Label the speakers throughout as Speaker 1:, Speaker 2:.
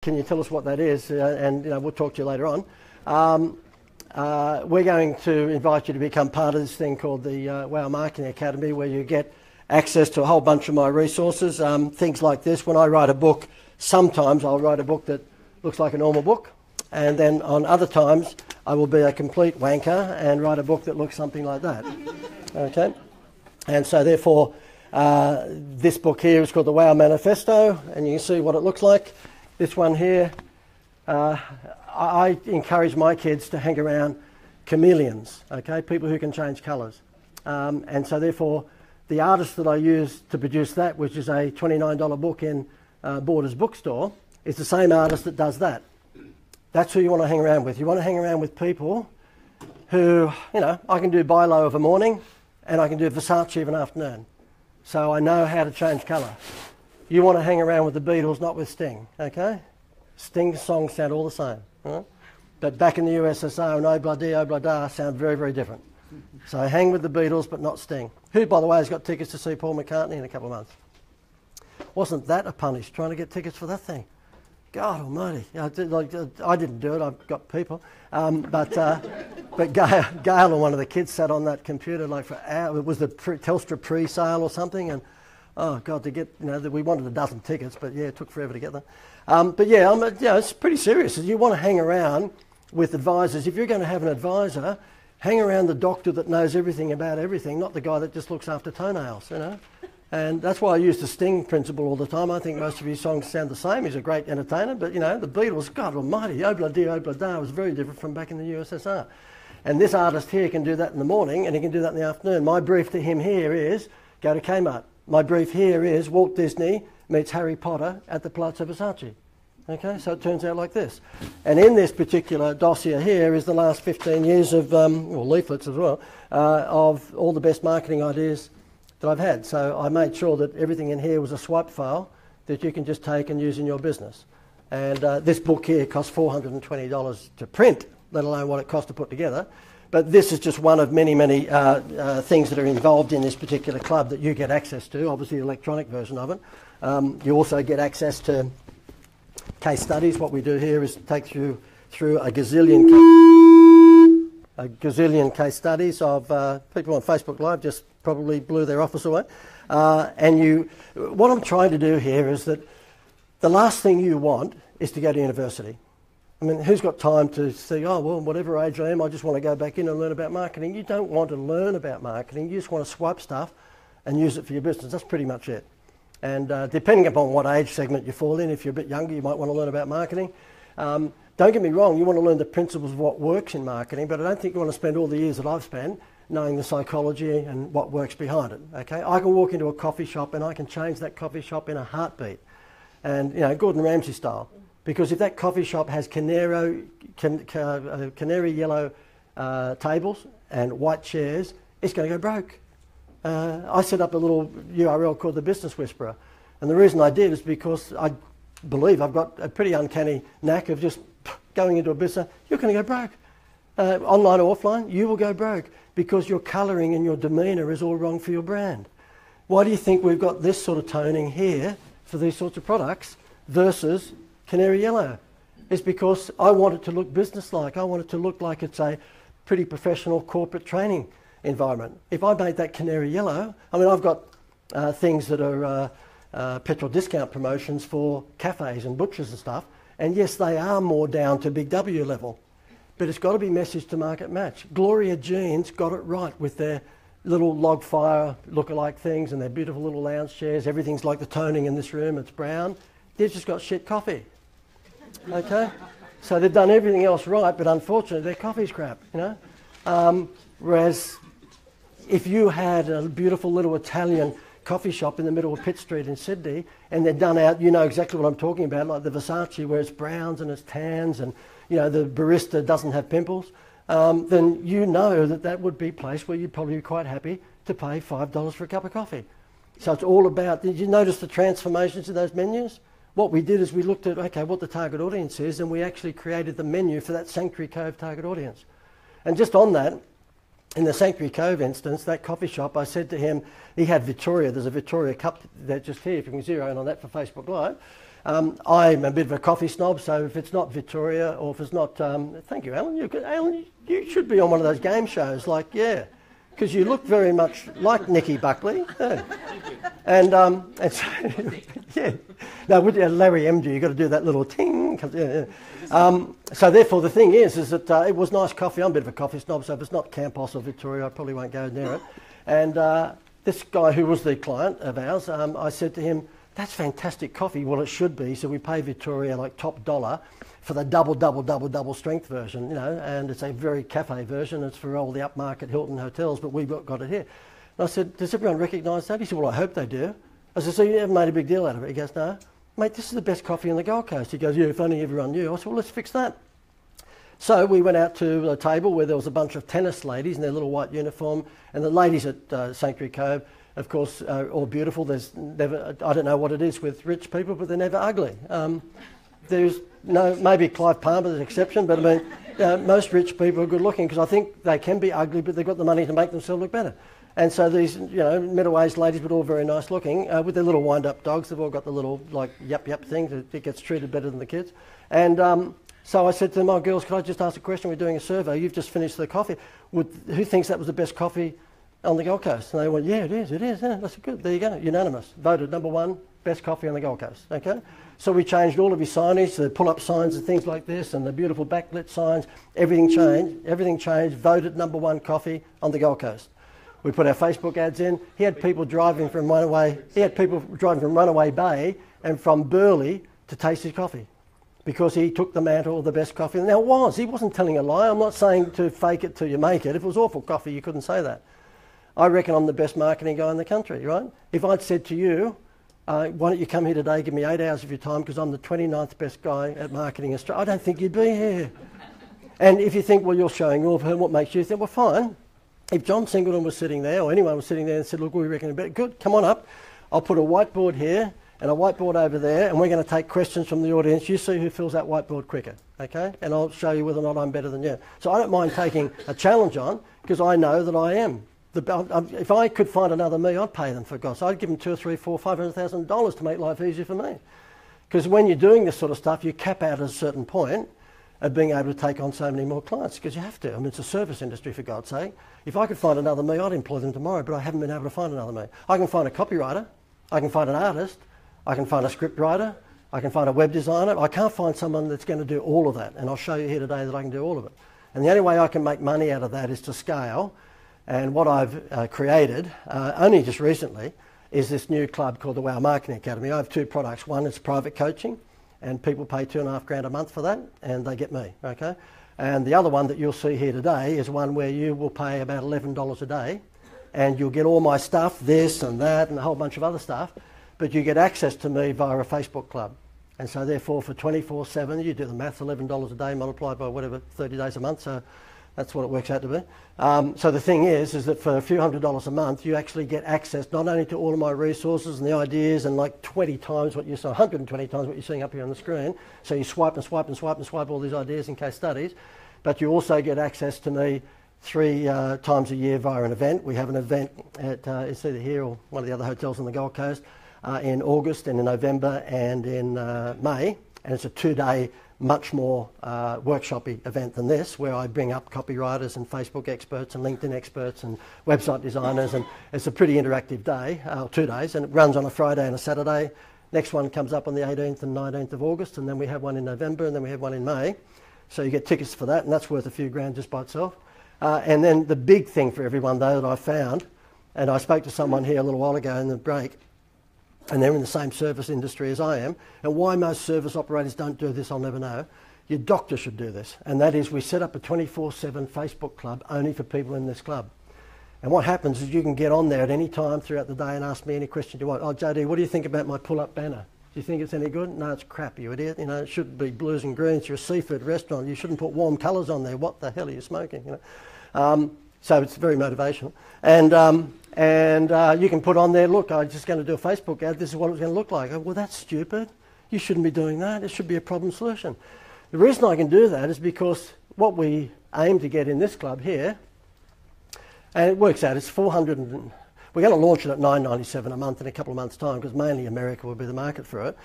Speaker 1: can you tell us what that is? And we'll talk to you later on. We're going to invite you to become part of this thing called the Wow Marketing Academy, where you get access to a whole bunch of my resources. Things like this. When I write a book, sometimes I'll write a book that looks like a normal book, and then on other times I will be a complete wanker and write a book that looks something like that. Okay? And so therefore, this book here is called the Wow Manifesto, and you can see what it looks like. This one here, I encourage my kids to hang around chameleons, okay, people who can change colours. And so therefore, the artist that I used to produce that, which is a $29 book in Borders bookstore, is the same artist that does that. That's who you want to hang around with. You want to hang around with people who, I can do Bilo of a morning and I can do Versace of an afternoon. So I know how to change colour. You want to hang around with the Beatles, not with Sting, okay? Sting's songs sound all the same. Right? But back in the USSR and Obladi Oblada sound very, very different. So hang with the Beatles, but not Sting. Who, by the way, has got tickets to see Paul McCartney in a couple of months. Wasn't that a punish, trying to get tickets for that thing? God almighty. I didn't do it, I've got people. But Gail and one of the kids sat on that computer like for hours. It was the Telstra pre-sale or something, and oh God, to get, we wanted a dozen tickets, but yeah, it took forever to get them. But yeah, it's pretty serious. You want to hang around with advisors. If you're going to have an advisor, hang around the doctor that knows everything about everything, not the guy that just looks after toenails, And that's why I use the Sting principle all the time. I think most of his songs sound the same. He's a great entertainer, but the Beatles, God almighty, Obladi Oblada was very different from back in the USSR. And this artist here can do that in the morning and he can do that in the afternoon. My brief to him here is go to Kmart. My brief here is Walt Disney meets Harry Potter at the Palazzo Versace. Okay, so it turns out like this. And in this particular dossier here is the last 15 years of, leaflets as well, of all the best marketing ideas that I've had. So I made sure that everything in here was a swipe file that you can just take and use in your business. And this book here costs $420 to print, let alone what it costs to put together. But this is just one of many, many things that are involved in this particular club that you get access to, obviously the electronic version of it. You also get access to case studies. What we do here is take you through a gazillion case studies of people on Facebook Live just probably blew their office away. What I'm trying to do here is that the last thing you want is to go to university. I mean, who's got time to say, whatever age I am, I just want to go back in and learn about marketing? You don't want to learn about marketing. You just want to swipe stuff and use it for your business. That's pretty much it. And depending upon what age segment you fall in, if you're a bit younger, you might want to learn about marketing. Don't get me wrong, you want to learn the principles of what works in marketing, but I don't think you want to spend all the years that I've spent knowing the psychology and what works behind it. Okay, I can walk into a coffee shop and I can change that coffee shop in a heartbeat, and Gordon Ramsay style. Because if that coffee shop has canary yellow tables and white chairs, it's going to go broke. I set up a little URL called The Business Whisperer. And the reason I did is because I believe I've got a pretty uncanny knack of just going into a business. You're going to go broke. Online or offline, you will go broke because your colouring and your demeanour is all wrong for your brand. Why do you think we've got this sort of toning here for these sorts of products versus canary yellow? It's because I want it to look business-like. I want it to look like it's a pretty professional corporate training environment. If I made that canary yellow, I've got things that are petrol discount promotions for cafes and butchers and stuff, and yes, they are more down to Big W level, but it's got to be message to market match. Gloria Jeans got it right with their little log fire look-alike things and their beautiful little lounge chairs. Everything's like the toning in this room, it's brown. They've just got shit coffee. Okay? So they've done everything else right, but unfortunately their coffee's crap, Whereas if you had a beautiful little Italian coffee shop in the middle of Pitt Street in Sydney and they're done out, you know exactly what I'm talking about, like the Versace where it's browns and it's tans and the barista doesn't have pimples, then you know that would be a place where you'd probably be quite happy to pay $5 for a cup of coffee. So it's all about, did you notice the transformations in those menus? What we did is we looked at, what the target audience is, and we actually created the menu for that Sanctuary Cove target audience. And just on that, in the Sanctuary Cove instance, that coffee shop, I said to him, he had Victoria, there's a Victoria cup that's just here, if you can zero in on that for Facebook Live. I'm a bit of a coffee snob, so if it's not Victoria or if it's not... thank you, Alan. Alan, you should be on one of those game shows, like, yeah, because you look very much like Nicky Buckley. Yeah. And so, yeah. No, with Larry MG, you've got to do that little ting. Yeah, yeah. So therefore, the thing is that it was nice coffee. I'm a bit of a coffee snob, so if it's not Campos or Victoria, I probably won't go near it. And this guy who was the client of ours, I said to him, that's fantastic coffee. Well, it should be. So we pay Victoria like top dollar for the double strength version, you know, and it's a very cafe version. It's for all the upmarket Hilton hotels, but we've got it here. And I said, does everyone recognise that? He said, well, I hope they do. I said, so you haven't made a big deal out of it? He goes, no. Mate, this is the best coffee on the Gold Coast. He goes, yeah, if only everyone knew. I said, well, let's fix that. So we went out to a table where there was a bunch of tennis ladies in their little white uniform, and the ladies at Sanctuary Cove, of course, are all beautiful. There's never, I don't know what it is with rich people, but they're never ugly. There's no, maybe Clive Palmer is an exception, but I mean, most rich people are good looking because I think they can be ugly, but they've got the money to make themselves look better. And so these, you know, middle-aged ladies, but all very nice looking, with their little wind-up dogs. They've all got the little, like, yap thing. It gets treated better than the kids. And so I said to them, oh, girls, could I just ask a question? We're doing a survey. You've just finished the coffee. Who thinks that was the best coffee on the Gold Coast? And they went, yeah, it is. Yeah, that's good. There you go. Unanimous. Voted #1, best coffee on the Gold Coast. Okay? So we changed all of his signage, the pull-up signs and things like this, and the beautiful backlit signs. Everything changed. Everything changed. Voted #1 coffee on the Gold Coast. We put our Facebook ads in. He had people driving from Runaway. He had people driving from Runaway Bay and from Burleigh to taste his coffee, because he took the mantle of the best coffee. Now, he wasn't telling a lie. I'm not saying to fake it till you make it. If it was awful coffee, you couldn't say that. I reckon I'm the best marketing guy in the country, right? If I'd said to you, why don't you come here today, give me 8 hours of your time, because I'm the 29th best guy at marketing Australia, I don't think you'd be here. And if you think, well, you're showing off, what makes you think, well, fine. If John Singleton was sitting there, or anyone was sitting there and said, look, we reckon a bit good, come on up. I'll put a whiteboard here and a whiteboard over there, and we're going to take questions from the audience. You see who fills that whiteboard quicker, okay? And I'll show you whether or not I'm better than you. So I don't mind taking a challenge on, because I know that I am. If I could find another me, I'd pay them, for God's sake. I'd give them $200,000, $300,000, $500,000 to make life easier for me. Because when you're doing this sort of stuff, you cap out at a certain point of being able to take on so many more clients, because you have to. I mean, it's a service industry, for God's sake. If I could find another me, I'd employ them tomorrow, but I haven't been able to find another me. I can find a copywriter, I can find an artist, I can find a script writer, I can find a web designer. I can't find someone that's going to do all of that, and I'll show you here today that I can do all of it. And the only way I can make money out of that is to scale. And what I've created, only just recently, is this new club called the Wow Marketing Academy. I have 2 products. One is private coaching, and people pay $2,500 a month for that, and they get me, okay? And the other one that you'll see here today is one where you will pay about $11 a day, and you'll get all my stuff, this and that, and a whole bunch of other stuff, but you get access to me via a Facebook club. And so therefore, for 24/7, you do the math, $11 a day multiplied by whatever, 30 days a month, so that's what it works out to be. So the thing is that for a few $100s a month, you actually get access not only to all of my resources and the ideas, and like 20 times what you saw, 120 times what you're seeing up here on the screen. So you swipe and swipe and swipe and swipe all these ideas and case studies, but you also get access to me 3 times a year via an event. We have an event at it's either here or one of the other hotels on the Gold Coast in August and in November and in May, and it's a 2-day much more workshopy event than this, where I bring up copywriters and Facebook experts and LinkedIn experts and website designers, and it's a pretty interactive day, 2 days, and it runs on a Friday and a Saturday. Next one comes up on the 18th and 19th of August, and then we have one in November, and then we have one in May. So you get tickets for that, and that's worth a few grand just by itself. And then the big thing for everyone, though, that I found, and I spoke to someone here a little while ago in the break, and they're in the same service industry as I am, and why most service operators don't do this, I'll never know. Your doctor should do this, and that is we set up a 24/7 Facebook club only for people in this club. And what happens is you can get on there at any time throughout the day and ask me any question you want. Oh, JD, what do you think about my pull-up banner? Do you think it's any good? No, it's crap, you idiot. You know, it should be blues and greens. You're a seafood restaurant. You shouldn't put warm colours on there. What the hell are you smoking? You know? So it's very motivational. And you can put on there, look, I'm just going to do a Facebook ad. This is what it's going to look like. Well, that's stupid. You shouldn't be doing that. It should be a problem solution. The reason I can do that is because what we aim to get in this club here, and it works out, it's 400, we're going to launch it at $9.97 a month in a couple of months' time, because mainly America will be the market for it.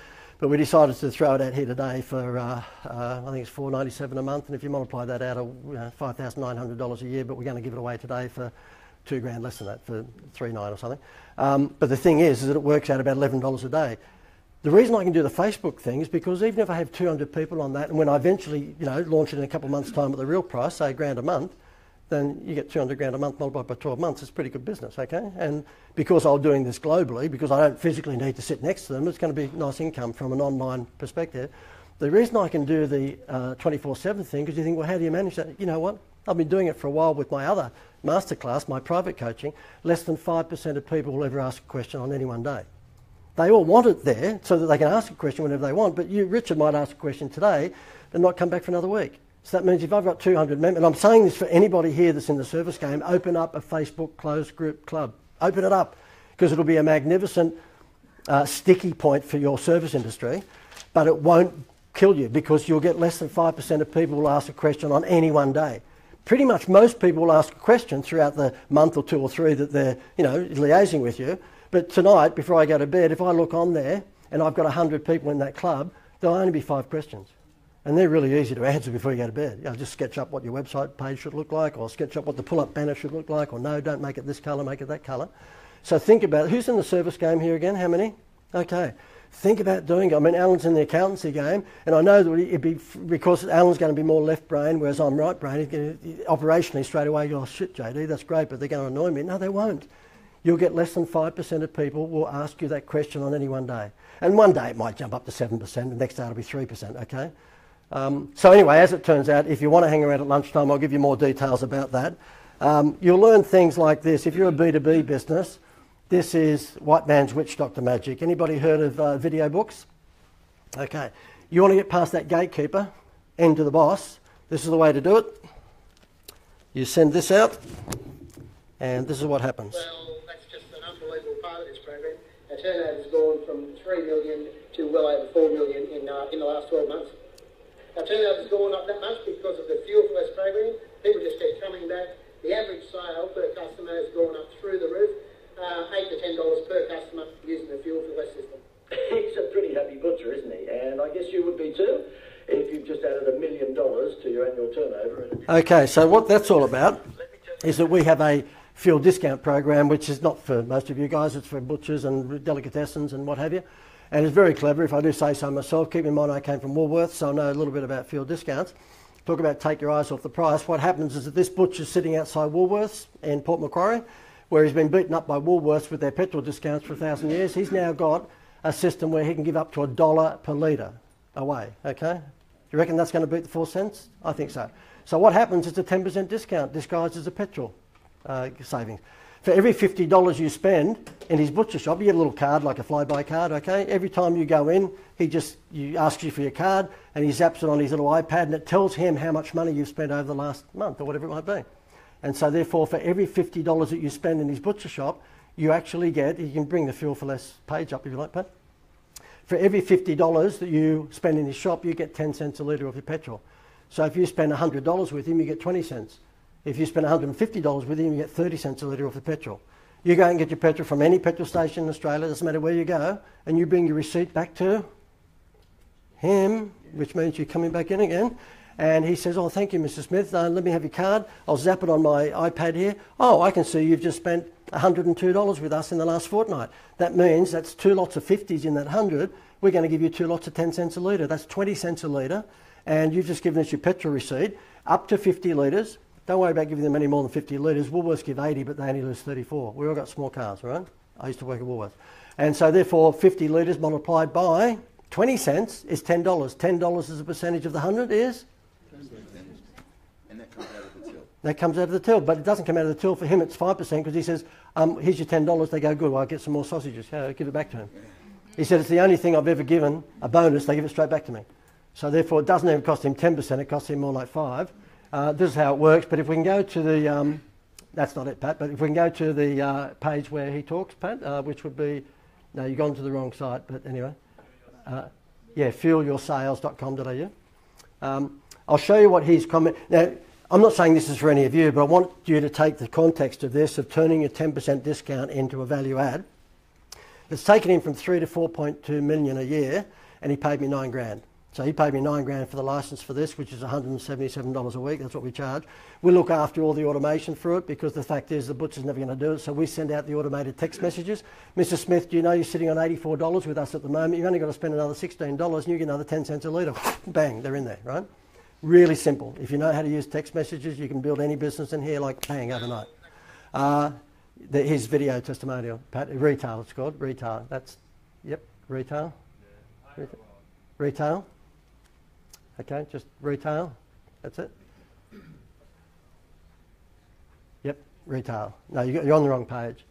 Speaker 1: But we decided to throw it out here today for, I think it's $4.97 a month, and if you multiply that out, $5,900 a year, but we're going to give it away today for $2,000 less than that, for $3,900 or something. But the thing is that it works out about $11 a day. The reason I can do the Facebook thing is because even if I have 200 people on that, and when I eventually, launch it in a couple of months' time at the real price, say $1,000 a month, then you get $200,000 a month multiplied by 12 months. It's pretty good business, okay? And because I'm doing this globally, because I don't physically need to sit next to them, it's going to be nice income from an online perspective. The reason I can do the 24/7 thing, because you think, well, how do you manage that? You know what? I've been doing it for a while with my other masterclass, my private coaching. Less than 5% of people will ever ask a question on any one day. They all want it there so that they can ask a question whenever they want, but you, Richard, might ask a question today and not come back for another week. So that means if I've got 200 members, and I'm saying this for anybody here that's in the service game, open up a Facebook closed group club. Open it up, because it'll be a magnificent sticky point for your service industry, but it won't kill you, because you'll get less than 5% of people will ask a question on any one day. Pretty much most people will ask a question throughout the month or 2 or 3 that they're liaising with you. But tonight, before I go to bed, if I look on there and I've got 100 people in that club, there'll only be 5 questions. And they're really easy to answer before you go to bed. Just sketch up what your website page should look like, or sketch up what the pull-up banner should look like, or no, don't make it this colour, make it that colour. So think about, who's in the service game here again? How many? Okay. Think about doing it. I mean, Alan's in the accountancy game, and I know that it'd be, because Alan's going to be more left brain, whereas I'm right brain, he's going to, operationally straight away, oh shit, JD, that's great, but they're going to annoy me. No, they won't. You'll get less than 5% of people will ask you that question on any one day. And one day it might jump up to 7%, the next day it'll be 3%, okay? So anyway, as it turns out, if you want to hang around at lunchtime, I'll give you more details about that. You'll learn things like this. If you're a B2B business, this is White Man's Witch Doctor Magic. Anybody heard of video books? Okay. You want to get past that gatekeeper, end to the boss. This is the way to do it. You send this out, and this is what happens.
Speaker 2: Well, that's just an unbelievable part of this program. Our turnover's gone from 3 million to well over 4 million in the last 12 months. Our turnover's gone up that much because of the Fuel for Less program. People just keep coming back. The average sale per customer has gone up through the roof, $8 to $10 per customer using the Fuel for Less system.
Speaker 3: He's a pretty happy butcher, isn't he? And I guess you would be too, if you've just added $1 million to your annual turnover.
Speaker 1: Okay, so what that's all about is that we have a fuel discount program, which is not for most of you guys, it's for butchers and delicatessens and what have you. And it's very clever, if I do say so myself. Keep in mind I came from Woolworths, so I know a little bit about fuel discounts. Talk about take your eyes off the price. What happens is that this butcher's sitting outside Woolworths in Port Macquarie, where he's been beaten up by Woolworths with their petrol discounts for 1,000 years. He's now got a system where he can give up to $1 per litre away, okay? Do you reckon that's going to beat the 4 cents? I think so. So what happens is a 10% discount disguised as a petrol savings. For every $50 you spend in his butcher shop, you get a little card, like a flyby card, okay? Every time you go in, he asks you for your card, and he zaps it on his little iPad, and it tells him how much money you've spent over the last month, or whatever it might be. And so therefore, for every $50 that you spend in his butcher shop, you actually get, you can bring the Fuel for Less page up if you like, Pat. For every $50 that you spend in his shop, you get 10 cents a litre of your petrol. So if you spend $100 with him, you get 20 cents. If you spend $150 with him, you get 30 cents a litre off the petrol. You go and get your petrol from any petrol station in Australia, doesn't matter where you go, and you bring your receipt back to him, which means you're coming back in again, and he says, oh, thank you, Mr. Smith, let me have your card. I'll zap it on my iPad here. Oh, I can see you've just spent $102 with us in the last fortnight. That means that's 2 lots of 50s in that 100. We're going to give you 2 lots of 10 cents a litre. That's 20 cents a litre, and you've just given us your petrol receipt, up to 50 litres. Don't worry about giving them any more than 50 litres. Woolworths give 80, but they only lose 34. We've all got small cars, right? I used to work at Woolworths. And so therefore, 50 litres multiplied by 20 cents is $10. $10 as a percentage of the 100 is?
Speaker 4: And that comes out of the till.
Speaker 1: That comes out of the till, but it doesn't come out of the till. For him, it's 5% because he says, here's your $10. They go, good, well, I'll get some more sausages. Give it back to him. He said, it's the only thing I've ever given a bonus. They give it straight back to me. So therefore, it doesn't even cost him 10%. It costs him more like 5%. This is how it works, but if we can go to the, that's not it, Pat, but if we can go to the page where he talks, Pat, which would be, no, you've gone to the wrong site, but anyway, yeah, fuelyoursales.com.au. I'll show you what his comment, now, I'm not saying this is for any of you, but I want you to take the context of this, of turning a 10% discount into a value add. It's taken him from 3 to 4.2 million a year, and he paid me $9,000. So he paid me $9,000 for the license for this, which is $177 a week. That's what we charge. We look after all the automation for it because the fact is the butcher's never going to do it. So we send out the automated text messages. Mr. Smith, do you know you're sitting on $84 with us at the moment? You've only got to spend another $16 and you get another 10 cents a litre. Bang, they're in there, right? Really simple. If you know how to use text messages, you can build any business in here like bang overnight. Here's video testimonial. Pat, retail, it's called. Retail. That's, yep, retail. Retail. Okay, just retail. That's it. Yep, retail. No, you're on the wrong page.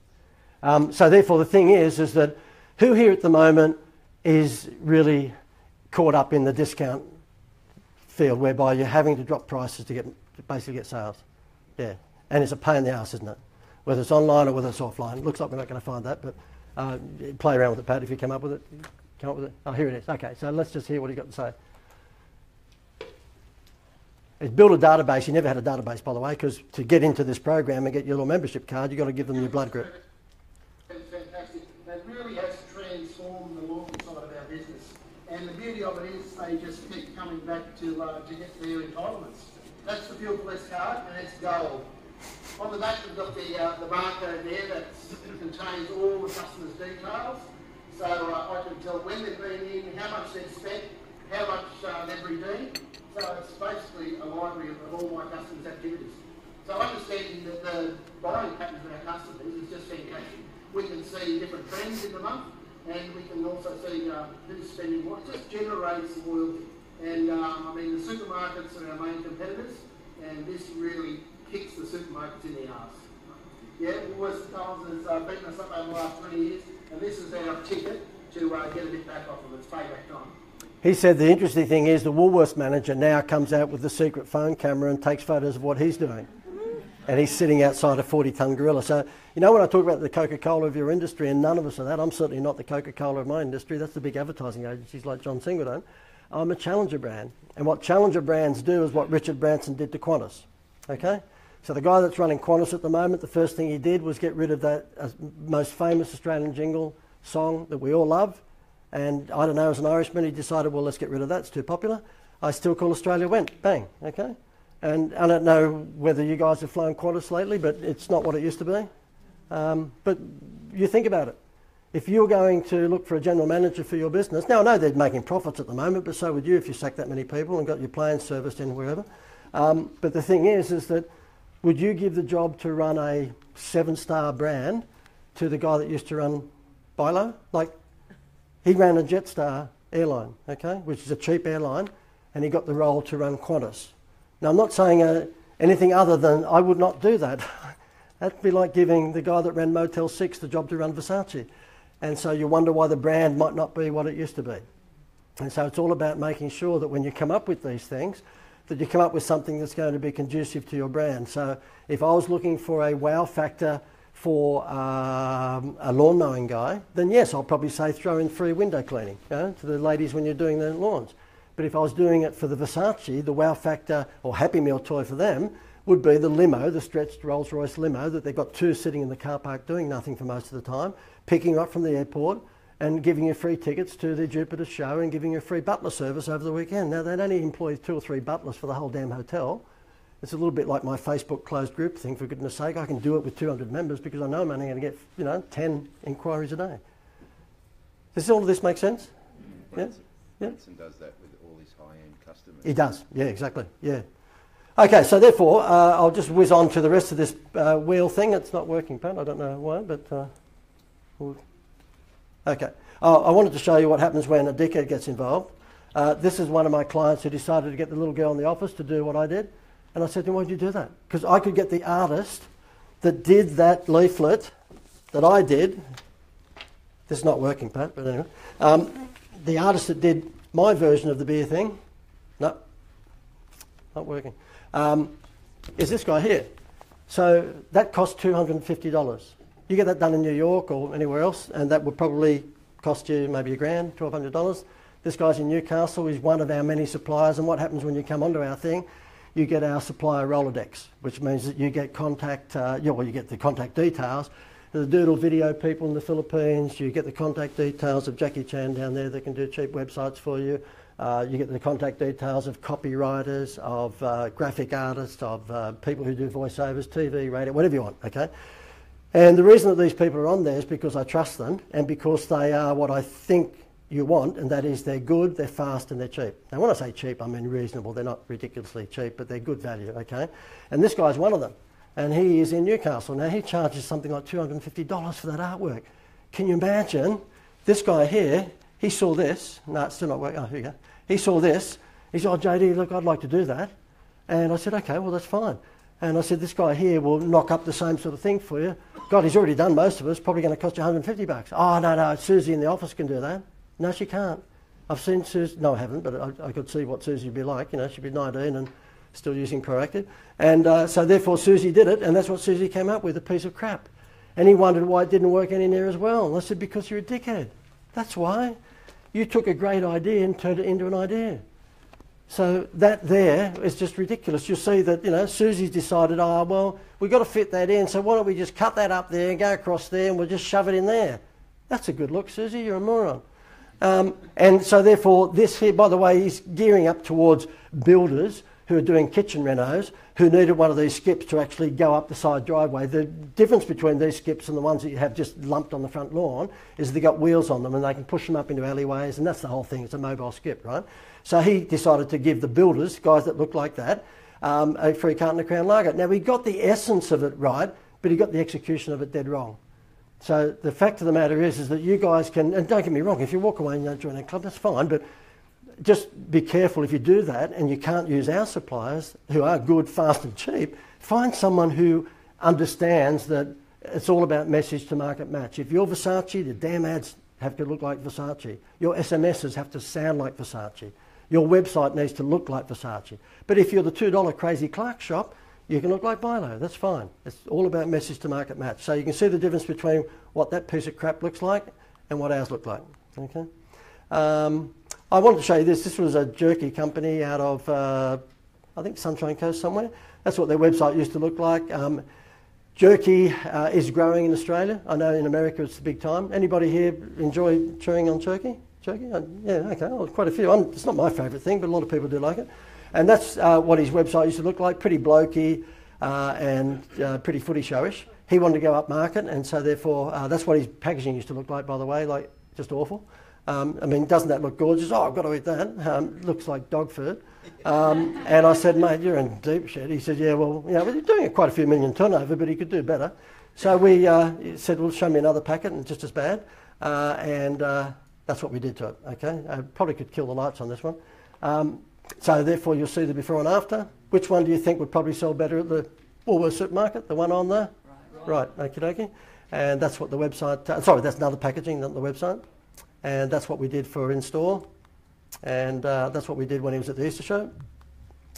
Speaker 1: So therefore, the thing is that who here at the moment is really caught up in the discount field, whereby you're having to drop prices to basically get sales? Yeah, and it's a pain in the ass, isn't it? Whether it's online or whether it's offline. It looks like we're not going to find that, but play around with it, Pat, if you come up with it. Come up with it. Oh, here it is. Okay, so let's just hear what he's got to say. It's build a database. You never had a database, by the way, because to get into this program and get your little membership card, you've got to give them your blood group.
Speaker 2: It's fantastic. It really has transformed the lawn side of our business. And the beauty of it is they just keep coming back to get their entitlements. That's the Fuel for Less card, and it's gold. On the back, we've got the barcode there that contains all the customer's details. So I can tell when they've been in, how much they've spent, how much they've redeemed. So it's basically a library of all my customers' activities. So understanding that the buying patterns of our customers is just fantastic. We can see different trends in the month, and we can also see who's spending what. It just generates loyalty. And I mean, the supermarkets are our main competitors, and this really kicks the supermarkets in the arse. Yeah, Woolworths and Coles has beaten us up over the last 20 years, and this is our ticket to get a bit back off of it. It's payback time.
Speaker 1: He said the interesting thing is the Woolworths manager now comes out with the secret phone camera and takes photos of what he's doing. And he's sitting outside a 40-tonne gorilla. So, you know, when I talk about the Coca-Cola of your industry, and none of us are that, I'm certainly not the Coca-Cola of my industry. That's the big advertising agencies like John Singleton. I'm a challenger brand. And what challenger brands do is what Richard Branson did to Qantas. Okay? So the guy that's running Qantas at the moment, the first thing he did was get rid of that most famous Australian jingle song that we all love. And I don't know, as an Irishman, he decided, well, let's get rid of that. It's too popular. I still call Australia went. Bang. Okay? And I don't know whether you guys have flown Qantas lately, but it's not what it used to be. But you think about it. If you're going to look for a general manager for your business, now I know they're making profits at the moment, but so would you if you sacked that many people and got your planes serviced in wherever. But the thing is that would you give the job to run a 7-star brand to the guy that used to run Bilo? Like, he ran a Jetstar airline, okay, which is a cheap airline, and he got the role to run Qantas. Now, I'm not saying anything other than I would not do that. That'd be like giving the guy that ran Motel 6 the job to run Versace. And so you wonder why the brand might not be what it used to be. And so it's all about making sure that when you come up with these things, that you come up with something that's going to be conducive to your brand. So if I was looking for a wow factor for a lawn mowing guy, then yes, I'll probably say throw in free window cleaning, you know, to the ladies when you're doing their lawns. But if I was doing it for the Versace, the wow factor or Happy Meal toy for them would be the limo, the stretched Rolls-Royce limo that they've got 2 sitting in the car park doing nothing for most of the time, picking you up from the airport and giving you free tickets to the Jupiter show and giving you a free butler service over the weekend. Now, they'd only employ 2 or 3 butlers for the whole damn hotel. It's a little bit like my Facebook closed group thing, for goodness sake. I can do it with 200 members because I know I'm only going to get, you know, 10 inquiries a day. Does all of this make sense?
Speaker 4: Branson,
Speaker 1: Yeah?
Speaker 4: Branson does that with all his high-end customers.
Speaker 1: He does, yeah, exactly, yeah. Okay, so therefore, I'll just whiz on to the rest of this wheel thing. It's not working, Pat, I don't know why, but... Okay, I wanted to show you what happens when a dickhead gets involved. This is one of my clients who decided to get the little girl in the office to do what I did. And I said to him, why did you do that? Because I could get the artist that did that leaflet that I did. This is not working, Pat, but anyway. The artist that did my version of the beer thing, no, not working, is this guy here. So that cost $250. You get that done in New York or anywhere else, and that would probably cost you maybe $1,000, $1,200. This guy's in Newcastle. He's one of our many suppliers, and what happens when you come onto our thing, you get our supplier Rolodex, which means that you get you get the contact details, the Doodle Video people in the Philippines. You get the contact details of Jackie Chan down there that can do cheap websites for you. You get the contact details of copywriters, of graphic artists, of people who do voiceovers, TV, radio, whatever you want, okay? And the reason that these people are on there is because I trust them and because they are what I think you want, and that is they're good, they're fast, and they're cheap. Now, when I say cheap, I mean reasonable. They're not ridiculously cheap, but they're good value, okay? And this guy's one of them, and he is in Newcastle. Now, he charges something like $250 for that artwork. Can you imagine? This guy here, he saw this. No, it's still not working. Oh, here you go. He saw this. He said, oh, JD, look, I'd like to do that. And I said, okay, well, that's fine. And I said, this guy here will knock up the same sort of thing for you. God, he's already done most of it. It's probably going to cost you $150. Oh, no, Susie in the office can do that. No, she can't. I've seen Susie. No, I haven't, but I could see what Susie would be like. You know, she'd be 19 and still using Proactive. And so therefore Susie did it, and that's what Susie came up with, a piece of crap. And he wondered why it didn't work any near as well. And I said, because you're a dickhead. That's why. You took a great idea and turned it into an idea. So that there is just ridiculous. You'll see that, you know, Susie's decided, oh, well, we've got to fit that in, so why don't we just cut that up there and go across there and we'll just shove it in there. That's a good look, Susie, you're a moron. And so therefore this here, by the way, is gearing up towards builders who are doing kitchen renos, who needed one of these skips to actually go up the side driveway. The difference between these skips and the ones that you have just lumped on the front lawn is they've got wheels on them and they can push them up into alleyways, and that's the whole thing. It's a mobile skip, right? So he decided to give the builders, guys that look like that, a free carton of Crown Lager. Now, he got the essence of it right, but he got the execution of it dead wrong. So the fact of the matter is that you guys can, and don't get me wrong, if you walk away and you don't join a club, that's fine, but just be careful if you do that and you can't use our suppliers, who are good, fast and cheap. Find someone who understands that it's all about message to market match. If you're Versace, the damn ads have to look like Versace. Your SMSs have to sound like Versace. Your website needs to look like Versace. But if you're the $2 Crazy Clark shop, you can look like Milo. That's fine. It's all about message to market match. So you can see the difference between what that piece of crap looks like and what ours look like. Okay. I wanted to show you this. This was a jerky company out of, I think, Sunshine Coast somewhere. That's what their website used to look like. Jerky is growing in Australia. I know in America it's the big time. Anybody here enjoy chewing on jerky? Jerky? Yeah, okay, well, quite a few. It's not my favourite thing, but a lot of people do like it. And that's what his website used to look like, pretty blokey and pretty footy showish. He wanted to go up market, and so therefore that's what his packaging used to look like, by the way, like just awful. I mean, doesn't that look gorgeous? Oh, I've got to eat that. Looks like dog food. And I said, mate, you're in deep shit. He said, yeah, well, you know, we're doing quite a few million turnover, but he could do better. So we said, well, show me another packet, and just as bad. And that's what we did to it, okay? I probably could kill the lights on this one. So therefore, you'll see the before and after. Which one do you think would probably sell better at the Woolworths supermarket? The one on there? Right, okie dokie. And that's what the website, sorry, that's another packaging, not the website. And that's what we did for in-store. And that's what we did when he was at the Easter show.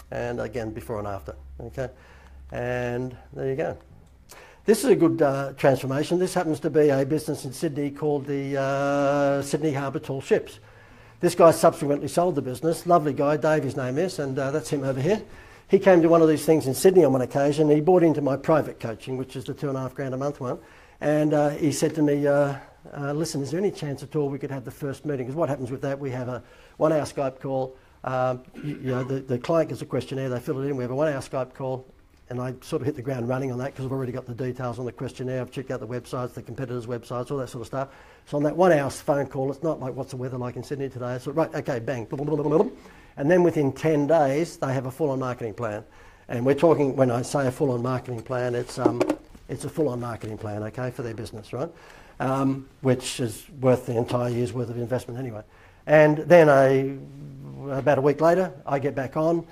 Speaker 1: And again, before and after, okay? And there you go. This is a good transformation. This happens to be a business in Sydney called the Sydney Harbour Tall Ships. This guy subsequently sold the business. Lovely guy, Dave his name is, and that's him over here. He came to one of these things in Sydney on one occasion. He bought into my private coaching, which is the $2,500 a month one. And he said to me, listen, is there any chance at all we could have the first meeting? Because what happens with that, we have a 1 hour Skype call. You know, the client gets a questionnaire, they fill it in. We have a 1 hour Skype call. And I sort of hit the ground running on that because I've already got the details on the questionnaire. I've checked out the websites, the competitors' websites, all that sort of stuff. So on that 1 hour phone call, it's not like what's the weather like in Sydney today. So right, okay, bang, blah, blah, blah, blah, blah. And then within 10 days, they have a full-on marketing plan. And we're talking, when I say a full-on marketing plan, it's a full-on marketing plan, okay, for their business, right? Which is worth the entire year's worth of investment anyway. And then about a week later, I get back on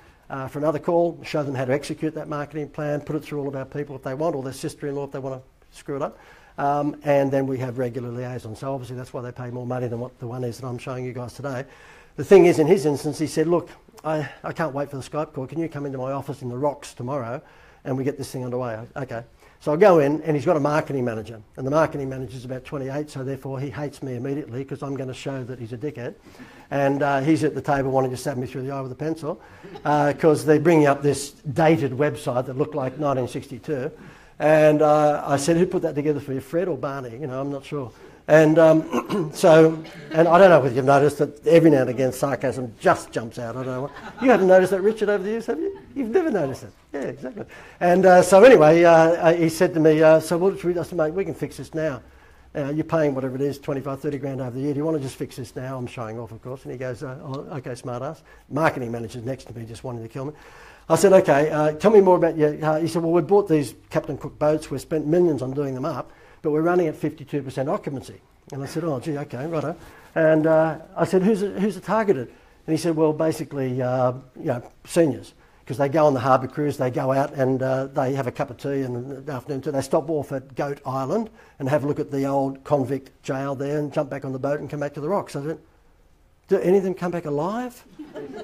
Speaker 1: for another call, show them how to execute that marketing plan, put it through all of our people if they want, or their sister-in-law if they want to screw it up. And then we have regular liaisons. So obviously that's why they pay more money than what the one is that I'm showing you guys today. The thing is, in his instance, he said, look, I can't wait for the Skype call. Can you come into my office in the Rocks tomorrow and we get this thing underway? Okay. So I go in and he's got a marketing manager. And the marketing manager's about 28, so therefore he hates me immediately because I'm going to show that he's a dickhead. And he's at the table wanting to stab me through the eye with a pencil because they're bringing up this dated website that looked like 1962. And I said, who put that together for you, Fred or Barney? You know, I'm not sure. And so, and I don't know whether you've noticed that every now and again sarcasm just jumps out. I don't know. You haven't noticed that, Richard, over the years, have you? You've never noticed it. Yeah, exactly. And so anyway, he said to me, so what should we do? I said, mate, we can fix this now. You're paying whatever it is, 25, 30 grand over the year. Do you want to just fix this now? I'm showing off, of course. And he goes, oh, okay, smart ass. Marketing manager's next to me, just wanting to kill me. I said, okay, tell me more about your... he said, well, we bought these Captain Cook boats. We spent millions on doing them up, but we're running at 52% occupancy. And I said, oh, gee, okay, righto. And I said, who's it targeted? And he said, well, basically, you know, seniors, because they go on the harbour cruise, they go out and they have a cup of tea in the afternoon too. They stop off at Goat Island and have a look at the old convict jail there and jump back on the boat and come back to the rocks. I said, do any of them come back alive?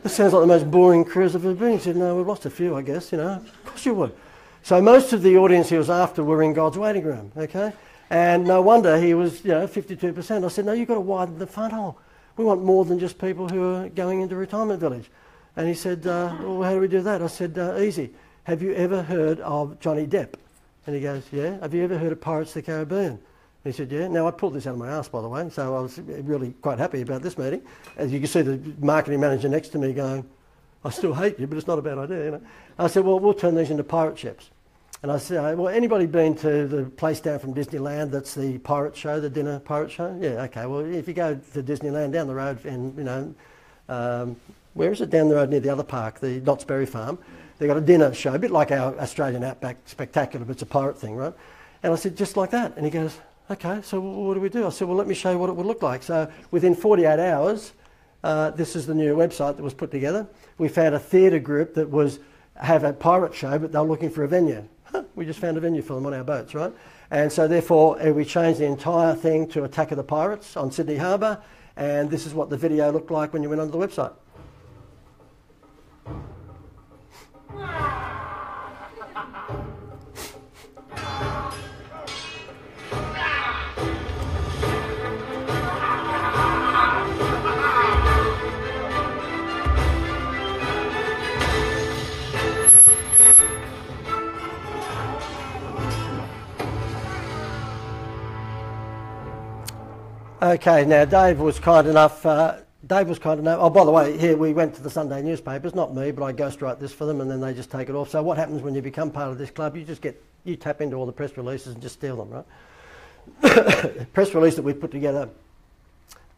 Speaker 1: This sounds like the most boring cruise I've ever been. He said, no, we've lost a few, I guess, you know. Of course you would. So most of the audience he was after were in God's waiting room, okay? And no wonder he was, you know, 52%. I said, no, you've got to widen the front hole. We want more than just people who are going into retirement village. And he said, well, how do we do that? I said, easy. Have you ever heard of Johnny Depp? And he goes, yeah. Have you ever heard of Pirates of the Caribbean? And he said, yeah. Now, I pulled this out of my arse, by the way, so I was really quite happy about this meeting. As you can see, the marketing manager next to me going, I still hate you, but it's not a bad idea, you know. I said, well, we'll turn these into pirate ships. And I said, well, anybody been to the place down from Disneyland that's the pirate show, the dinner pirate show? Yeah, okay. Well, if you go to Disneyland down the road and, you know, where is it down the road near the other park, the Knott's Berry Farm? They've got a dinner show, a bit like our Australian Outback Spectacular, but it's a pirate thing, right? And I said, just like that. And he goes, okay, so what do we do? I said, well, let me show you what it would look like. So within 48 hours, this is the new website that was put together. We found a theatre group that have a pirate show, but they're looking for a venue. We just found a venue for them on our boats, right? And so therefore we changed the entire thing to Attack of the Pirates on Sydney Harbour, and this is what the video looked like when you went onto the website. Okay, now Dave was kind enough, oh, by the way, here we went to the Sunday newspapers, not me, but I ghostwrite this for them and then they just take it off. So what happens when you become part of this club, you tap into all the press releases and just steal them, right? Press release that we put together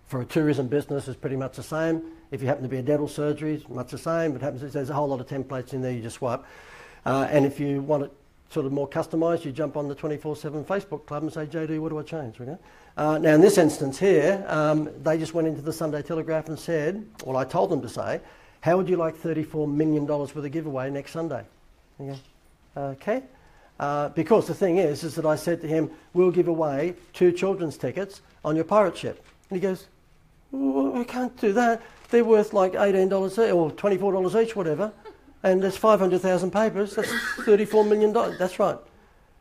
Speaker 1: for a tourism business is pretty much the same. If you happen to be a dental surgery, it's much the same. It happens, there's a whole lot of templates in there, you just swipe. And if you want it sort of more customised, you jump on the 24/7 Facebook club and say, JD, what do I change? Okay? Now in this instance here, they just went into the Sunday Telegraph and said, well, I told them to say, how would you like $34 million worth of giveaway next Sunday? Okay. Okay. Because the thing is that I said to him, we'll give away 2 children's tickets on your pirate ship. And he goes, well, we can't do that. They're worth like $18 each or $24 each, whatever. And there's 500,000 papers. That's $34 million. That's right.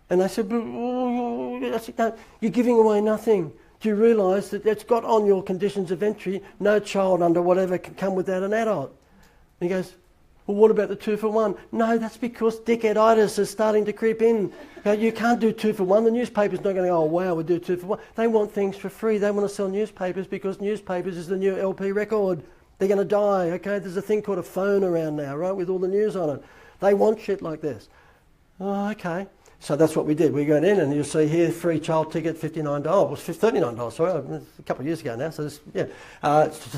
Speaker 1: And they said, but, I said, no, you're giving away nothing. Do you realise that it's got on your conditions of entry, no child under whatever can come without an adult? And he goes, well, what about the 2 for 1? No, that's because dickheaditis is starting to creep in. You can't do 2 for 1. The newspaper's not going to go, oh, wow, we'll do 2 for 1. They want things for free. They want to sell newspapers because newspapers is the new LP record. They're going to die, okay? There's a thing called a phone around now, right, with all the news on it. They want shit like this. Oh, okay. So that's what we did. We went in and you'll see here, free child ticket, $59. Oh, it was $39, sorry, a couple of years ago now. So this, yeah,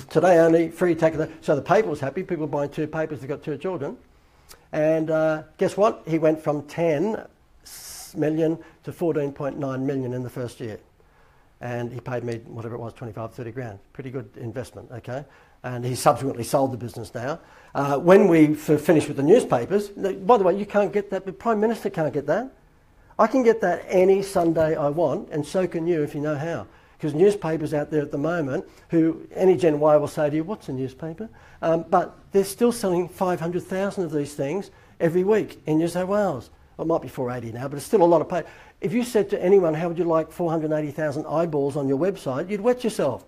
Speaker 1: today only, free ticket. So the paper was happy. People were buying 2 papers, they've got 2 children. And guess what? He went from 10 million to 14.9 million in the first year. And he paid me, whatever it was, 25, 30 grand. Pretty good investment, okay? And he subsequently sold the business now. When we finished with the newspapers, by the way, you can't get that, the Prime Minister can't get that. I can get that any Sunday I want, and so can you if you know how. Because newspapers out there at the moment, who any Gen Y will say to you, what's a newspaper? But they're still selling 500,000 of these things every week in New South Wales. Well, it might be 480 now, but it's still a lot of paper. If you said to anyone, how would you like 480,000 eyeballs on your website, you'd wet yourself.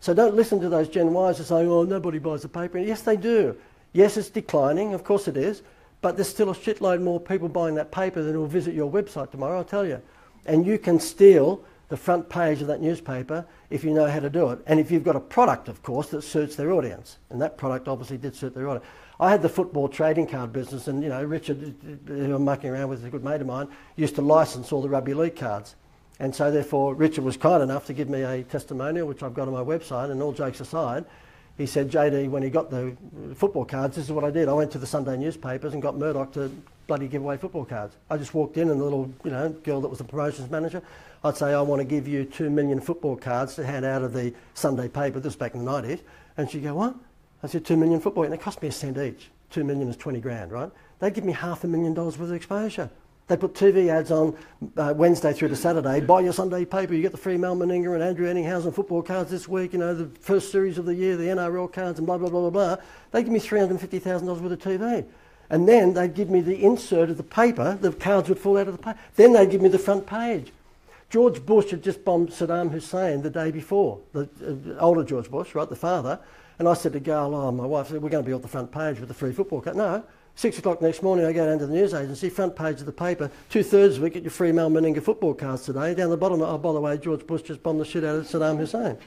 Speaker 1: So don't listen to those Gen Ys that say, oh, nobody buys the paper. And yes, they do. Yes, it's declining, of course it is. but there's still a shitload more people buying that paper than will visit your website tomorrow, I'll tell you. And you can steal the front page of that newspaper if you know how to do it. And if you've got a product, of course, that suits their audience. And that product obviously did suit their audience. I had the football trading card business, and, you know, Richard, who I'm mucking around with, a good mate of mine, used to license all the rugby league cards. And so therefore Richard was kind enough to give me a testimonial, which I've got on my website, and all jokes aside, he said, JD, when he got the football cards, this is what I did. I went to the Sunday newspapers and got Murdoch to bloody give away football cards. I just walked in, and the little, you know, girl that was the promotions manager, I'd say, I want to give you 2 million football cards to hand out of the Sunday paper. This was back in the 90s. And she'd go, what? I said, 2 million football, and it cost me a cent each. 2 million is 20 grand, right? They'd give me $500,000 worth of exposure. They put TV ads on Wednesday through to Saturday. Buy your Sunday paper, you get the free Mel Meninga and Andrew Enninghausen football cards this week, you know, the first series of the year, the NRL cards, and blah, blah, blah, blah, blah. They give me $350,000 worth of TV. And then they'd give me the insert of the paper, the cards would fall out of the paper. Then they'd give me the front page. George Bush had just bombed Saddam Hussein the day before, the older George Bush, right, the father. And I said to Gail, oh, my wife said, we're going to be on the front page with the free football card. No. 6 o'clock next morning, I go down to the news agency, front page of the paper, 2/3 of it, get your free Mel Meninga football cards today. Down the bottom, oh, by the way, George Bush just bombed the shit out of Saddam Hussein.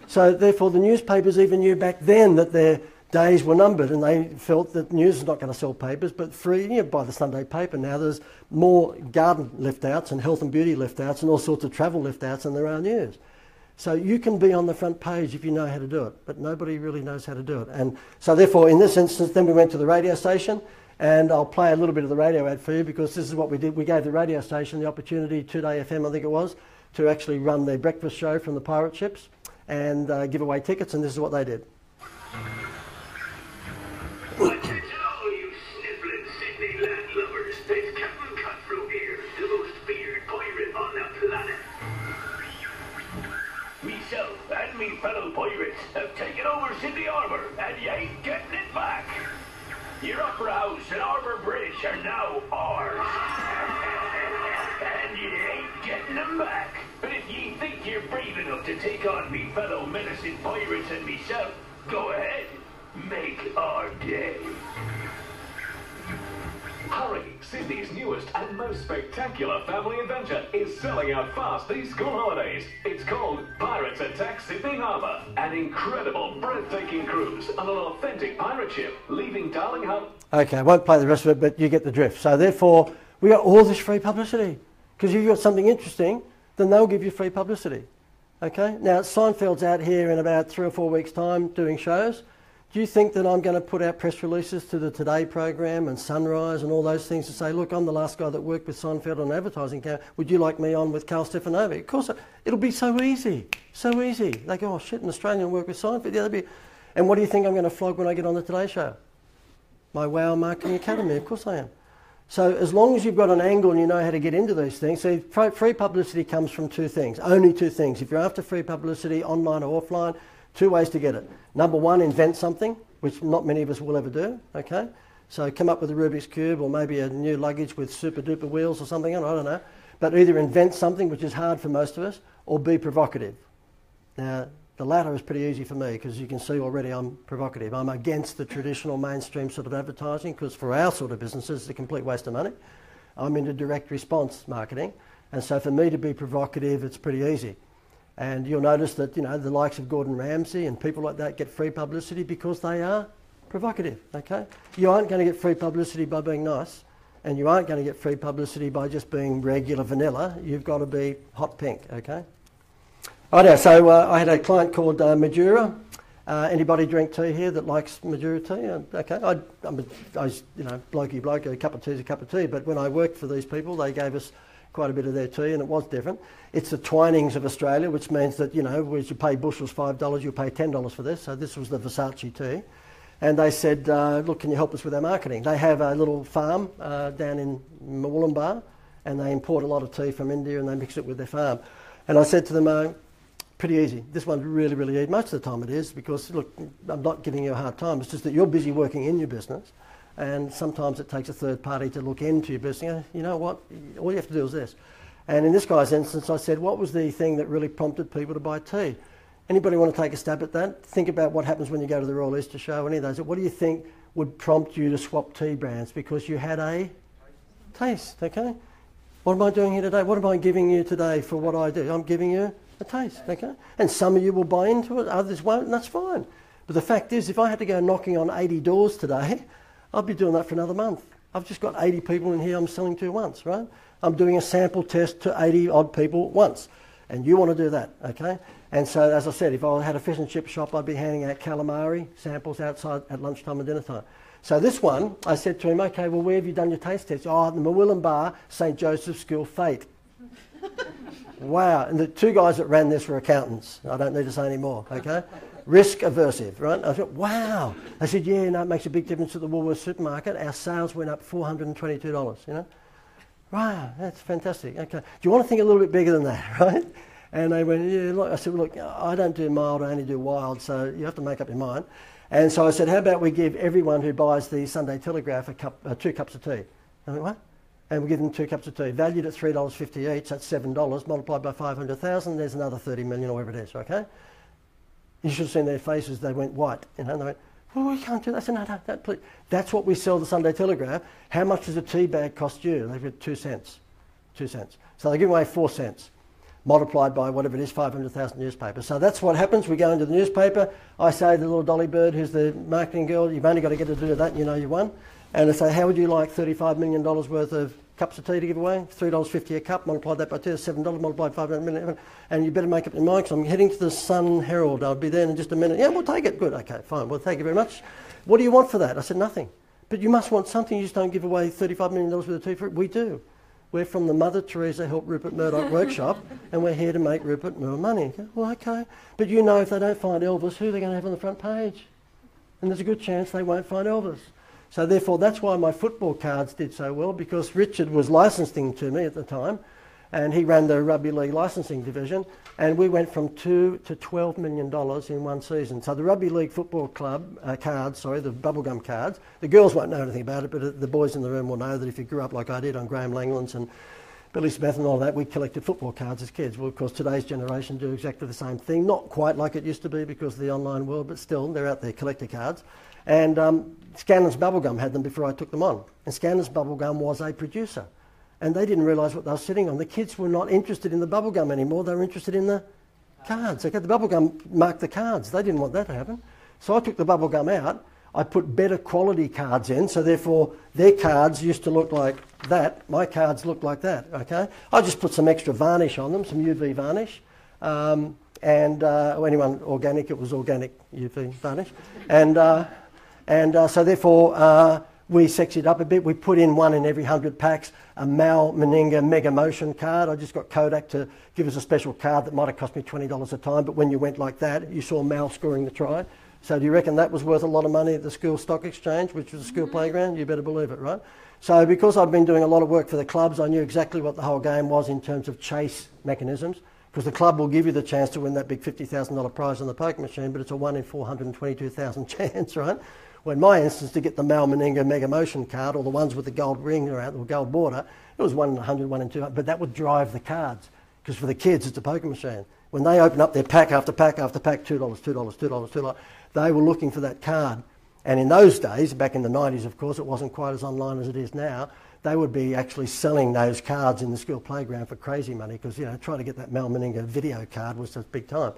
Speaker 1: So therefore, the newspapers even knew back then that their days were numbered, and they felt that news is not going to sell papers, but free, you know, buy the Sunday paper. Now there's more garden lift-outs and health and beauty lift-outs and all sorts of travel lift-outs than there are news. So you can be on the front page if you know how to do it, but nobody really knows how to do it. And so therefore, in this instance, then we went to the radio station, and I'll play a little bit of the radio ad for you, because this is what we did. We gave the radio station the opportunity, 2Day FM I think it was, to actually run their breakfast show from the pirate ships and give away tickets, and this is what they did.
Speaker 5: Attention all you sniffling Sydney landlubbers, it's Captain Cutthroat here, the most feared pirate on the planet. Myself and me fellow pirates have taken over Sydney Harbour, and you ain't getting it back. Your Opera House and Harbour Bridge are now ours. And you ain't getting them back. But if ye think you're brave enough to take on me fellow menacing pirates and myself, go ahead. Make our day.
Speaker 6: Hurry! Sydney's newest and most spectacular family adventure is selling out fast these school holidays. It's called Pirates Attack Sydney Harbour. An incredible, breathtaking cruise on an authentic pirate ship leaving Darling Harbour.
Speaker 1: Okay, I won't play the rest of it, but you get the drift. So therefore, we got all this free publicity. Because if you've got something interesting, then they'll give you free publicity. Okay? Now, Seinfeld's out here in about 3 or 4 weeks' time doing shows. Do you think that I'm going to put out press releases to the Today program and Sunrise and all those things to say, look, I'm the last guy that worked with Seinfeld on an advertising account. Would you like me on with Carl Stefanovic? Of course, it'll be so easy, so easy. They go, oh shit, an Australian work with Seinfeld. Yeah, that'd be... And what do you think I'm going to flog when I get on the Today Show? My WOW Marketing Academy, of course I am. So as long as you've got an angle and you know how to get into these things, so free publicity comes from 2 things, only 2 things. If you're after free publicity, online or offline, 2 ways to get it. Number 1, invent something, which not many of us will ever do, okay? So come up with a Rubik's Cube or maybe a new luggage with super duper wheels or something, I don't know. But either invent something, which is hard for most of us, or be provocative. Now, the latter is pretty easy for me because you can see already I'm provocative. I'm against the traditional mainstream sort of advertising because for our sort of businesses it's a complete waste of money. I'm into direct response marketing, and so for me to be provocative, it's pretty easy. And you'll notice that, you know, the likes of Gordon Ramsay and people like that get free publicity because they are provocative, okay? You aren't going to get free publicity by being nice, and you aren't going to get free publicity by just being regular vanilla. You've got to be hot pink, okay? Right, so I had a client called Madura. Anybody drink tea here that likes Madura tea? Okay, I was, you know, blokey bloke, a cup of tea is a cup of tea, but when I worked for these people, they gave us quite a bit of their tea, and it was different. It's the Twinings of Australia, which means that, you know, whereas you pay bushels $5, you pay $10 for this. So this was the Versace tea. And they said, look, can you help us with our marketing? They have a little farm down in Mooloolaba, and they import a lot of tea from India, and they mix it with their farm. And I said to them, pretty easy. This one's really, really easy. Most of the time it is, because, look, I'm not giving you a hard time. It's just that you're busy working in your business. And sometimes it takes a third party to look into your business. You know what? All you have to do is this. And in this guy's instance, I said, what was the thing that really prompted people to buy tea? Anybody want to take a stab at that? Think about what happens when you go to the Royal Easter Show, any of those. What do you think would prompt you to swap tea brands because you had a taste, okay? What am I doing here today? What am I giving you today for what I do? I'm giving you a taste, okay? And some of you will buy into it, others won't, and that's fine. But the fact is, if I had to go knocking on 80 doors today, I'd be doing that for another month. I've just got 80 people in here I'm selling to once, right? I'm doing a sample test to 80 odd people once. And you want to do that, okay? And so, as I said, if I had a fish and chip shop, I'd be handing out calamari samples outside at lunchtime and dinner time. So this one, I said to him, okay, well, where have you done your taste test? Oh, the Mawillan Bar, St. Joseph's School, Fate. Wow. And the two guys that ran this were accountants. I don't need to say any more, okay? Risk aversive, right? I thought, wow. I said, yeah, no, it makes a big difference at the Woolworths supermarket. Our sales went up $422, you know? Wow, that's fantastic. Okay. Do you want to think a little bit bigger than that, right? And they went, yeah, look. I said, well, look, I don't do mild, I only do wild, so you have to make up your mind. And so I said, how about we give everyone who buys the Sunday Telegraph 2 cups of tea? I went, what? And we give them 2 cups of tea, valued at $3.50 each, that's $7, multiplied by 500,000, there's another 30 million or whatever it is, okay? You should have seen their faces, they went white, you know, and they went, well, we can't do that. I said, no, please. That's what we sell the Sunday Telegraph. How much does a tea bag cost you? They've got 2 cents. 2 cents. So they give away 4 cents, multiplied by whatever it is, 500,000 newspapers. So that's what happens. We go into the newspaper. I say to the little Dolly Bird, who's the marketing girl, you've only got to get her to do that and you know you won. And I say, how would you like $35 million worth of cups of tea to give away? $3.50 a cup, multiply that by 2, $7, multiplied 500 million. And you better make up your mind because I'm heading to the Sun Herald. I'll be there in just a minute. Yeah, we'll take it. Good. Okay, fine. Well, thank you very much. What do you want for that? I said, nothing. But you must want something. You just don't give away $35 million worth of tea for it. We do. We're from the Mother Teresa Help Rupert Murdoch workshop, and we're here to make Rupert more money. Well, okay. But you know if they don't find Elvis, who are they going to have on the front page? And there's a good chance they won't find Elvis. So therefore, that's why my football cards did so well, because Richard was licensing to me at the time, and he ran the rugby league licensing division, and we went from $2 to $12 million in one season. So the rugby league football club cards, the bubblegum cards, the girls won't know anything about it, but the boys in the room will know that if you grew up like I did on Graham Langlands and Billy Smith and all that, we collected football cards as kids. Well, of course, today's generation do exactly the same thing. Not quite like it used to be because of the online world, but still, they're out there, collector cards. And Scanners Bubblegum had them before I took them on. And Scanners Bubblegum was a producer. And they didn't realise what they were sitting on. The kids were not interested in the bubblegum anymore. They were interested in the cards. Okay, the bubblegum marked the cards. They didn't want that to happen. So I took the bubblegum out. I put better quality cards in. So therefore, their cards used to look like that. My cards looked like that. Okay, I just put some extra varnish on them, some UV varnish. Anyone organic, it was organic UV varnish. So therefore, we sexied it up a bit. We put in one in every 100 packs, a Mal Meninga Mega Motion card. I just got Kodak to give us a special card that might have cost me $20 a time, but when you went like that, you saw Mal scoring the try. So do you reckon that was worth a lot of money at the school stock exchange, which was a school playground? You better believe it, right? So because I've been doing a lot of work for the clubs, I knew exactly what the whole game was in terms of chase mechanisms, because the club will give you the chance to win that big $50,000 prize on the poker machine, but it's a 1 in 422,000 chance, right? Well, in my instance, to get the Mal Meninga Mega Motion card, or the ones with the gold ring around, or gold border, it was 1 in 100, 1 in 200, but that would drive the cards, because for the kids, it's a poker machine. When they open up their pack after pack after pack, $2, $2, $2, $2, they were looking for that card. And in those days, back in the 90s, of course, it wasn't quite as online as it is now, they would be actually selling those cards in the school playground for crazy money, because, you know, trying to get that Mal Meninga video card was just big time.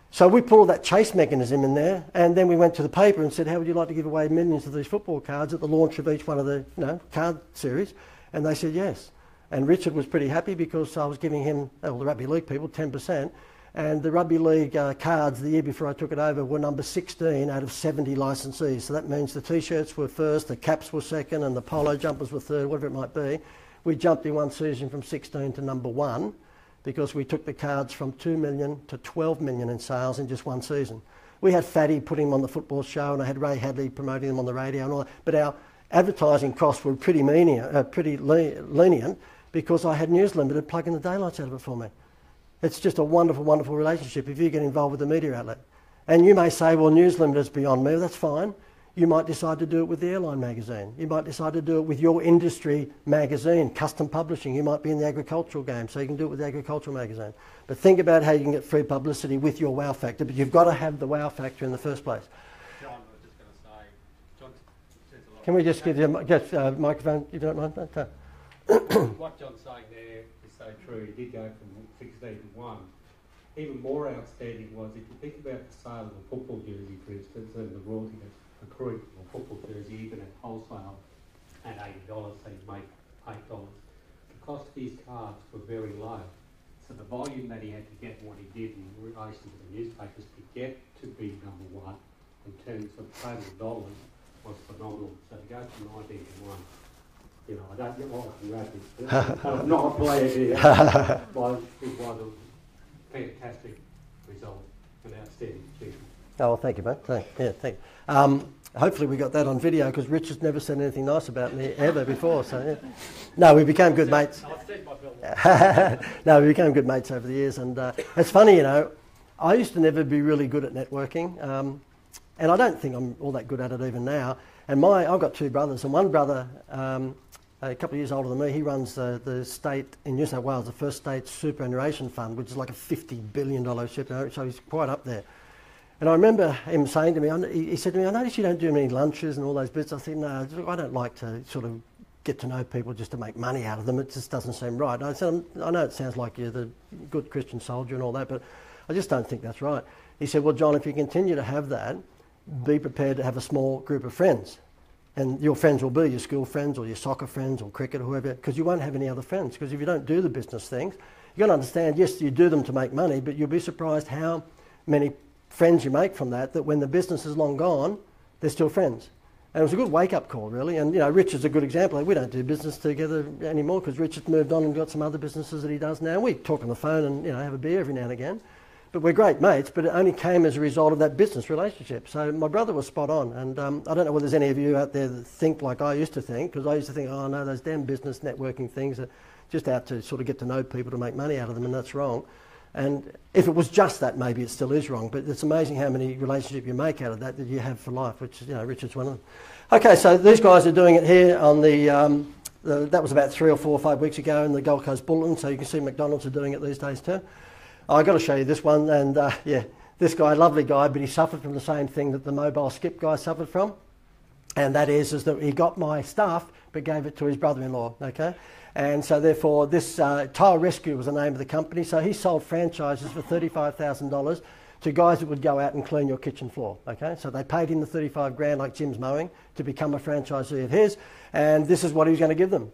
Speaker 1: So we put all that chase mechanism in there, and then we went to the paper and said, how would you like to give away millions of these football cards at the launch of each one of the card series? And they said yes. And Richard was pretty happy because I was giving him, the rugby league people, 10%. And the rugby league cards the year before I took it over were number 16 out of 70 licensees. So that means the T-shirts were first, the caps were second, and the polo jumpers were third, whatever it might be. We jumped in one season from 16 to number 1. Because we took the cards from 2 million to 12 million in sales in just one season. We had Fatty putting them on the football show, and I had Ray Hadley promoting them on the radio and all that. But our advertising costs were pretty lenient because I had News Limited plugging the daylights out of it for me. It's just a wonderful, wonderful relationship if you get involved with the media outlet. And you may say, well, News Limited's beyond me. That's fine. You might decide to do it with the airline magazine. You might decide to do it with your industry magazine, custom publishing. You might be in the agricultural game, so you can do it with the agricultural magazine. But think about how you can get free publicity with your wow factor, but you've got to have the wow factor in the first place.
Speaker 7: John, I was just going to say, John,
Speaker 1: Can we just give you a microphone, if you don't mind?
Speaker 7: What John's saying there is so true. He did go from 16 to 1. Even more outstanding was if you think about the sale of a football jersey, for instance, and the royalty that's accrued from a football jersey, even at wholesale at $80, so you make $8. The cost of his cards were very low. So the volume that he had to get what he did in relation to the newspapers to get to be number one in terms of total dollars was phenomenal. So to go from 19 to 1, you know, I don't get all graphics, but I'm not a player here. It was a fantastic result, an outstanding achievement.
Speaker 1: Oh, well, thank you, mate. Thank you. Hopefully we got that on video because Richard's never said anything nice about me ever before. So, yeah. No, we became good mates. No, we became good mates over the years. And it's funny, you know, I used to never be really good at networking. And I don't think I'm all that good at it even now. And I've got two brothers, and one brother, a couple of years older than me, he runs the state in New South Wales, the first state superannuation fund, which is like a $50 billion superannuation, so he's quite up there. And I remember him saying to me, he said to me, I notice you don't do many lunches and all those bits. I said, no, I don't like to sort of get to know people just to make money out of them. It just doesn't seem right. And I said, I know it sounds like you're the good Christian soldier and all that, but I just don't think that's right. He said, well, John, if you continue to have that, be prepared to have a small group of friends. And your friends will be your school friends or your soccer friends or cricket or whoever, because you won't have any other friends. Because if you don't do the business things, you've got to understand, yes, you do them to make money, but you'll be surprised how many friends you make from that when the business is long gone, they're still friends. And it was a good wake-up call, really. And, you know, Richard's a good example. We don't do business together anymore because Richard's moved on and got some other businesses that he does now. We talk on the phone and, you know, have a beer every now and again. But we're great mates, but it only came as a result of that business relationship. So my brother was spot on. And I don't know whether there's any of you out there that think like I used to think, because I used to think, oh, no, those damn business networking things are just out to sort of get to know people to make money out of them, and that's wrong. And if it was just that, maybe it still is wrong. But it's amazing how many relationships you make out of that you have for life, which, you know, Richard's one of them. Okay, so these guys are doing it here on that was about 3 or 4 or 5 weeks ago in the Gold Coast Bulletin. So you can see McDonald's are doing it these days too. I've got to show you this one. And yeah, this guy, lovely guy, but he suffered from the same thing that the mobile skip guy suffered from. And that is that he got my stuff, but gave it to his brother-in-law, okay? And so therefore this Tile Rescue was the name of the company. So he sold franchises for $35,000 to guys that would go out and clean your kitchen floor, okay? So they paid him the 35 grand like Jim's Mowing to become a franchisee of his. And this is what he was going to give them.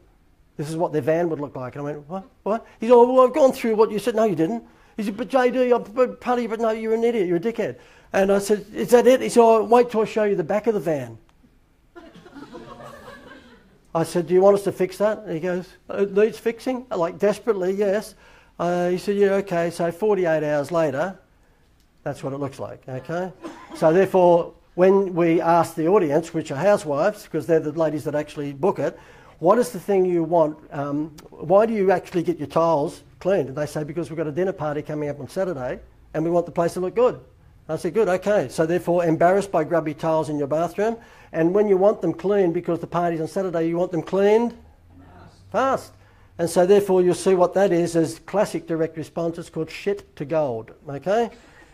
Speaker 1: This is what their van would look like. And I went, what? He said, oh, well, I've gone through what you said. No, you didn't. He said, but JD, I'm proud of you, but no, you're an idiot, you're a dickhead. And I said, is that it? He said, oh, wait till I show you the back of the van. I said, do you want us to fix that? And he goes, it needs fixing? Like, desperately, yes. He said, yeah, okay. So 48 hours later, that's what it looks like, okay? So therefore, when we ask the audience, which are housewives, because they're the ladies that actually book it, what is the thing you want? Why do you actually get your tiles cleaned? And they say, because we've got a dinner party coming up on Saturday and we want the place to look good. I said, good, okay. So therefore, embarrassed by grubby tiles in your bathroom, and when you want them cleaned because the party's on Saturday, you want them cleaned fast. And so therefore, you'll see what that is classic direct response. It's called shit to gold, okay?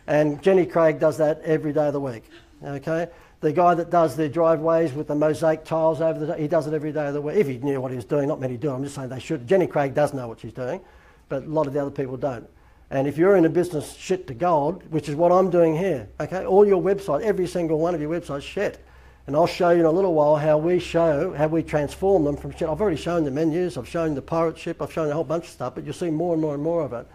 Speaker 1: And Jenny Craig does that every day of the week, okay? The guy that does the driveways with the mosaic tiles over he does it every day of the week. If he knew what he was doing, not many do, I'm just saying they should. Jenny Craig does know what she's doing, but a lot of the other people don't. And if you're in a business shit to gold, which is what I'm doing here, okay? All your websites, every single one of your websites, shit. And I'll show you in a little while how we transform them from shit. I've already shown the menus, I've shown the pirate ship, I've shown a whole bunch of stuff, but you'll see more and more and more of it.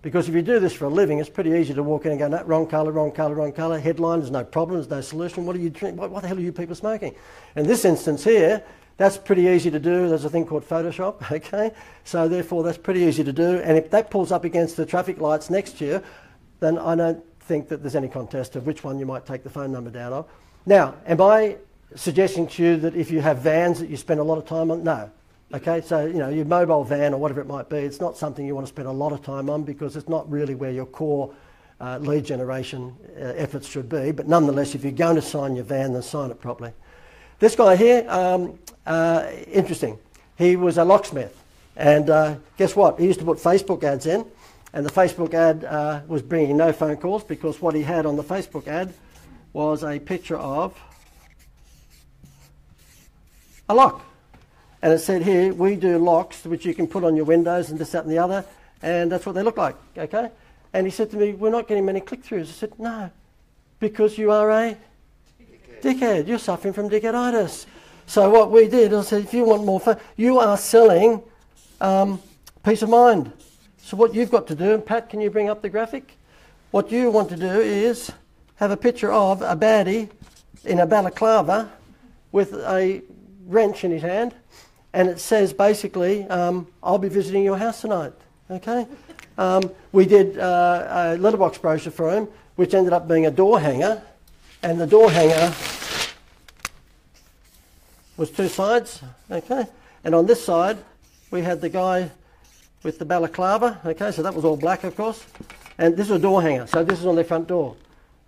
Speaker 1: Because if you do this for a living, it's pretty easy to walk in and go, no, wrong colour, wrong colour, wrong colour. Headline, there's no problem, there's no solution. What are you doing? What the hell are you people smoking? In this instance here, that's pretty easy to do. There's a thing called Photoshop, okay? So therefore, that's pretty easy to do. And if that pulls up against the traffic lights next to you, then I don't think that there's any contest of which one you might take the phone number down of. Now, am I suggesting to you that if you have vans that you spend a lot of time on? No. Okay, so, you know, your mobile van or whatever it might be, it's not something you want to spend a lot of time on because it's not really where your core lead generation efforts should be. But nonetheless, if you're going to sign your van, then sign it properly. This guy here, interesting. He was a locksmith. And guess what? He used to put Facebook ads in. And the Facebook ad was bringing no phone calls because what he had on the Facebook ad was a picture of a lock. And it said here, we do locks which you can put on your windows and this, that and the other, and that's what they look like, okay? And he said to me, we're not getting many click-throughs. I said, no, because you are a dickhead. You're suffering from dickheaditis. So what we did, I said, if you want more fun, you are selling peace of mind. So what you've got to do, and Pat, can you bring up the graphic? What you want to do is have a picture of a baddie in a balaclava with a wrench in his hand, and it says basically, I'll be visiting your house tonight, okay? We did a letterbox brochure for him, which ended up being a door hanger, and the door hanger was two sides, okay? And on this side, we had the guy with the balaclava, okay? So that was all black, of course. And this is a door hanger, so this is on their front door,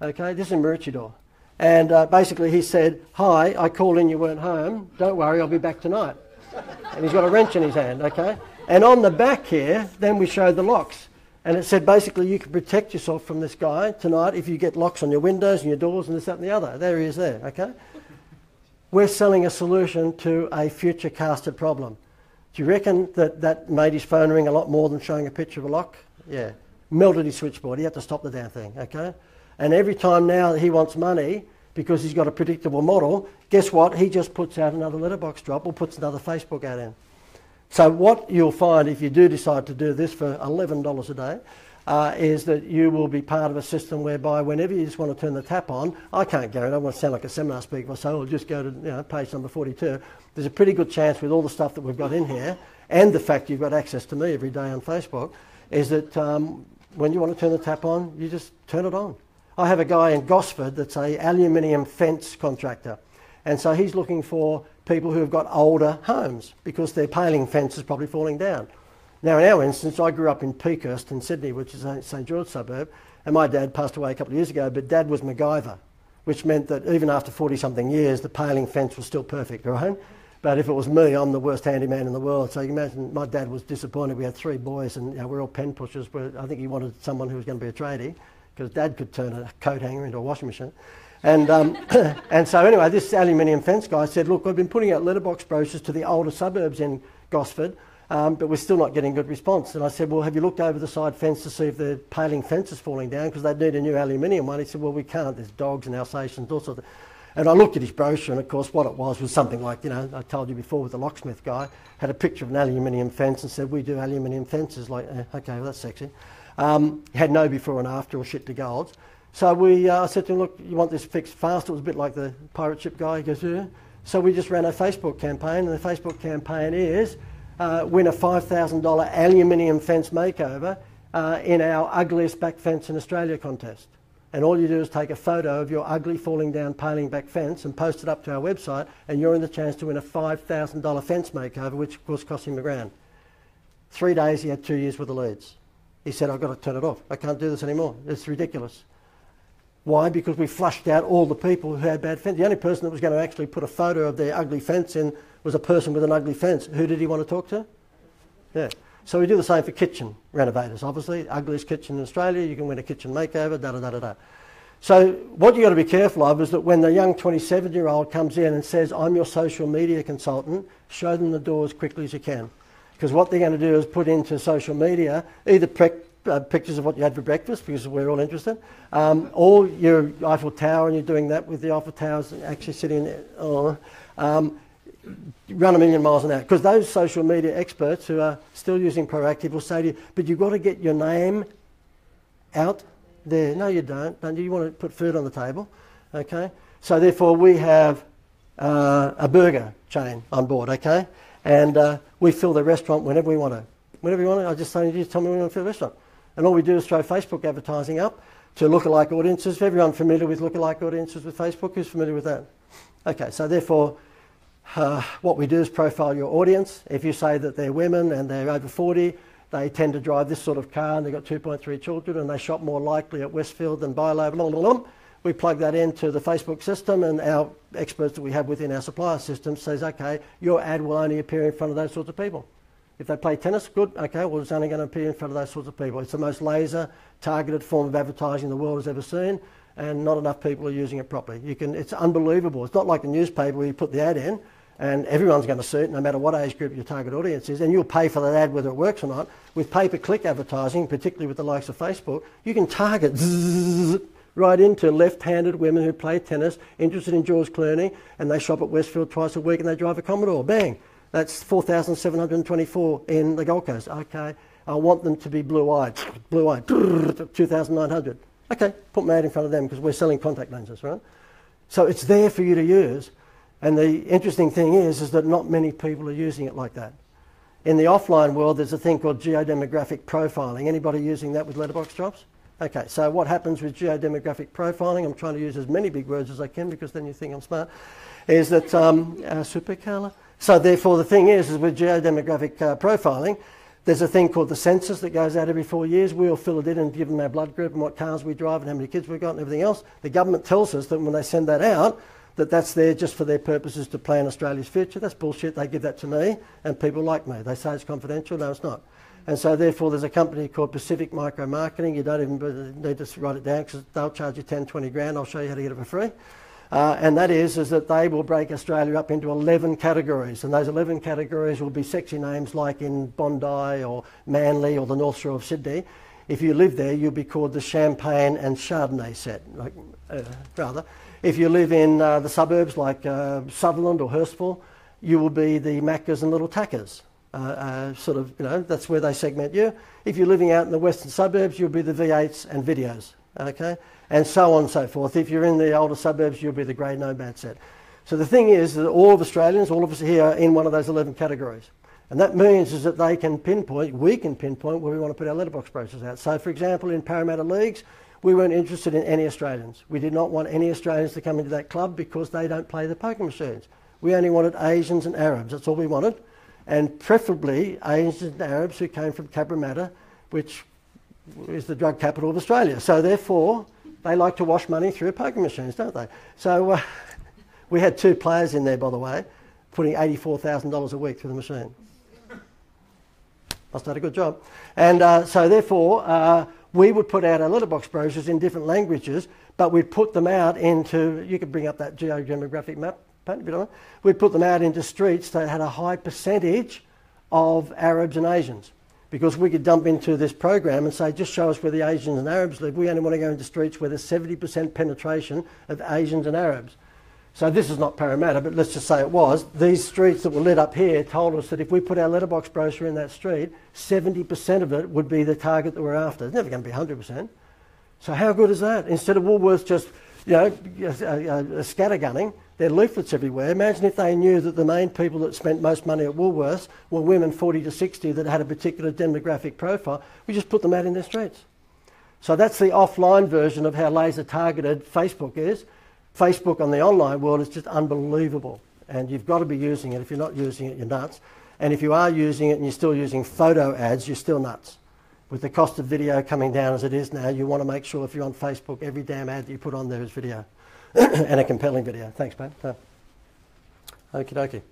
Speaker 1: okay? This is a Maroochydore. And basically he said, hi, I called in, you weren't home. Don't worry, I'll be back tonight. And he's got a wrench in his hand, okay? And on the back here, then we showed the locks. And it said basically you can protect yourself from this guy tonight if you get locks on your windows and your doors and this, that and the other. There he is there, okay? We're selling a solution to a future casted problem. Do you reckon that that made his phone ring a lot more than showing a picture of a lock? Yeah. Melted his switchboard. He had to stop the damn thing, okay? And every time now he wants money, because he's got a predictable model, guess what? He just puts out another letterbox drop or puts another Facebook ad in. So what you'll find if you do decide to do this for $11 a day is that you will be part of a system whereby whenever you just want to turn the tap on, I can't guarantee, I don't want to sound like a seminar speaker, if I say, oh, just go to page number 42. There's a pretty good chance with all the stuff that we've got in here and the fact you've got access to me every day on Facebook is that when you want to turn the tap on, you just turn it on. I have a guy in Gosford that's a aluminium fence contractor, and so he's looking for people who have got older homes because their paling fence is probably falling down. Now in our instance, I grew up in Peakhurst in Sydney, which is a St George suburb, and my dad passed away a couple of years ago, but Dad was MacGyver, which meant that even after 40-something years, the paling fence was still perfect, right? But if it was me, I'm the worst handyman in the world. So you can imagine my dad was disappointed. We had 3 boys and we're all pen pushers. I think he wanted someone who was going to be a tradie because Dad could turn a coat hanger into a washing machine. And, and so anyway, this aluminium fence guy said, look, I've been putting out letterbox brochures to the older suburbs in Gosford, but we're still not getting good response. And I said, well, have you looked over the side fence to see if the paling fence is falling down because they need a new aluminium one? He said, well, we can't. There's dogs and Alsatians, all sorts of. And I looked at his brochure, and of course what it was something like, I told you before with the locksmith guy, had a picture of an aluminium fence and said, we do aluminium fences. Like, okay, well, that's sexy. Had no before and after or shit to golds. So I said to him, look, you want this fixed fast? It was a bit like the pirate ship guy. He goes, yeah. So we just ran a Facebook campaign, and the Facebook campaign is win a $5,000 aluminium fence makeover in our ugliest back fence in Australia contest. And all you do is take a photo of your ugly falling down paling back fence and post it up to our website, and you're in the chance to win a $5,000 fence makeover, which of course cost him $1,000. 3 days, he had 2 years worth of leads. He said, I've got to turn it off. I can't do this anymore. It's ridiculous. Why? Because we flushed out all the people who had bad fence. The only person that was going to actually put a photo of their ugly fence in was a person with an ugly fence. Who did he want to talk to? Yeah. So we do the same for kitchen renovators, obviously. Ugliest kitchen in Australia, you can win a kitchen makeover, da-da-da-da-da. So what you've got to be careful of is that when the young 27-year-old comes in and says, I'm your social media consultant, show them the door as quickly as you can. Because what they're going to do is put into social media either pictures of what you had for breakfast, because we're all interested, or your Eiffel Tower, and you're doing that with the Eiffel Towers actually sitting there. Run a million miles an hour. Because those social media experts who are still using Proactive will say to you, but you've got to get your name out there. No, you don't. You want to put food on the table. Okay? So therefore we have a burger chain on board, okay? And we fill the restaurant whenever we want to. Whenever we want to, I just say, you just tell me when we want to fill the restaurant. And all we do is throw Facebook advertising up to lookalike audiences. If everyone familiar with lookalike audiences with Facebook, who's familiar with that? Okay, so therefore, what we do is profile your audience. If you say that they're women and they're over 40, they tend to drive this sort of car and they've got 2.3 children and they shop more likely at Westfield than Bilo, blah, blah, blah. We plug that into the Facebook system, and our experts that we have within our supplier system says, okay, your ad will only appear in front of those sorts of people. If they play tennis, good, okay, well, it's only going to appear in front of those sorts of people. It's the most laser targeted form of advertising the world has ever seen, and not enough people are using it properly. It's unbelievable. It's not like the newspaper where you put the ad in and everyone's going to see it no matter what age group your target audience is, and you'll pay for that ad whether it works or not. With pay-per-click advertising, particularly with the likes of Facebook, you can target right into left-handed women who play tennis, interested in George Clooney, and they shop at Westfield twice a week and they drive a Commodore. Bang! That's 4,724 in the Gold Coast. Okay, I want them to be blue-eyed, 2,900. Okay, put my ad in front of them because we're selling contact lenses, right? So it's there for you to use. And the interesting thing is that not many people are using it like that. In the offline world, there's a thing called geodemographic profiling. Anybody using that with letterbox drops? Okay, so what happens with geodemographic profiling, I'm trying to use as many big words as I can because then you think I'm smart, is that supercolour. So therefore the thing is with geodemographic profiling, there's a thing called the census that goes out every 4 years. We'll fill it in and give them our blood group and what cars we drive and how many kids we've got and everything else. The government tells us that when they send that out, that's there just for their purposes to plan Australia's future. That's bullshit. They give that to me and people like me. They say it's confidential. No, it's not. And so therefore there's a company called Pacific Micro Marketing. You don't even need to write it down because they'll charge you 10, 20 grand. I'll show you how to get it for free. And that is that they will break Australia up into 11 categories. And those 11 categories will be sexy names like in Bondi or Manly or the North Shore of Sydney. If you live there, you'll be called the Champagne and Chardonnay set, rather. If you live in the suburbs like Sutherland or Hurstville, you will be the Maccas and Little Tackers. That's where they segment you. If you're living out in the western suburbs, you'll be the V8s and videos, okay? And so on and so forth. If you're in the older suburbs, you'll be the grey nomad set. So the thing is that all of Australians, all of us here are in one of those 11 categories. And that means is that they can pinpoint, we can pinpoint where we want to put our letterbox brochures out. So for example, in Parramatta Leagues, we weren't interested in any Australians. We did not want any Australians to come into that club because they don't play the poker machines. We only wanted Asians and Arabs. That's all we wanted. And preferably Asians and Arabs who came from Cabramatta, which is the drug capital of Australia. So therefore, they like to wash money through poker machines, don't they? So we had 2 players in there, by the way, putting $84,000 a week through the machine. Must have had a good job. And so therefore, we would put out our letterbox brochures in different languages, but we'd put them out into, you could bring up that geodemographic map, if you don't mind. We'd put them out into streets that had a high percentage of Arabs and Asians. Because we could dump into this program and say, just show us where the Asians and Arabs live. We only want to go into streets where there's 70% penetration of Asians and Arabs. So this is not Parramatta, but let's just say it was. These streets that were lit up here told us that if we put our letterbox brochure in that street, 70% of it would be the target that we're after. It's never going to be 100%. So how good is that? Instead of Woolworths just, scattergunning, there are leaflets everywhere. Imagine if they knew that the main people that spent most money at Woolworths were women 40 to 60 that had a particular demographic profile. We just put them out in their streets. So that's the offline version of how laser targeted Facebook is. Facebook on the online world is just unbelievable. And you've got to be using it. If you're not using it, you're nuts. And if you are using it and you're still using photo ads, you're still nuts. With the cost of video coming down as it is now, you want to make sure if you're on Facebook, every damn ad that you put on there is video. And a compelling video. Thanks, mate. Okie dokie.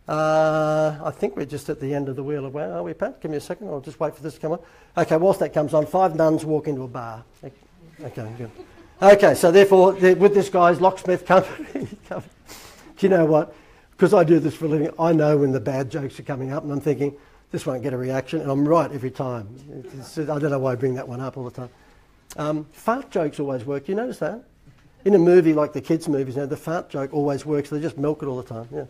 Speaker 1: I think we're just at the end of the wheel of wow, are we, Pat? Give me a second. I'll just wait for this to come on. Okay, whilst that comes on, 5 nuns walk into a bar. Okay, good. Okay, so therefore, with this guy's locksmith company, do you know what? Because I do this for a living, I know when the bad jokes are coming up, and I'm thinking, this won't get a reaction, and I'm right every time. I don't know why I bring that one up all the time. Fart jokes always work. You notice that? In a movie like the kids' movies, the fart joke always works. They just milk it all the time. Yeah,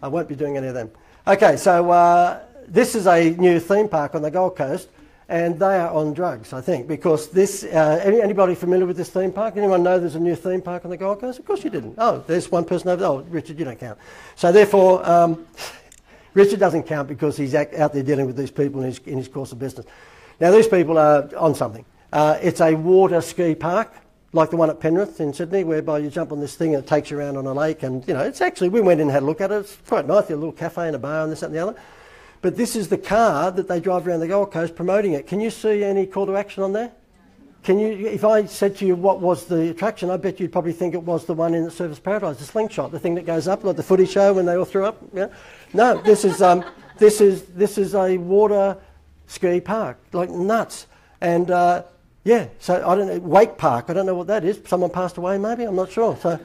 Speaker 1: I won't be doing any of them. Okay, so this is a new theme park on the Gold Coast, and they are on drugs, I think, because this. Anybody familiar with this theme park? Anyone know there's a new theme park on the Gold Coast? Of course you didn't. Oh, there's one person over there. Oh, Richard, you don't count. So therefore, Richard doesn't count because he's out there dealing with these people in his course of business. Now, these people are on something. It's a water ski park, like the one at Penrith in Sydney, whereby you jump on this thing and it takes you around on a lake. And, it's actually, we went in and had a look at it. It's quite nice. There's a little cafe and a bar and this, that and the other. But this is the car that they drive around the Gold Coast promoting it. Can you see any call to action on there? Can you, if I said to you what was the attraction, I bet you'd probably think it was the one in the Surfers Paradise, the slingshot, the thing that goes up, like the footy show when they all threw up. Yeah? No, this is a water ski park, like nuts. And yeah, so I don't know, Wake Park, I don't know what that is. Someone passed away maybe, I'm not sure. So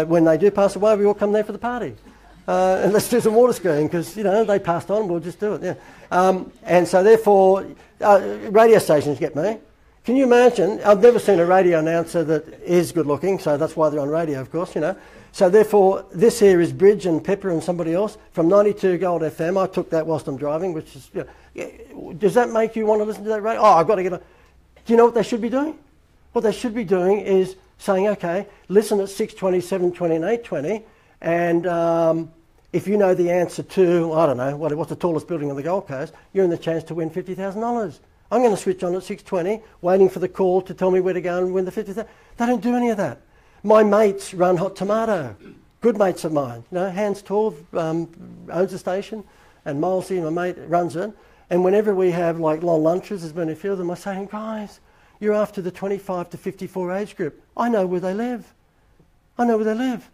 Speaker 1: when they do pass away, we all come there for the party. and let's do some water skiing because, you know, they passed on, we'll just do it, yeah. And so therefore, radio stations get me. Can you imagine? I've never seen a radio announcer that is good looking, so that's why they're on radio, of course, you know. So therefore, this here is Bridge and Pepper and somebody else from 92 Gold FM. I took that whilst I'm driving, which is, you know, does that make you want to listen to that radio? Oh, I've got to get a... Do you know what they should be doing? What they should be doing is saying, okay, listen at 6:20, 7:20 and 8:20, and if you know the answer to, I don't know, what's the tallest building on the Gold Coast, you're in the chance to win $50,000. I'm going to switch on at 6:20, waiting for the call to tell me where to go and win the $50,000. They don't do any of that. My mates run Hot Tomato, good mates of mine. You know, Hans Torv owns the station, and Milesy, my mate, runs it. And whenever we have like long lunches, there's been a few of them, I say, guys, you're after the 25 to 54 age group. I know where they live. I know where they live.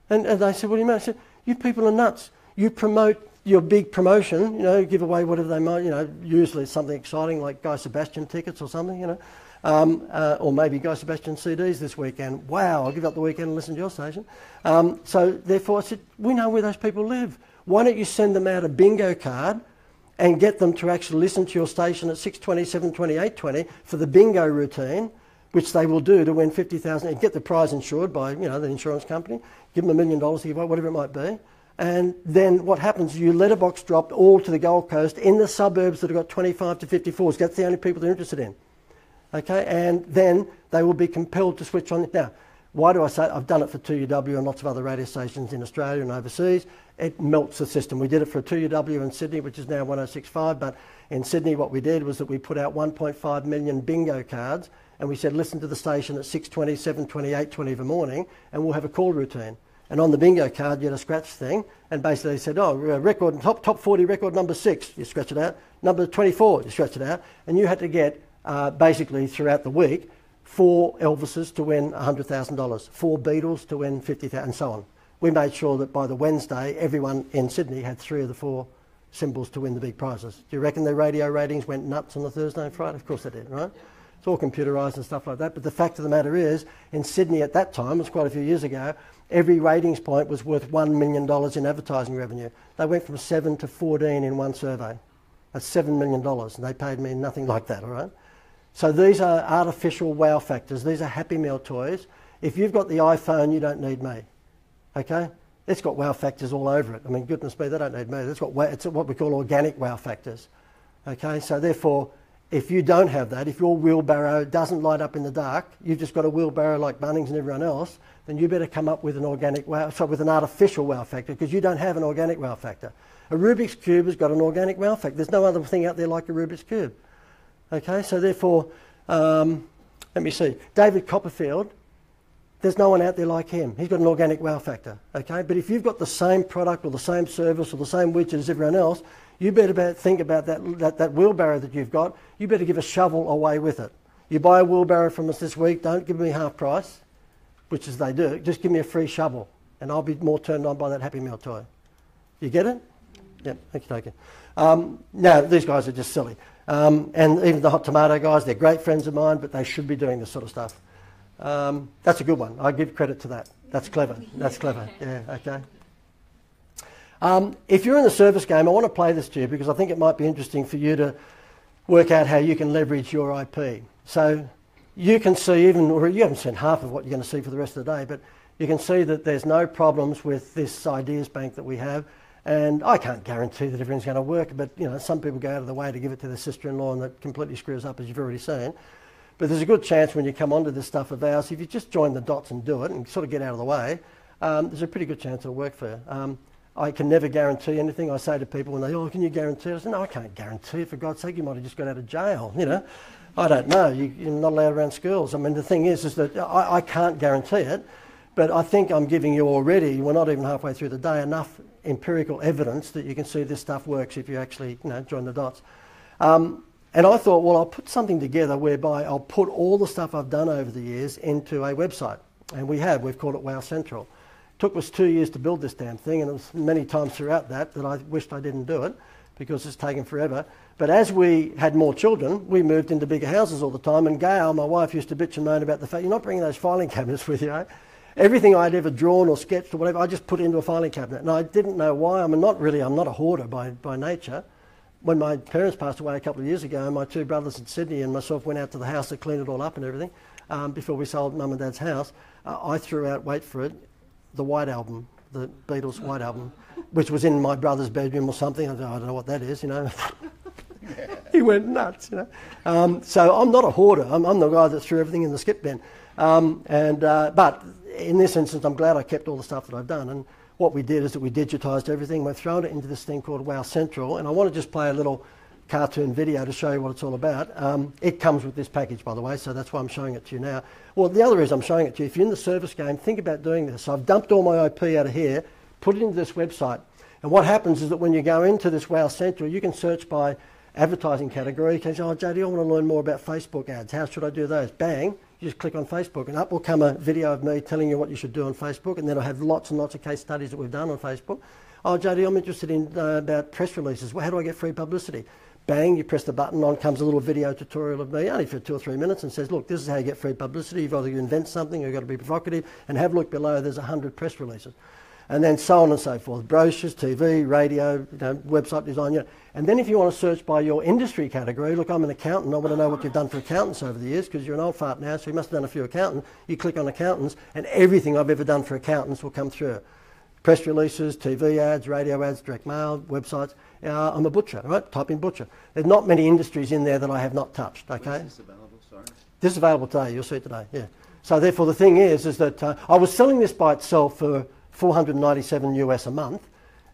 Speaker 1: And they said, what do you mean? I said, you people are nuts. You promote your big promotion, you know, give away whatever they might, you know, usually it's something exciting like Guy Sebastian tickets or something, you know, or maybe Guy Sebastian CDs this weekend. Wow, I'll give up the weekend and listen to your station. So therefore I said, we know where those people live. Why don't you send them out a bingo card and get them to actually listen to your station at 6:20, 7:20, 8:20 for the bingo routine, which they will do to win $50,000 and get the prize insured by, you know, the insurance company, give them $1 million to give away, whatever it might be. And then what happens, you letterbox drop all to the Gold Coast in the suburbs that have got 25 to 54s. That's the only people they're interested in. Okay, and then they will be compelled to switch on. Now, why do I say it? I've done it for 2UW and lots of other radio stations in Australia and overseas. It melts the system. We did it for 2UW in Sydney, which is now 106.5, but in Sydney what we did was that we put out 1.5 million bingo cards and we said, listen to the station at 6:20, 7:20, 8:20 of the morning and we'll have a call routine. And on the bingo card, you had a scratch thing, and basically they said, oh, record top 40 record number 6, you scratch it out. Number 24, you scratch it out. And you had to get, basically throughout the week, 4 Elvises to win $100,000, 4 Beatles to win $50,000, and so on. We made sure that by the Wednesday, everyone in Sydney had 3 of the 4 symbols to win the big prizes. Do you reckon the radio ratings went nuts on the Thursday and Friday? Of course they did, right? It's all computerised and stuff like that. But the fact of the matter is, in Sydney at that time, it was quite a few years ago, every ratings point was worth $1 million in advertising revenue. They went from 7 to 14 in one survey. That's $7 million, and they paid me nothing like that, all right? So these are artificial wow factors. These are Happy Meal toys. If you've got the iPhone, you don't need me, okay? It's got wow factors all over it. I mean, goodness me, they don't need me. It's what we call organic wow factors, okay? So therefore, if you don't have that, if your wheelbarrow doesn't light up in the dark, you've just got a wheelbarrow like Bunnings and everyone else, then you better come up with an with an artificial wow factor, because you don't have an organic wow factor. A Rubik's Cube has got an organic wow factor. There's no other thing out there like a Rubik's Cube. Okay, so therefore, let me see. David Copperfield, there's no one out there like him. He's got an organic wow factor. Okay, but if you've got the same product or the same service or the same widget as everyone else, you better think about that wheelbarrow that you've got. You better give a shovel away with it. You buy a wheelbarrow from us this week, don't give me half price, which is they do. Just give me a free shovel, and I'll be more turned on by that Happy Meal toy. You get it? Yep, okay. No, these guys are just silly. And even the Hot Tomato guys, they're great friends of mine, but they should be doing this sort of stuff. That's a good one. I give credit to that. That's clever. That's clever. Yeah, okay. If you're in the service game, I want to play this to you because I think it might be interesting for you to work out how you can leverage your IP. So you can see or you haven't seen half of what you're going to see for the rest of the day, but you can see that there's no problems with this ideas bank that we have. And I can't guarantee that everything's going to work, but you know, some people go out of the way to give it to their sister-in-law and that completely screws up, as you've already seen. But there's a good chance when you come onto this stuff of ours, if you just join the dots and do it and sort of get out of the way, there's a pretty good chance it'll work for you. I can never guarantee anything. I say to people when they, can you guarantee it? I say, no, I can't guarantee it. For God's sake, you might have just got out of jail, you know. I don't know. You're not allowed around schools. I mean, the thing is that I can't guarantee it, but I think I'm giving you already, we're not even halfway through the day, enough empirical evidence that you can see this stuff works if you actually, join the dots. And I thought, well, I'll put something together whereby I'll put all the stuff I've done over the years into a website. And we've called it Wow Central. It took us 2 years to build this damn thing, and it was many times throughout that I wished I didn't do it because it's taken forever. But as we had more children, we moved into bigger houses all the time, and Gail, my wife, used to bitch and moan about the fact, you're not bringing those filing cabinets with you, eh? everything I'd ever drawn or sketched or whatever, I just put it into a filing cabinet. And I didn't know why. I'm not a hoarder by nature. When my parents passed away a couple of years ago, my two brothers in Sydney and myself went out to the house to clean it all up and everything, before we sold Mum and Dad's house, I threw out, wait for it, the White Album, the Beatles White Album, which was in my brother's bedroom or something. I don't know what that is, you know. He went nuts, you know. So I'm not a hoarder. I'm the guy that threw everything in the skip bin. But in this instance, I'm glad I kept all the stuff that I've done. And what we did is that we digitised everything. We've thrown it into this thing called Wow Central. And I want to just play a little cartoon video to show you what it's all about. It comes with this package, by the way, so that's why I'm showing it to you now. Well, the other reason I'm showing it to you, if you're in the service game, think about doing this. So I've dumped all my IP out of here, put it into this website. And what happens is that when you go into this Wow Central, you can search by advertising category. You can say, oh, JD, I want to learn more about Facebook ads. How should I do those? Bang, you just click on Facebook and up will come a video of me telling you what you should do on Facebook, and then I'll have lots and lots of case studies that we've done on Facebook. Oh, JD, I'm interested in about press releases. Well, how do I get free publicity? Bang, you press the button, on comes a little video tutorial of me, only for 2 or 3 minutes, and says, look, this is how you get free publicity. You've got to invent something, you've got to be provocative, and have a look below, there's 100 press releases. And then so on and so forth, brochures, TV, radio, you know, website design. You know. And then if you want to search by your industry category, look, I'm an accountant, I want to know what you've done for accountants over the years, because you're an old fart now, so you must have done a few accountants. You click on accountants, and everything I've ever done for accountants will come through. Press releases, TV ads, radio ads, direct mail, websites. I'm a butcher, right? Type in butcher. There's not many industries in there that I have not touched, okay?
Speaker 4: Is this available, sorry?
Speaker 1: This is available today, you'll see it today, yeah. So therefore the thing is that I was selling this by itself for $497 US a month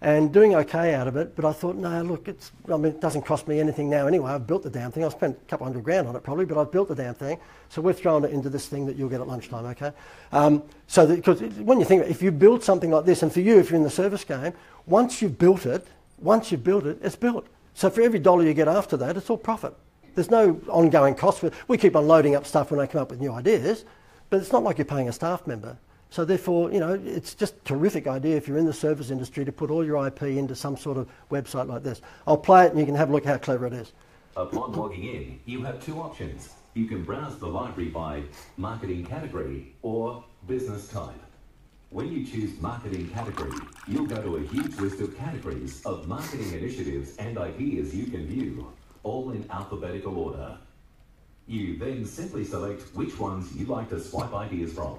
Speaker 1: and doing okay out of it, but I thought, no, look, it doesn't cost me anything now anyway. I've built the damn thing. I've spent a couple $100 grand on it probably, but I've built the damn thing. So we're throwing it into this thing that you'll get at lunchtime, okay? Because when you think, if you build something like this, and for you, if you're in the service game, once you've built it, it's built. So for every dollar you get after that, it's all profit. There's no ongoing cost. We keep on loading up stuff when they come up with new ideas, but it's not like you're paying a staff member. So therefore, you know, it's just a terrific idea if you're in the service industry to put all your IP into some sort of website like this. I'll play it and you can have a look how clever it is.
Speaker 6: Upon logging in, you have two options. You can browse the library by marketing category or business type. When you choose marketing category, you'll go to a huge list of categories of marketing initiatives and ideas you can view, all in alphabetical order. You then simply select which ones you'd like to swipe ideas from.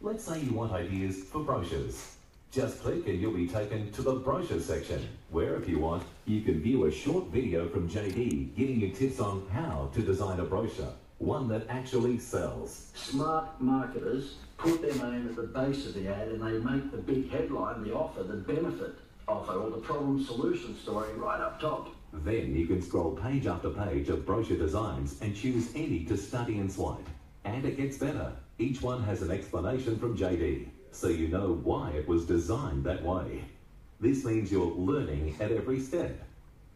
Speaker 6: Let's say you want ideas for brochures. Just click and you'll be taken to the brochure section, where if you want, you can view a short video from JD giving you tips on how to design a brochure, one that actually sells.
Speaker 8: Smart marketers put their name at the base of the ad and they make the big headline, the offer, the benefit offer, or the problem solution story right up top.
Speaker 6: Then you can scroll page after page of brochure designs and choose any to study and swipe. And it gets better. Each one has an explanation from JD, so you know why it was designed that way. This means you're learning at every step.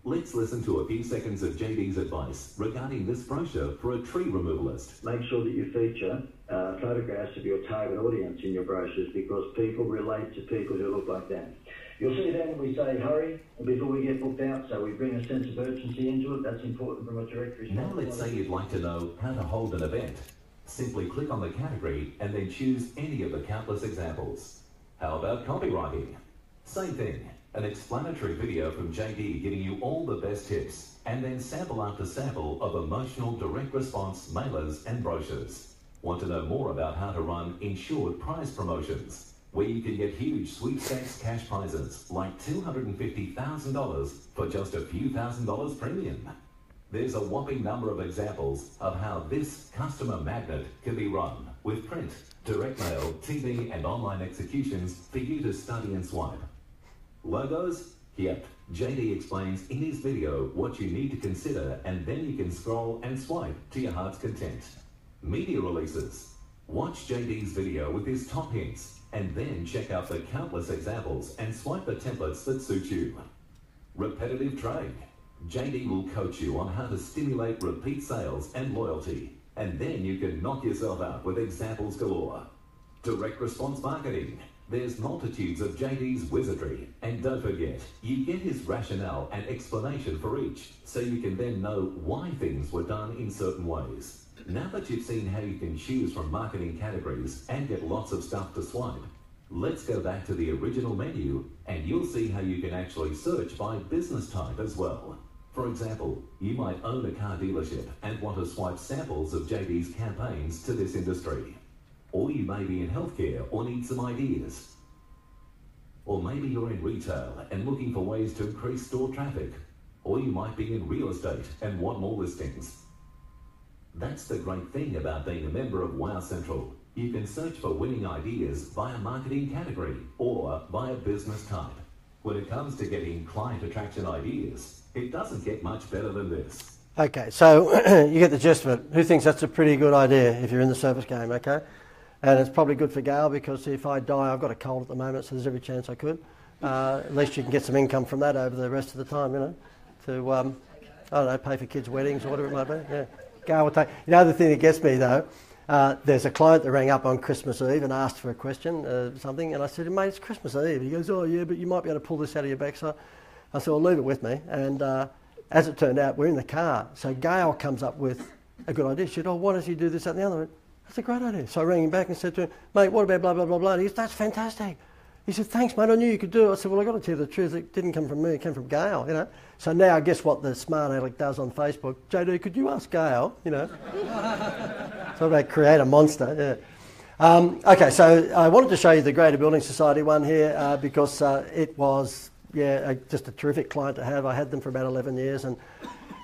Speaker 6: Let's listen to a few seconds of JD's advice regarding this brochure for a tree removalist.
Speaker 8: Make sure that you feature photographs of your target audience in your brochures, because people relate to people who look like them. You'll see then we say hurry before we get booked out, so we bring a sense of urgency into it. That's important from a directory
Speaker 6: Now
Speaker 8: standpoint.
Speaker 6: let's say you'd like to know how to hold an event. Simply click on the category and then choose any of the countless examples. How about copywriting? Same thing, an explanatory video from JD giving you all the best tips, and then sample after sample of emotional direct response mailers and brochures. Want to know more about how to run insured prize promotions, where you can get huge sweepstakes cash prizes like $250,000 for just a few $1,000s premium? There's a whopping number of examples of how this customer magnet can be run with print, direct mail, TV and online executions for you to study and swipe. Logos? Yep, JD explains in his video what you need to consider, and then you can scroll and swipe to your heart's content. Media releases. Watch JD's video with his top hints and then check out the countless examples and swipe the templates that suit you. Repetitive trade. JD will coach you on how to stimulate repeat sales and loyalty, and then you can knock yourself out with examples galore. Direct response marketing. There's multitudes of JD's wizardry, and don't forget, you get his rationale and explanation for each, so you can then know why things were done in certain ways.
Speaker 9: Now that you've seen how you can choose from marketing categories and get lots of stuff to swipe, let's go back to the original menu and you'll see how you can actually search by business type as well. For example, you might own a car dealership and want to swipe samples of JD's campaigns to this industry. Or you may be in healthcare or need some ideas. Or maybe you're in retail and looking for ways to increase store traffic. Or you might be in real estate and want more listings. That's the great thing about being a member of Wow Central. You can search for winning ideas via marketing category or via business type. When it comes to getting client attraction ideas, it doesn't get much better than this.
Speaker 1: Okay, so you get the gist of it. Who thinks that's a pretty good idea if you're in the service game, okay? And it's probably good for Gail because if I die, I've got a cold at the moment, so there's every chance I could. At least you can get some income from that over the rest of the time, you know, to, I don't know, pay for kids' weddings or whatever it might be, yeah. Gail will take... You know, the thing that gets me, though, there's a client that rang up on Christmas Eve and asked for a question, something, and I said, mate, it's Christmas Eve. He goes, oh, yeah, but you might be able to pull this out of your backside. I said, well, leave it with me. And as it turned out, we're in the car. So Gail comes up with a good idea. She said, oh, why don't you do this, that, and the other? That's a great idea. So I rang him back and said to him, mate, what about blah, blah, blah, blah? And he goes, that's fantastic. He said, thanks, mate, I knew you could do it. I said, well, I've got to tell you the truth. It didn't come from me, it came from Gail, you know. So now guess what the smart aleck does on Facebook? JD, could you ask Gail, you know? So about create a monster, yeah. Okay, so I wanted to show you the Greater Building Society one here because it was, just a terrific client to have. I had them for about 11 years, and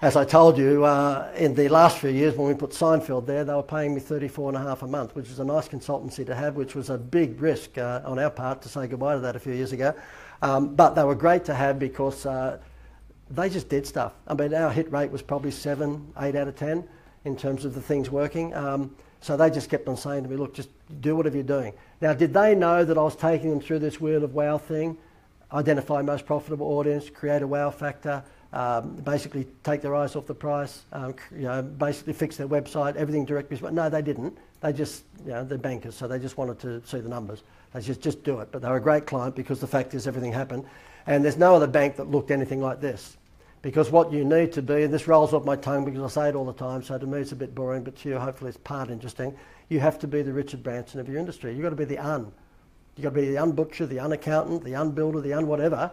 Speaker 1: as I told you, in the last few years when we put Seinfeld there, they were paying me $34.50 a month, which is a nice consultancy to have, which was a big risk on our part to say goodbye to that a few years ago. But they were great to have because they just did stuff. I mean, our hit rate was probably 7, 8 out of 10 in terms of the things working. So they just kept on saying to me, look, just do whatever you're doing. Now, did they know that I was taking them through this Wheel of Wow thing? Identify most profitable audience, create a wow factor, basically take their eyes off the price, basically fix their website, everything direct business. No, they didn't. They just, they're bankers, so they just wanted to see the numbers. They just do it. But they were a great client because the fact is everything happened. And there's no other bank that looked anything like this. Because what you need to be, and this rolls off my tongue because I say it all the time, so to me it's a bit boring, but to you hopefully it's part interesting. You have to be the Richard Branson of your industry. You've got to be the un. You've got to be the un-butcher, the un-accountant, the un-builder, the un-whatever.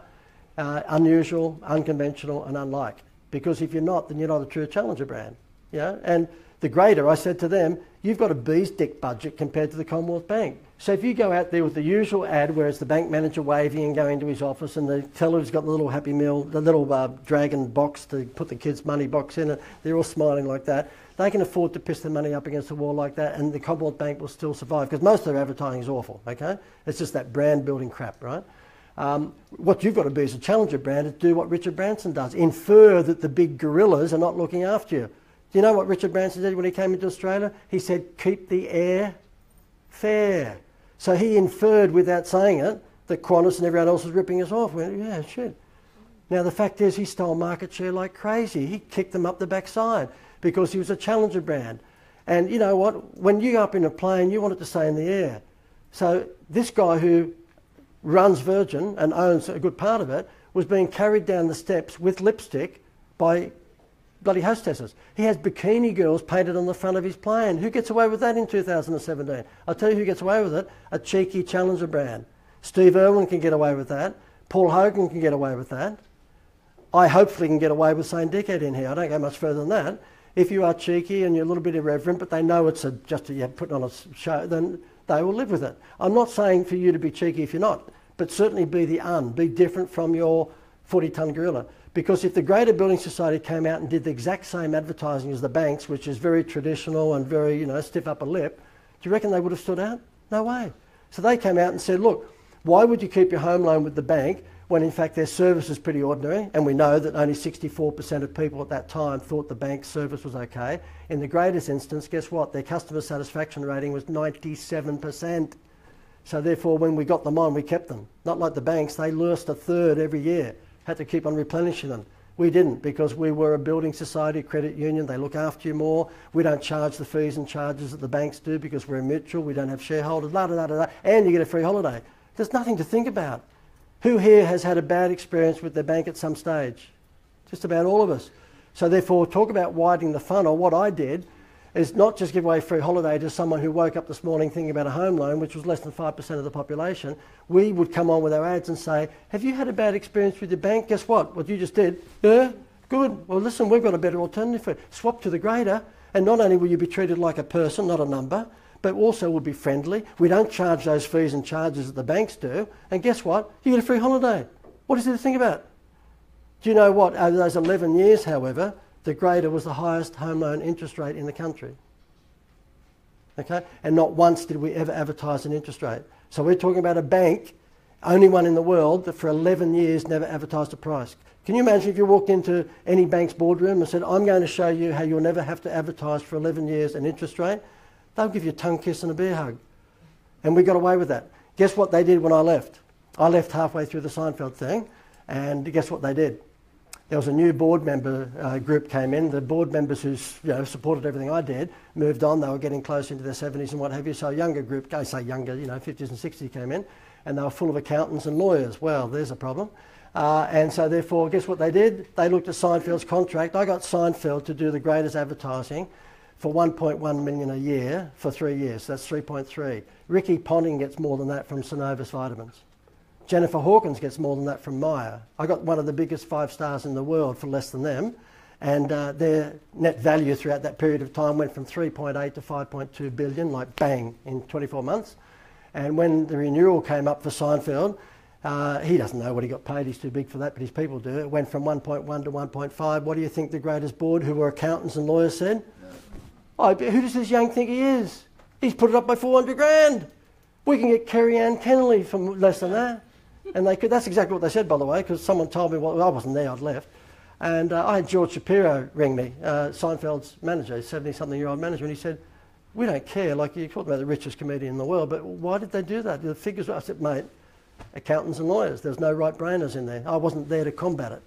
Speaker 1: Unusual, unconventional and unlike. Because if you're not, then you're not a true challenger brand. And the greater, I said to them, you've got a bee's dick budget compared to the Commonwealth Bank. So if you go out there with the usual ad where it's the bank manager waving and going to his office and the teller's got the little Happy Meal, the little dragon box to put the kids' money box in, and they're all smiling like that, they can afford to piss their money up against the wall like that and the Commonwealth Bank will still survive because most of their advertising is awful, okay? It's just that brand building crap, right? What you've got to be as a challenger brand is do what Richard Branson does. Infer that the big gorillas are not looking after you. Do you know what Richard Branson did when he came into Australia? He said, keep the air fair. So he inferred without saying it that Qantas and everyone else was ripping us off. We went, yeah, shit. Now the fact is he stole market share like crazy. He kicked them up the backside because he was a challenger brand. And you know what? When you go up in a plane, you want it to stay in the air. So this guy who runs Virgin and owns a good part of it was being carried down the steps with lipstick by bloody hostesses. He has bikini girls painted on the front of his plane. Who gets away with that in 2017? I'll tell you who gets away with it, a cheeky challenger brand. Steve Irwin can get away with that. Paul Hogan can get away with that. I hopefully can get away with saying dickhead in here. I don't go much further than that. If you are cheeky and you're a little bit irreverent, but they know it's just putting on a show, then they will live with it. I'm not saying for you to be cheeky if you're not, but certainly be be different from your 40-ton gorilla. Because if the Greater Building Society came out and did the exact same advertising as the banks, which is very traditional and very, stiff upper lip, do you reckon they would have stood out? No way. So they came out and said, look, why would you keep your home loan with the bank when in fact their service is pretty ordinary? And we know that only 64% of people at that time thought the bank's service was okay. In the greatest instance, guess what? Their customer satisfaction rating was 97%. So therefore, when we got them on, we kept them. Not like the banks, they lost a third every year. Had to keep on replenishing them. We didn't because we were a building society, credit union. They look after you more. We don't charge the fees and charges that the banks do because we're a mutual. We don't have shareholders, and you get a free holiday. There's nothing to think about. Who here has had a bad experience with their bank at some stage? Just about all of us. So therefore, talk about widening the funnel. What I did, is not just give away free holiday to someone who woke up this morning thinking about a home loan, which was less than 5% of the population. We would come on with our ads and say, have you had a bad experience with your bank? Guess what you just did? Yeah, good. Well, listen, we've got a better alternative for you. Swap to the Greater, and not only will you be treated like a person, not a number, but also will be friendly. We don't charge those fees and charges that the banks do. And guess what? You get a free holiday. What is there to think about? Do you know what? Over those 11 years, however, the Greater was the highest home loan interest rate in the country. Okay? And not once did we ever advertise an interest rate. So we're talking about a bank, only one in the world, that for 11 years never advertised a price. Can you imagine if you walked into any bank's boardroom and said, I'm going to show you how you'll never have to advertise for 11 years an interest rate? They'll give you a tongue kiss and a bear hug. And we got away with that. Guess what they did when I left? I left halfway through the Seinfeld thing, and guess what they did? There was a new board member group came in. The board members who supported everything I did moved on. They were getting close into their 70s and what have you. So a younger group, I say younger, 50s and 60s came in, and they were full of accountants and lawyers. Well, there's a problem. And so therefore, guess what they did? They looked at Seinfeld's contract. I got Seinfeld to do the greatest advertising for $1.1 million a year for 3 years. That's 3.3. Ricky Ponting gets more than that from Synovus Vitamins. Jennifer Hawkins gets more than that from Myer. I got one of the biggest 5 stars in the world for less than them, and their net value throughout that period of time went from 3.8 to 5.2 billion, like bang, in 24 months. And when the renewal came up for Seinfeld, he doesn't know what he got paid, he's too big for that, but his people do. It went from 1.1 to 1.5. What do you think the greatest board, who were accountants and lawyers, said? Oh, who does this young think he is? He's put it up by 400 grand. We can get Kerry Ann Kennelly for less than that. And they could. That's exactly what they said, by the way, because someone told me, well, I wasn't there, I'd left. And I had George Shapiro ring me, Seinfeld's manager, 70-something-year-old manager, and he said, we don't care, like you talked about the richest comedian in the world, but why did they do that? The figures, I said, mate, accountants and lawyers, there's no right-brainers in there. I wasn't there to combat it.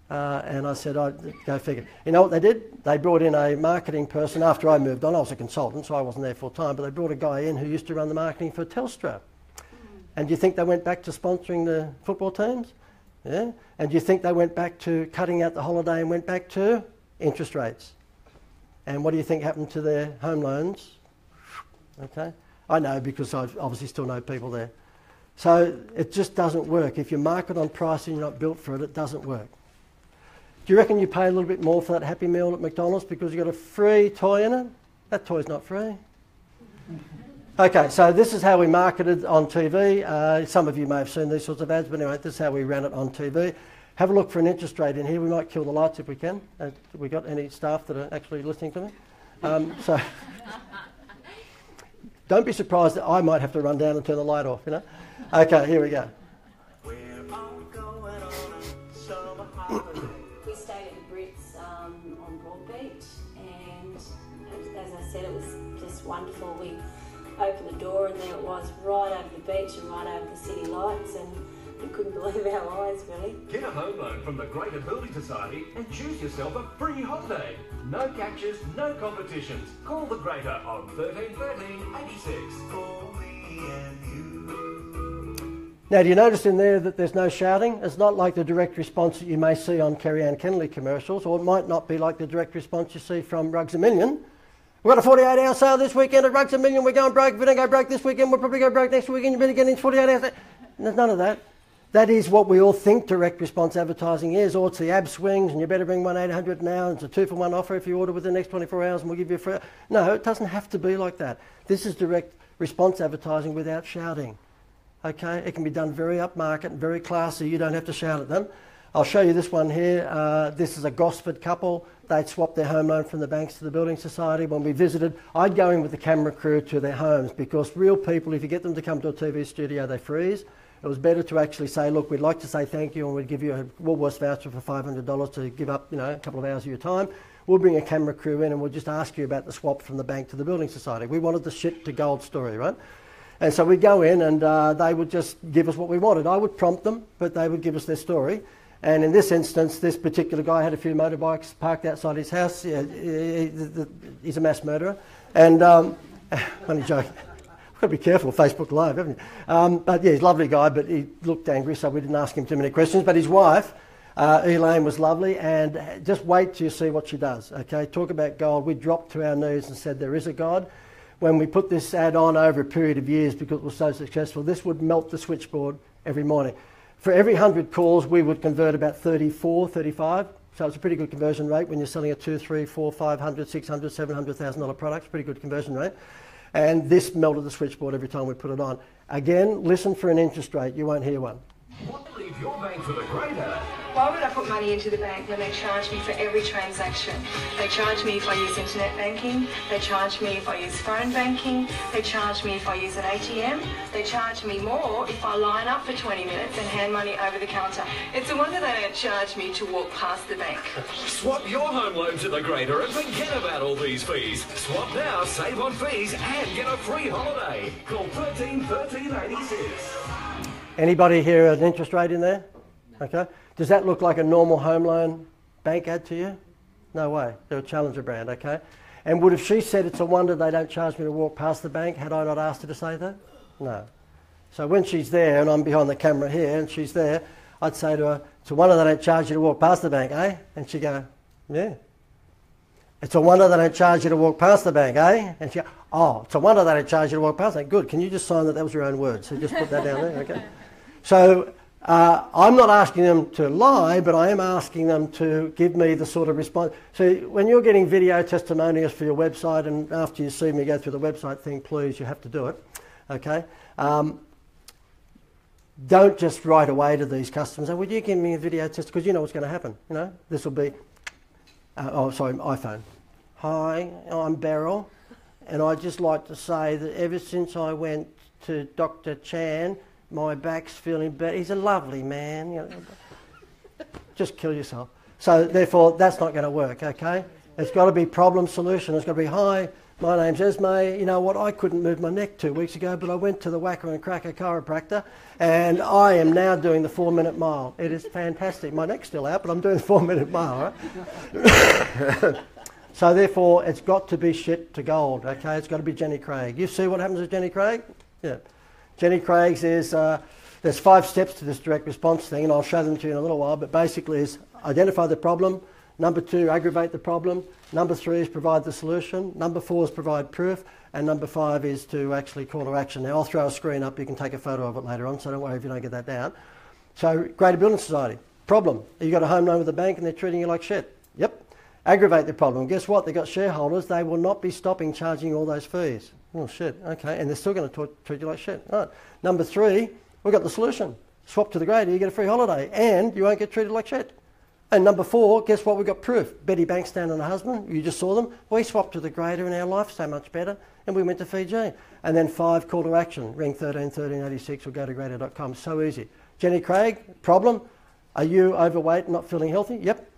Speaker 1: And I said, go figure. You know what they did? They brought in a marketing person after I moved on. I was a consultant, so I wasn't there full time, but they brought a guy in who used to run the marketing for Telstra. And do you think they went back to sponsoring the football teams? Yeah. And do you think they went back to cutting out the holiday and went back to interest rates? And what do you think happened to their home loans? Okay. I know because I obviously still know people there. So it just doesn't work. If you market on price and you're not built for it, it doesn't work. Do you reckon you pay a little bit more for that Happy Meal at McDonald's because you've got a free toy in it? That toy's not free. Okay, so this is how we marketed on TV. Some of you may have seen these sorts of ads, but anyway, this is how we ran it on TV. Have a look for an interest rate in here. We might kill the lights if we can. Have we got any staff that are actually listening to me? So don't be surprised that I might have to run down and turn the light off, Okay, here we go.
Speaker 10: We stayed at the Brits on Broadbeach, and as I said, it was just wonderful. We opened the door and there it was, right over the beach and right over the city lights, and we couldn't believe our eyes, really.
Speaker 6: Get a home loan from the Greater Building Society and choose yourself a free holiday. No catches, no competitions. Call the Greater on 1313 86. For me and you.
Speaker 1: Now, do you notice in there that there's no shouting? It's not like the direct response that you may see on Kerry Ann Kennelly commercials, or it might not be like the direct response you see from Rugs A Million. We've got a 48-hour sale this weekend at Rugs A Million. We're going broke. If we don't go broke this weekend, we'll probably go broke next weekend. You better get in 48 hours. There's none of that. That is what we all think direct response advertising is. Or it's the ab swings, and you better bring 1-800 now. It's a 2-for-1 offer if you order within the next 24 hours, and we'll give you a free. No, it doesn't have to be like that. This is direct response advertising without shouting. Okay, it can be done very upmarket, very classy. You don't have to shout at them. I'll show you this one here. This is a Gosford couple. They'd swapped their home loan from the banks to the Building Society. When we visited, I'd go in with the camera crew to their homes, because real people, if you get them to come to a TV studio, they freeze. It was better to actually say, look, we'd like to say thank you, and we'd give you a Woolworths voucher for $500 to give up, a couple of hours of your time. We'll bring a camera crew in and we'll just ask you about the swap from the bank to the Building Society. We wanted the shit to gold story, right? And so we'd go in and they would just give us what we wanted. I would prompt them, but they would give us their story. And in this instance, this particular guy had a few motorbikes parked outside his house. Yeah, he's a mass murderer. And, only joking. We've got to be careful, Facebook Live, haven't you? But yeah, he's a lovely guy, but he looked angry, so we didn't ask him too many questions. But his wife Elaine was lovely, and just wait till you see what she does. Okay, talk about gold. We dropped to our knees and said there is a God. When we put this ad on over a period of years because it was so successful, this would melt the switchboard every morning. For every 100 calls, we would convert about 34, 35. So it's a pretty good conversion rate when you're selling a $200,000, $300,000, $400,000, $600,000, $700,000 product. Pretty good conversion rate. And this melted the switchboard every time we put it on. Again, listen for an interest rate. You won't hear one.
Speaker 6: Why leave your bank for the greater?
Speaker 11: Why would I put money into the bank when they charge me for every transaction? They charge me if I use internet banking. They charge me if I use phone banking. They charge me if I use an ATM. They charge me more if I line up for 20 minutes and hand money over the counter. It's a wonder they don't charge me to walk past the bank.
Speaker 6: Swap your home loan to the greater and forget about all these fees. Swap now, save on fees and get a free holiday. Call 13 13 86.
Speaker 1: Anybody hear an interest rate in there? Okay. Does that look like a normal home loan bank ad to you? No way. They're a Challenger brand, okay? And would have she said it's a wonder they don't charge me to walk past the bank had I not asked her to say that? No. So when she's there and I'm behind the camera here and she's there, I'd say to her, it's a wonder they don't charge you to walk past the bank, eh? And she'd go, yeah. It's a wonder they don't charge you to walk past the bank, eh? And she go, oh, it's a wonder they don't charge you to walk past it. Good. Can you just sign that was your own words? So just put that down there, okay? So I'm not asking them to lie, but I am asking them to give me the sort of response. So when you're getting video testimonials for your website, and after you see me go through the website thing, please, you have to do it, okay? Don't just write away to these customers, say, would you give me a video test? Because you know what's going to happen, you know? This will be, iPhone. Hi, I'm Beryl, and I'd just like to say that ever since I went to Dr. Chan, my back's feeling better. He's a lovely man. You know. Just kill yourself. So therefore, that's not going to work, okay? It's got to be problem solution. It's got to be, hi, my name's Esme. You know what, I couldn't move my neck 2 weeks ago, but I went to the Whacker and Cracker chiropractor, and I am now doing the 4-minute mile. It is fantastic. My neck's still out, but I'm doing the 4-minute mile, right? So therefore, it's got to be shit to gold, okay? It's got to be Jenny Craig. You see what happens with Jenny Craig? Yeah. Jenny Craig's is, there's 5 steps to this direct response thing, and I'll show them to you in a little while, but basically is identify the problem. Number 2, aggravate the problem. Number 3 is provide the solution. Number 4 is provide proof. And number 5 is to actually call to action. Now, I'll throw a screen up. You can take a photo of it later on, so don't worry if you don't get that down. So, Greater Building Society. Problem. You got a home loan with the bank and they're treating you like shit. Yep. Aggravate the problem. Guess what? They've got shareholders. They will not be stopping charging all those fees. Oh, shit. Okay. And they're still going to treat you like shit. All right. Number 3, we've got the solution. Swap to the greater, you get a free holiday. And you won't get treated like shit. And number 4, guess what? We've got proof. Betty Bankstown and her husband, you just saw them. We swapped to the greater and our life's so much better. And we went to Fiji. And then 5, call to action. Ring 13 1386 or go to greater.com. So easy. Jenny Craig, problem. Are you overweight and not feeling healthy? Yep.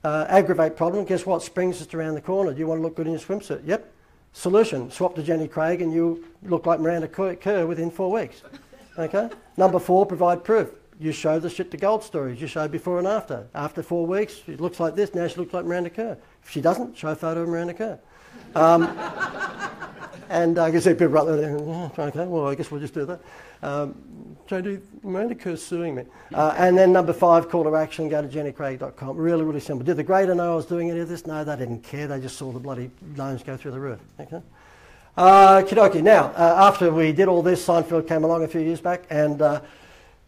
Speaker 1: Aggravate problem. Guess what? Spring's just around the corner. Do you want to look good in your swimsuit? Yep. Solution. Swap to Jenny Craig and you look like Miranda Kerr within 4 weeks. Okay. Number 4, provide proof. You show the shit to gold stories. You show before and after. After 4 weeks, it looks like this. Now she looks like Miranda Kerr. If she doesn't, show a photo of Miranda Kerr. And I can see people right there, okay, well, I guess we'll just do that. JD, Miranda Kerr's suing me. And then number 5, call to action, go to jennycraig.com. Really, really simple. Did the greater know I was doing any of this? No, they didn't care. They just saw the bloody loans go through the roof. Okay. Kidoki. Now, after we did all this, Seinfeld came along a few years back, and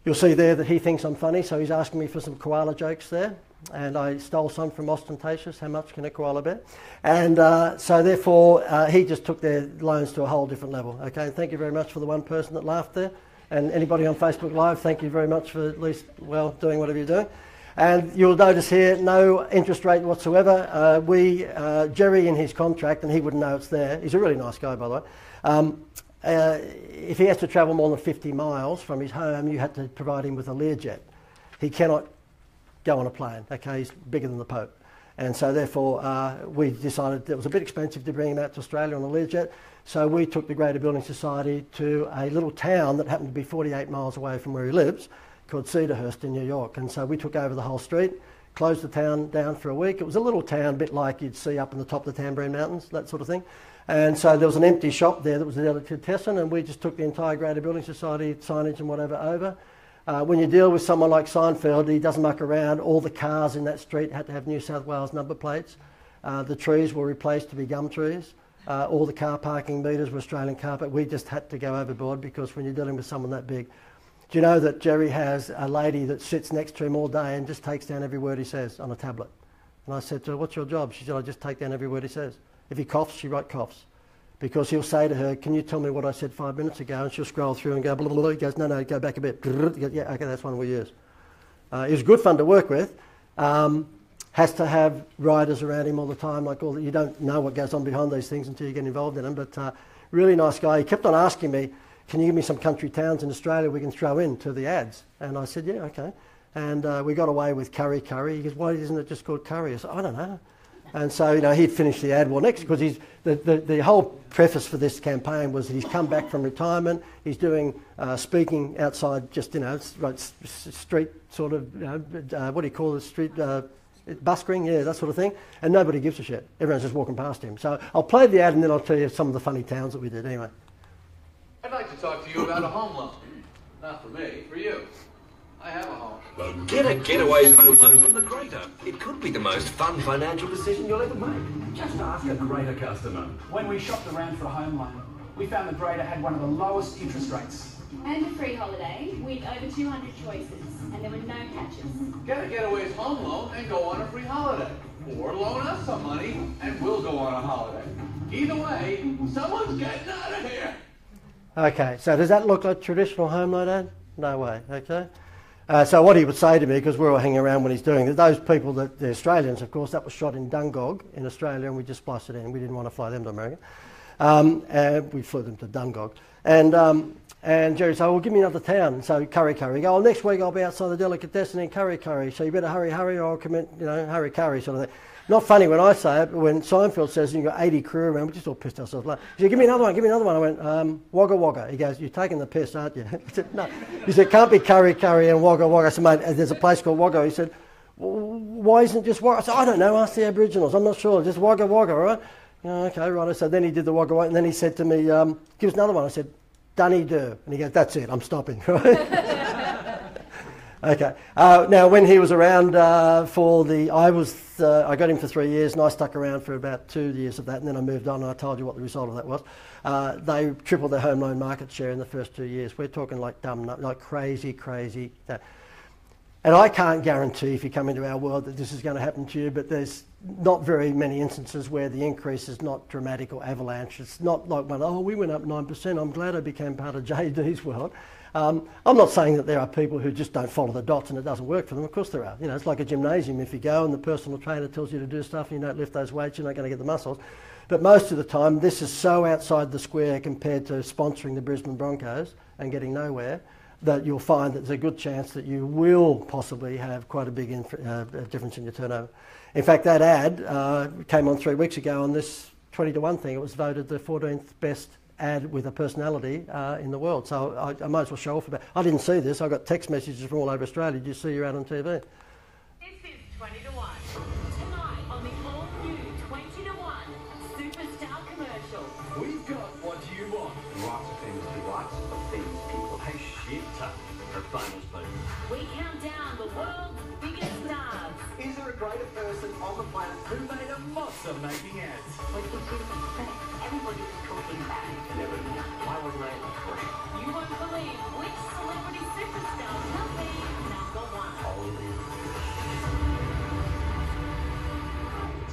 Speaker 1: you'll see there that he thinks I'm funny, so he's asking me for some koala jokes there. And I stole some from Ostentatious. How much can a koala bear? And so therefore, he just took their loans to a whole different level. Okay, and thank you very much for the one person that laughed there. And anybody on Facebook Live, thank you very much for at least, well, doing whatever you're doing. And you'll notice here, no interest rate whatsoever. Jerry in his contract, and he wouldn't know it's there. He's a really nice guy, by the way. If he has to travel more than 50 miles from his home, you had to provide him with a Learjet. He cannot go on a plane, okay, he's bigger than the Pope. And so therefore we decided it was a bit expensive to bring him out to Australia on a Learjet, so we took the Greater Building Society to a little town that happened to be 48 miles away from where he lives, called Cedarhurst in New York. And so we took over the whole street, closed the town down for a week. It was a little town, a bit like you'd see up in the top of the Tamborine Mountains, that sort of thing. And so there was an empty shop there that was a delicatessen, and we just took the entire Greater Building Society signage and whatever over. When you deal with someone like Seinfeld, he doesn't muck around. All the cars in that street had to have New South Wales number plates. The trees were replaced to be gum trees. All the car parking meters were Australian carpet. We just had to go overboard because when you're dealing with someone that big. Do you know that Jerry has a lady that sits next to him all day and just takes down every word he says on a tablet? And I said to her, what's your job? She said, I just take down every word he says. If he coughs, she writes coughs. Because he'll say to her, can you tell me what I said 5 minutes ago? And she'll scroll through and go, blah, blah, blah. He goes, no, go back a bit. He goes, yeah, okay, that's one we use. It was good fun to work with. Has to have riders around him all the time. Like you don't know what goes on behind these things until you get involved in them. But really nice guy. He kept on asking me, can you give me some country towns in Australia we can throw into the ads? And I said, yeah, okay. And we got away with Curry. He goes, why isn't it just called Curry? I said, I don't know. And so, he'd finished the ad. Well, next, because the whole preface for this campaign was that he's come back from retirement. He's doing speaking outside, just, street sort of, what do you call it, street buskering, yeah, that sort of thing. And nobody gives a shit. Everyone's just walking past him. So I'll play the ad and then I'll tell you some of the funny towns that we did anyway.
Speaker 12: I'd like to talk to you about a home loan. Not for me, for you. I have a home.
Speaker 13: Well, get a getaway home loan from the Greater. It could be the most fun financial decision you'll ever make. Just ask a Greater customer.
Speaker 14: When we shopped around for a home loan, we found the Greater had one of the lowest interest rates.
Speaker 15: And a free holiday with over 200 choices, and there were no catches.
Speaker 12: Get a getaway's home loan and go on a free holiday. Or loan us some money and we'll go on a holiday. Either way, someone's getting out of here.
Speaker 1: Okay, so does that look like traditional home loan ad? No way, okay. So what he would say to me, because we're all hanging around when he's doing it, those people, the Australians, of course, that was shot in Dungog in Australia, and we just spliced it in. We didn't want to fly them to America. And we flew them to Dungog. And Jerry said, well, give me another town. So Curry. Go, next week I'll be outside the delicatessen in Curry. So you better hurry, or I'll commit, hurry, sort of thing. Not funny when I say it, but when Seinfeld says you've got 80 crew around, we just all pissed ourselves. He said, give me another one. I went, Wagga Wagga. He goes, you're taking the piss, aren't you? I said, no. He said, can't be Curry and Wagga Wagga. I said, mate, there's a place called Wagga. He said, well, why isn't it just Wagga? I said, I don't know, ask the Aboriginals. I'm not sure, just Wagga Wagga, all right? Okay, right. So then he did the Wagga Wagga, and then he said to me, give us another one. I said, Dunny-Doo. And he goes, that's it, I'm stopping. Okay. Now, when he was around I got him for 3 years, and I stuck around for about 2 years of that, and then I moved on, and I told you what the result of that was. They tripled their home loan market share in the first 2 years. We're talking like crazy. And I can't guarantee if you come into our world that this is going to happen to you, but there's not very many instances where the increase is not dramatic or avalanche. It's not like, we went up 9%. I'm glad I became part of JD's world. I'm not saying that there are people who just don't follow the dots and it doesn't work for them. Of course there are. It's like a gymnasium. If you go and the personal trainer tells you to do stuff and you don't lift those weights, you're not going to get the muscles. But most of the time, this is so outside the square compared to sponsoring the Brisbane Broncos and getting nowhere that you'll find that there's a good chance that you will possibly have quite a big difference in your turnover. In fact, that ad came on 3 weeks ago on this 20-to-1 thing. It was voted the 14th best ad with a personality in the world. So I might as well show off about. I didn't see this. I got text messages from all over Australia. Did you see your ad on TV?
Speaker 16: This is 20 to 1. Tonight on the all-new 20 to 1 Superstar commercial.
Speaker 6: We've got what you want.
Speaker 17: Lots of famous people. Hey, shit. They're famous people.
Speaker 16: We count down the world's biggest stars.
Speaker 17: Is there a greater person on the planet who made a lots of making ads?
Speaker 16: What did you expect? Everybody was talking about it.
Speaker 17: Never knew. Why wasn't I in the first?
Speaker 16: You won't believe which celebrity superstar will be number one.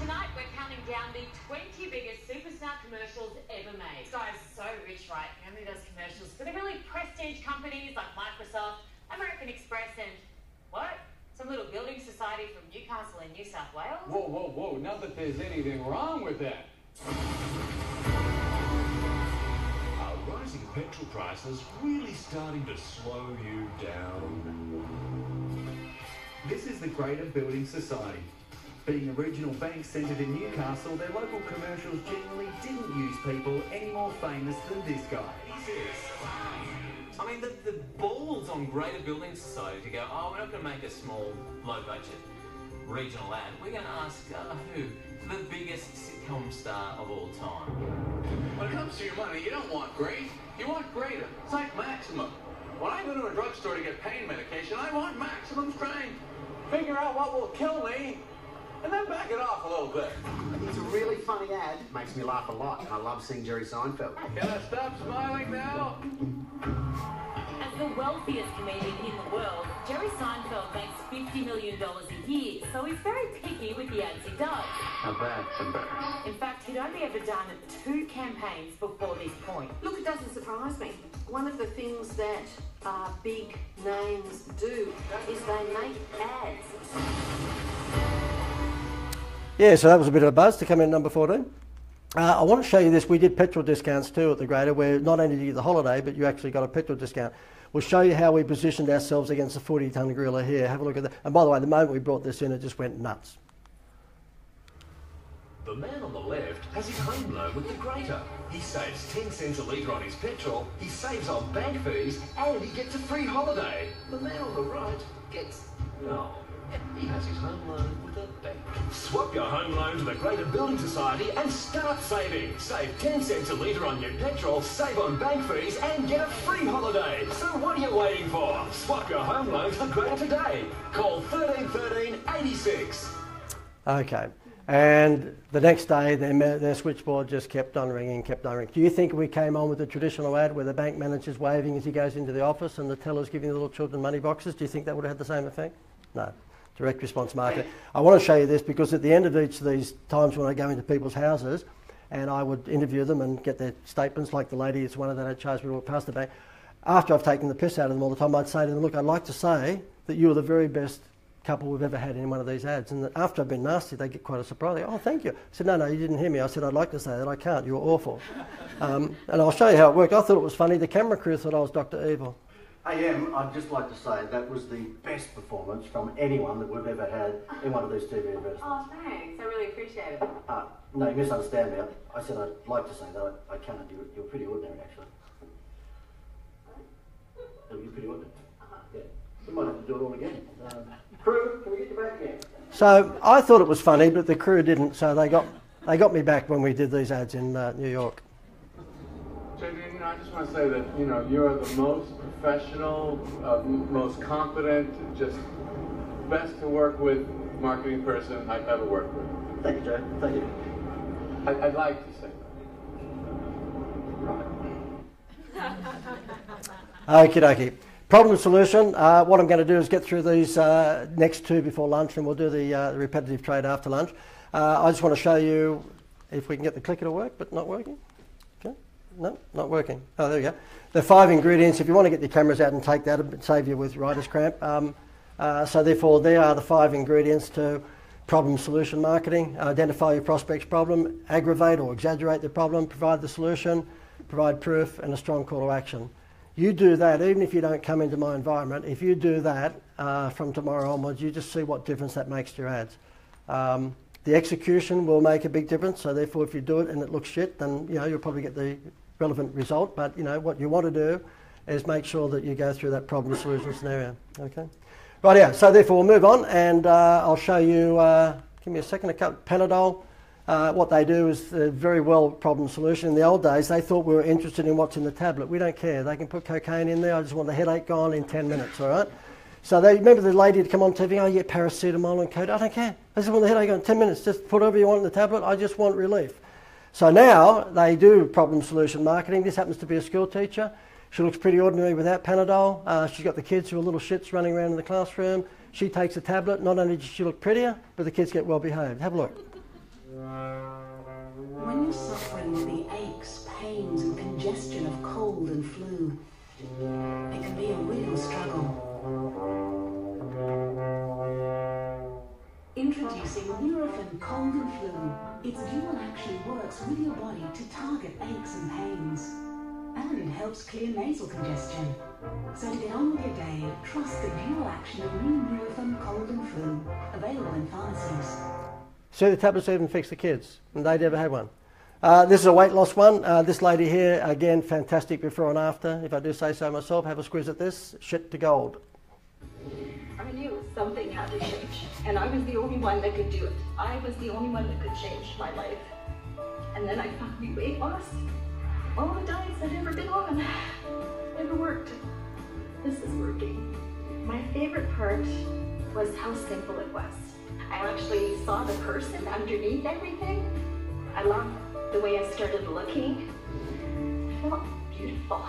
Speaker 16: Tonight we're counting down the 20 biggest superstar commercials ever made. This guy's so rich, right? He only does commercials for the really prestige companies like Microsoft, American Express, and what? Some little building society from Newcastle in New South Wales?
Speaker 12: Whoa. Not that there's anything wrong with that.
Speaker 6: Are rising petrol prices really starting to slow you down?
Speaker 17: This is the Greater Building Society. Being a regional bank centred in Newcastle, their local commercials generally didn't use people any more famous than this guy.
Speaker 18: I mean, the balls on Greater Building Society to go, we're not going to make a small, low-budget regional ad. We're going to ask who? The biggest sitcom star of all time.
Speaker 12: When it comes to your money, you don't want great. You want greater. It's like Maximum. When I go to a drugstore to get pain medication, I want maximum strength. Figure out what will kill me, and then back it off a little bit.
Speaker 19: It's a really funny ad. Makes me laugh a lot, and I love seeing Jerry Seinfeld.
Speaker 12: Can I stop smiling now?
Speaker 16: As the wealthiest comedian in the world, Jerry Seinfeld makes $50 million a year, so he's very picky with the ads he does.
Speaker 19: How bad?
Speaker 16: In fact, he'd only ever done 2 campaigns before this point.
Speaker 20: Look, it doesn't surprise me. One of the things that big names do is they make ads.
Speaker 1: Yeah, so that was a bit of a buzz to come in number 14. I want to show you this. We did petrol discounts too at the Greater, where not only did you get the holiday, but you actually got a petrol discount. We'll show you how we positioned ourselves against the 40-tonne gorilla here. Have a look at that. And by the way, the moment we brought this in, it just went nuts.
Speaker 13: The man on the left has his home loan with the Greater. He saves 10 cents a litre on his petrol, he saves on bank fees, and he gets a free holiday. The man on the right gets... no. He has his home loan with a bank. Swap your home loan to the Greater Building Society and start saving. Save 10 cents a litre on your petrol, save on bank fees, and get a free holiday. So what are you waiting for? Swap your home loan to the Greater today. Call 1313 86.
Speaker 1: Okay. And the next day, their switchboard just kept on ringing, kept on ringing. Do you think if we came on with a traditional ad where the bank manager's waving as he goes into the office and the teller's giving the little children money boxes, do you think that would have had the same effect? No. Direct response marketing. I want to show you this because at the end of each of these times when I go into people's houses and I would interview them and get their statements, like the lady, it's one of that had charged me to walk past the bank. After I've taken the piss out of them all the time, I'd say to them, look, I'd like to say that you are the very best couple we've ever had in one of these ads. And after I've been nasty, they get quite a surprise. They go, oh, thank you. I said, no, you didn't hear me. I said, I'd like to say that. I can't. You were awful. And I'll show you how it worked. I thought it was funny. The camera crew thought I was Dr. Evil.
Speaker 19: I'd just like to say that was the best performance from anyone that we've ever had in one of these TV advertisements.
Speaker 15: Oh, thanks. I really appreciate it.
Speaker 19: No, you misunderstand me. I said I'd like to say that. I can't. You're pretty ordinary, actually. You're pretty ordinary. Yeah. We might have to do it all again. Crew, can we get you back again?
Speaker 1: So I thought it was funny, but the crew didn't. So they got me back when we did these ads in New York.
Speaker 12: JD, I just want to say that you're the most professional, most competent, just best to work with marketing person I've ever worked with.
Speaker 19: Thank you, Joe. Thank you.
Speaker 12: I'd like to say that.
Speaker 1: Right. Okie dokie. Problem solution. What I'm going to do is get through these next 2 before lunch, and we'll do the repetitive trade after lunch. I just want to show you if we can get the clicker to work, but not working. Okay. No, not working. Oh, there we go. The 5 ingredients. If you want to get your cameras out and take that, it'll save you with writer's cramp. So therefore, there are the 5 ingredients to problem solution marketing. Identify your prospect's problem, aggravate or exaggerate the problem, provide the solution, provide proof, and a strong call to action. You do that, even if you don't come into my environment, if you do that from tomorrow onwards, you just see what difference that makes to your ads. The execution will make a big difference, so therefore if you do it and it looks shit, then you'll probably get the relevant result. But what you want to do is make sure that you go through that problem solution scenario. Okay. Right, yeah. So therefore we'll move on, and I'll show you. Give me a second. Panadol. What they do is a very well problem solution. In the old days, they thought we were interested in what's in the tablet. We don't care. They can put cocaine in there. I just want the headache gone in 10 minutes. All right. So they remember the lady to come on TV. Oh, yeah, paracetamol and codeine. I don't care. I just want the headache gone in 10 minutes. Just put whatever you want in the tablet. I just want relief. So now they do problem solution marketing. This happens to be a school teacher. She looks pretty ordinary without Panadol. She's got the kids who are little shits running around in the classroom. She takes a tablet. Not only does she look prettier, but the kids get well behaved. Have a look.
Speaker 21: When you're suffering with the aches, pains and congestion of cold and flu, it can be a real struggle. Introducing Nurofen Cold and Flu. Its dual action works with your body to target aches and pains and helps clear nasal congestion. So to get on with your day, trust the dual action of new Nurofen Cold and Flu, available in pharmacies.
Speaker 1: See, the tablets even fix the kids, and they'd never had one. This is a weight loss one. This lady here, again, fantastic before and after. If I do say so myself, have a squeeze at this. Shit to gold.
Speaker 22: I knew something had to change, and I was the only one that could do it. I was the only one that could change my life. And then I found weight loss. All the diets I'd ever been on never worked. this is working. My favorite part was how simple it was. I actually saw the person underneath everything. I love the way I started looking. I felt beautiful.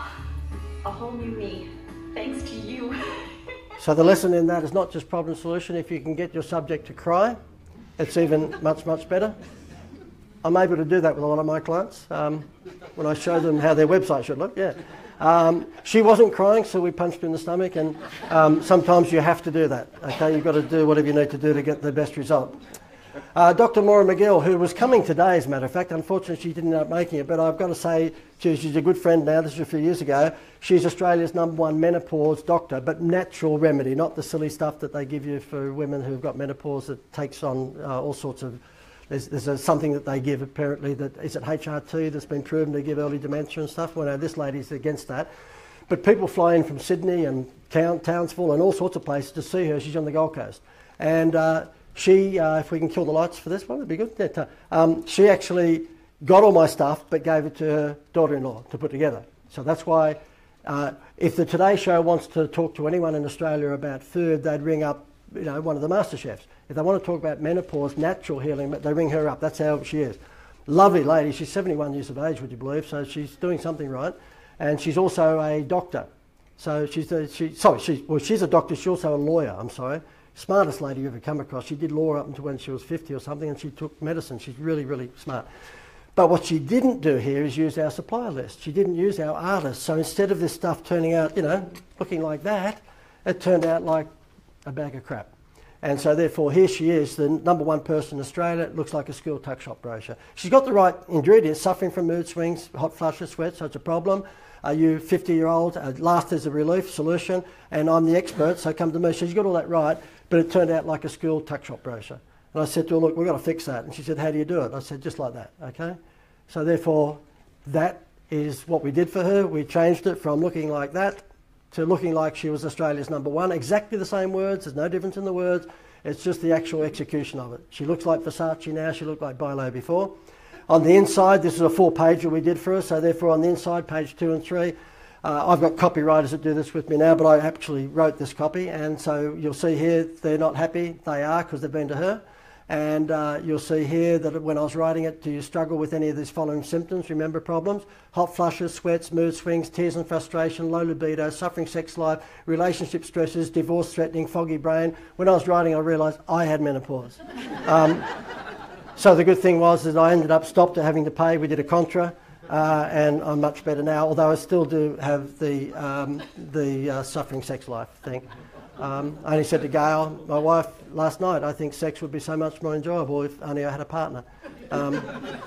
Speaker 22: A whole new me, thanks to you.
Speaker 1: So the lesson in that is not just problem solution. If you can get your subject to cry, it's even much, much better. I'm able to do that with a lot of my clients when I show them how their website should look, yeah. She wasn't crying, so we punched her in the stomach, and sometimes you have to do that, okay? You've got to do whatever you need to do to get the best result. Dr. Maura McGill, who was coming today, as a matter of fact, unfortunately she didn't end up making it, but I've got to say, she's a good friend now, this was a few years ago. She's Australia's #1 menopause doctor, but natural remedy, not the silly stuff that they give you for women who've got menopause that takes on all sorts of... There's something that they give apparently that, is it HRT, that's been proven to give early dementia and stuff? Well, no, this lady's against that. But people fly in from Sydney and Townsville and all sorts of places to see her. She's on the Gold Coast. And she, if we can kill the lights for this one, that'd be good. Yeah, she actually got all my stuff but gave it to her daughter-in-law to put together. So that's why if the Today Show wants to talk to anyone in Australia about food, they'd ring up one of the master chefs. If they want to talk about menopause, natural healing, they ring her up. That's how she is. Lovely lady. She's 71 years of age, would you believe? So she's doing something right. And she's also a doctor. So she's a doctor. She's also a lawyer, I'm sorry. Smartest lady you ever come across. She did law up until when she was 50 or something, and she took medicine. She's really, really smart. But what she didn't do here is use our supplier list. She didn't use our artists. So instead of this stuff turning out, looking like that, it turned out like a bag of crap. And so therefore here she is, the #1 person in Australia. It looks like a school tuck shop brochure. She's got the right ingredients, suffering from mood swings, hot flushes, sweat, so it's a problem. Are you 50-year-old? Last is a relief solution, and I'm the expert, so come to me. She's got all that right, but it turned out like a school tuck shop brochure. And I said to her, look, we've got to fix that. And she said, how do you do it? I said, just like that, okay? So therefore, that is what we did for her. We changed it from looking like that to looking like she was Australia's #1. Exactly the same words. There's no difference in the words. It's just the actual execution of it. She looks like Versace now. She looked like Bilo before. On the inside, this is a 4-pager we did for her. So therefore, on the inside, page 2 and 3, I've got copywriters that do this with me now, but I actually wrote this copy. And so you'll see here, they're not happy. They are, because they've been to her. And you'll see here that when I was writing it, do you struggle with any of these following symptoms? Remember problems? Hot flushes, sweats, mood swings, tears and frustration, low libido, suffering sex life, relationship stresses, divorce threatening, foggy brain. When I was writing, I realised I had menopause. So the good thing was that I ended up stopped having to pay. We did a contra, and I'm much better now, although I still do have the suffering sex life thing. I only said to Gail, my wife, last night, I think sex would be so much more enjoyable if only I had a partner.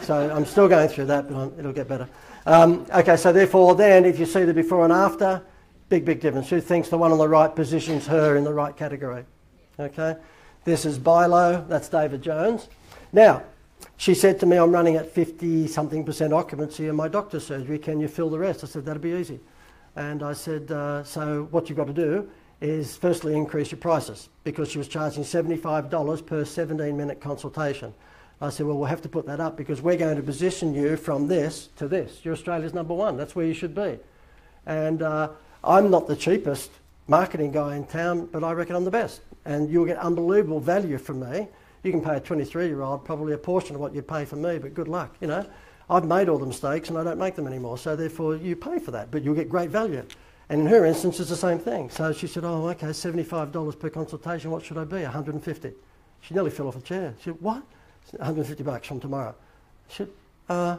Speaker 1: So I'm still going through that, but it'll get better. Okay, so therefore then, if you see the before and after, big, big difference. Who thinks the one on the right positions her in the right category? Okay, this is Bilo, that's David Jones. Now, she said to me, I'm running at 50-something% occupancy in my doctor's surgery. Can you fill the rest? I said, that'd be easy. And I said, so what you've got to do is firstly increase your prices, because she was charging $75 per 17-minute consultation. I said, well, we'll have to put that up because we're going to position you from this to this. You're Australia's #1. That's where you should be. And I'm not the cheapest marketing guy in town, but I reckon I'm the best. And you'll get unbelievable value from me. You can pay a 23-year-old probably a portion of what you'd pay for me, but good luck, I've made all the mistakes and I don't make them anymore, so therefore you pay for that, but you'll get great value. And in her instance, it's the same thing. So she said, oh, okay, $75 per consultation, what should I be? $150. She nearly fell off a chair. She said, what? $150 from tomorrow. She said,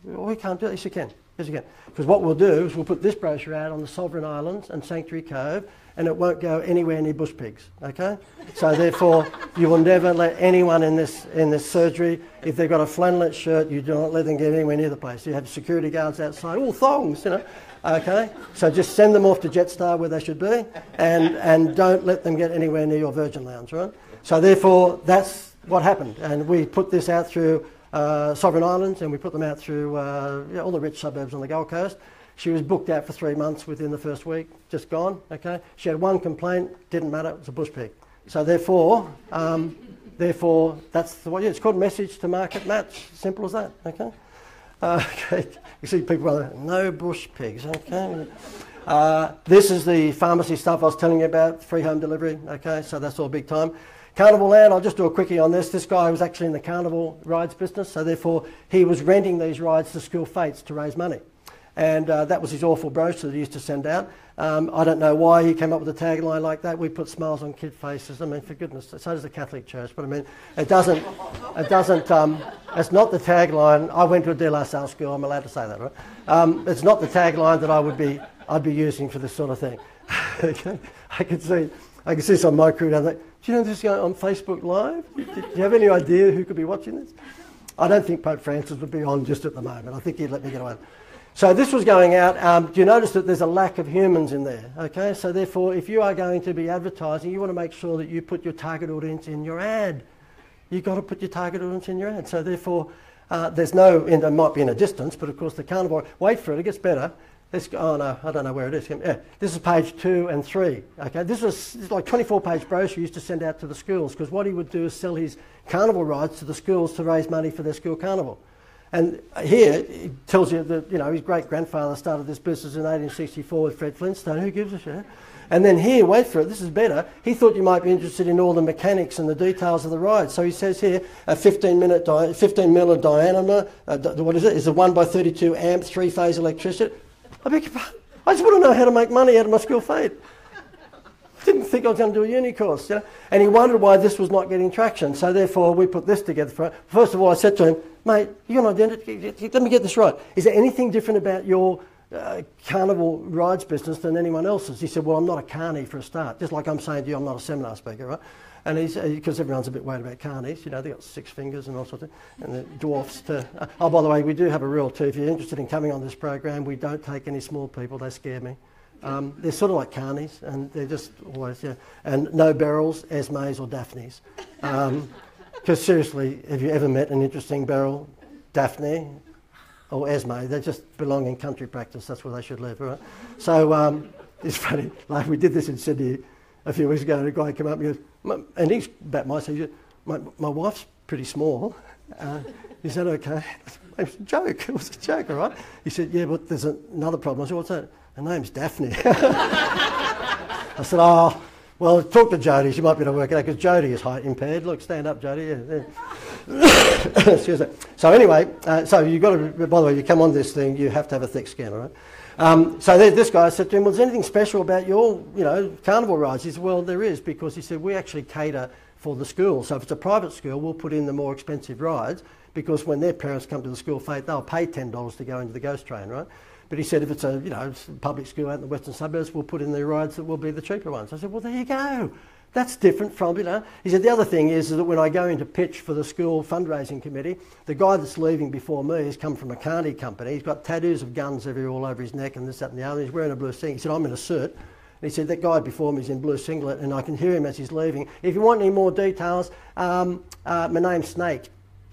Speaker 1: we can't do it. Yes, you can. Yes, you can. Because what we'll do is we'll put this brochure out on the Sovereign Islands and Sanctuary Cove, and it won't go anywhere near bush pigs, okay? So therefore, you will never let anyone in this surgery, if they've got a flannelette shirt, you do not let them get anywhere near the place. You have security guards outside, all thongs, okay? So just send them off to Jetstar where they should be, and don't let them get anywhere near your Virgin Lounge, right? So therefore, that's what happened. And we put this out through Sovereign Islands, and we put them out through all the rich suburbs on the Gold Coast. She was booked out for 3 months within the first week, just gone, okay? She had one complaint, didn't matter, it was a bush pig. So therefore, that's the way, it's called message to market match, simple as that, okay? Okay, you see people going, no bush pigs, okay? This is the pharmacy stuff I was telling you about, free home delivery. Okay, so that's all big time. Carnival Land, I'll just do a quickie on this. This guy was actually in the carnival rides business, so therefore he was renting these rides to school fetes to raise money. And that was his awful brochure that he used to send out. I don't know why he came up with a tagline like that. We put smiles on kid faces. I mean, for goodness, so does the Catholic Church. But I mean, it's not the tagline. I went to a De La Salle school. I'm allowed to say that, right? It's not the tagline that I'd be using for this sort of thing. Okay? I can see some of my crew down there. Do you know this is going on Facebook Live? Do you have any idea who could be watching this? I don't think Pope Francis would be on just at the moment. I think he'd let me get away. So this was going out. Do you notice that there's a lack of humans in there? Okay, so therefore, if you are going to be advertising, you want to make sure that you put your target audience in your ad. You've got to put your target audience in your ad. So therefore, there's no, and it might be in a distance, but of course the carnivore, wait for it, it gets better. Oh no, I don't know where it is. Yeah, this is page 2 and 3. Okay, this is like 24-page brochure he used to send out to the schools, because what he would do is sell his carnival rides to the schools to raise money for their school carnival. And here it tells you that, you know, his great-grandfather started this business in 1864 with Fred Flintstone. Who gives a shit? And then here, wait for it, this is better. He thought you might be interested in all the mechanics and the details of the ride. So he says here, a 15 mil diameter, what is it? It's a 1x32 amp, 3-phase electricity. I beg your pardon. I just want to know how to make money out of my school fete. Didn't think I was going to do a uni course, you know? And he wondered why this was not getting traction. So therefore, we put this together for it. First of all, I said to him, mate, you got an identity? Let me get this right. Is there anything different about your carnival rides business than anyone else's? He said, well, I'm not a carny for a start. Just like I'm saying to you, I'm not a seminar speaker, right? And he's, because everyone's a bit worried about carnies, you know, they've got 6 fingers and all sorts of things, and the dwarfs to... oh, by the way, we do have a rule too. If you're interested in coming on this program, we don't take any small people. They scare me. They're sort of like carnies, and they're just always, yeah. And no Beryls, Esmes or Daphnes. Because seriously, have you ever met an interesting Beryl, Daphne or Esme? They just belong in country practice. That's where they should live, right? So it's funny. Like we did this in Sydney a few weeks ago, and a guy came up and he goes, and he's about my age, my wife's pretty small. Is that okay? It was a joke. It was a joke, all right? He said, yeah, but there's another problem. I said, what's that? Her name's Daphne. I said, oh, well, talk to Jody. She might be able to work it out, because Jody is height impaired. Look, stand up, Jody. Yeah. Excuse me. So anyway, so you've got to, by the way, you come on this thing, you have to have a thick skin, all right? So this guy said to him, well, is there anything special about your, you know, carnival rides? He said, well, there is, because he said, we actually cater for the school. So if it's a private school, we'll put in the more expensive rides, because when their parents come to the school fete, they'll pay $10 to go into the ghost train, right? But he said if it's a, you know, public school out in the western suburbs, we'll put in the rides that will be the cheaper ones. I said, well, there you go. That's different from, you know. He said the other thing is that when I go in to pitch for the school fundraising committee, the guy that's leaving before me has come from a carny company. He's got tattoos of guns all over his neck and this, that and the other. He's wearing a blue singlet. He said, I'm in a suit. And he said, that guy before me is in blue singlet, and I can hear him as he's leaving. If you want any more details, my name's Snake.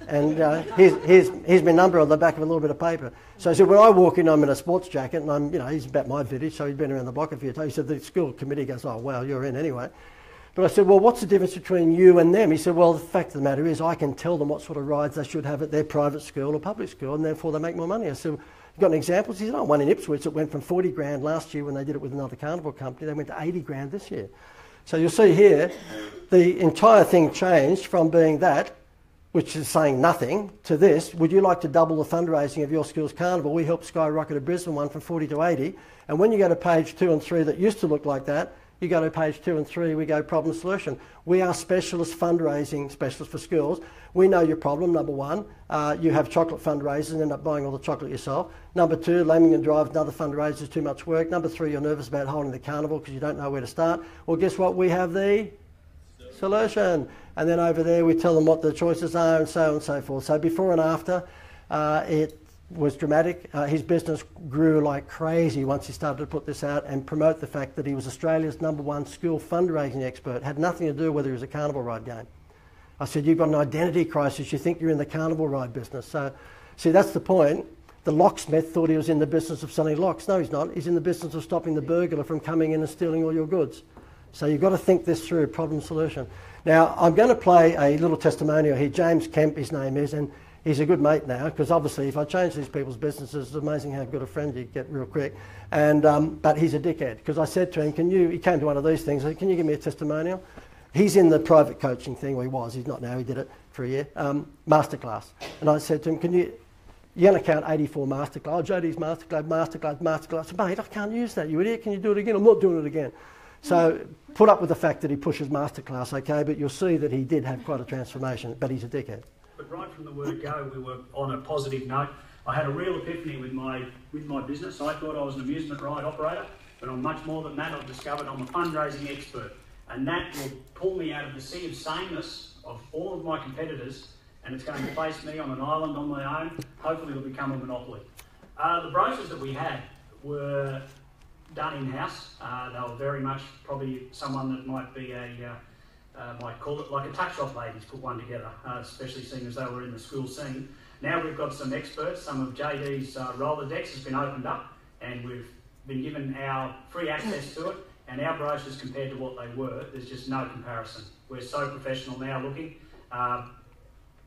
Speaker 1: And here's my number on the back of a little bit of paper. So he said, when I walk in, I'm in a sports jacket, and I'm, you know, he's about my vintage, so he's been around the block a few times. He said, the school committee goes, oh, well, you're in anyway. But I said, well, what's the difference between you and them? He said, well, the fact of the matter is I can tell them what sort of rides they should have at their private school or public school, and therefore they make more money. I said, you got any examples? He said, oh, one in Ipswich that went from 40 grand last year when they did it with another carnival company. They went to 80 grand this year. So you'll see here, the entire thing changed from being that, which is saying nothing, to this. Would you like to double the fundraising of your school's carnival? We helped skyrocket a Brisbane one from 40 to 80. And when you go to page 2 and 3 that used to look like that, you go to page 2 and 3, we go problem solution. We are specialist fundraising specialists for schools. We know your problem, number one. You have chocolate fundraisers and end up buying all the chocolate yourself. Number 2, Lamington Drive, another fundraiser is too much work. Number 3, you're nervous about holding the carnival because you don't know where to start. Well, guess what? We have the solution. And then over there we tell them what the choices are and so on and so forth. So before and after, it was dramatic. His business grew like crazy once he started to put this out and promote the fact that he was Australia's #1 school fundraising expert. Had nothing to do whether he was a carnival ride game. I said, you've got an identity crisis. You think you're in the carnival ride business. So, see, that's the point. The locksmith thought he was in the business of selling locks. No, he's not. He's in the business of stopping the burglar from coming in and stealing all your goods. So you've got to think this through, problem solution. Now, I'm going to play a little testimonial here. James Kemp, his name is, and He's a good mate now, because obviously if I change these people's businesses, it's amazing how good a friend you get real quick. And but he's a dickhead, because I said to him, he came to one of these things, I said, can you give me a testimonial? He's in the private coaching thing, well, he was, he's not now, he did it for a year, masterclass. And I said to him, you're going to count 84 masterclass. Oh, JD's masterclass. I said, mate, I can't use that, you idiot, can you do it again? I'm not doing it again. So put up with the fact that he pushes masterclass, okay, but you'll see that he did have quite a transformation, but he's a dickhead.
Speaker 2: But right from the word go, we were on a positive note. I had a real epiphany with my business. I thought I was an amusement ride operator, but I'm much more than that. I've discovered I'm a fundraising expert, and that will pull me out of the sea of sameness of all of my competitors, and it's going to place me on an island on my own. Hopefully it'll become a monopoly. The brochures that we had were done in-house. They were very much probably someone that might be might call it like a tuck shop ladies put one together, especially seeing as though we're in the school scene. Now we've got some experts. Some of JD's Rolodex has been opened up, and we've been given our free access to it, and our brochures compared to what they were, there's just no comparison. We're so professional now looking.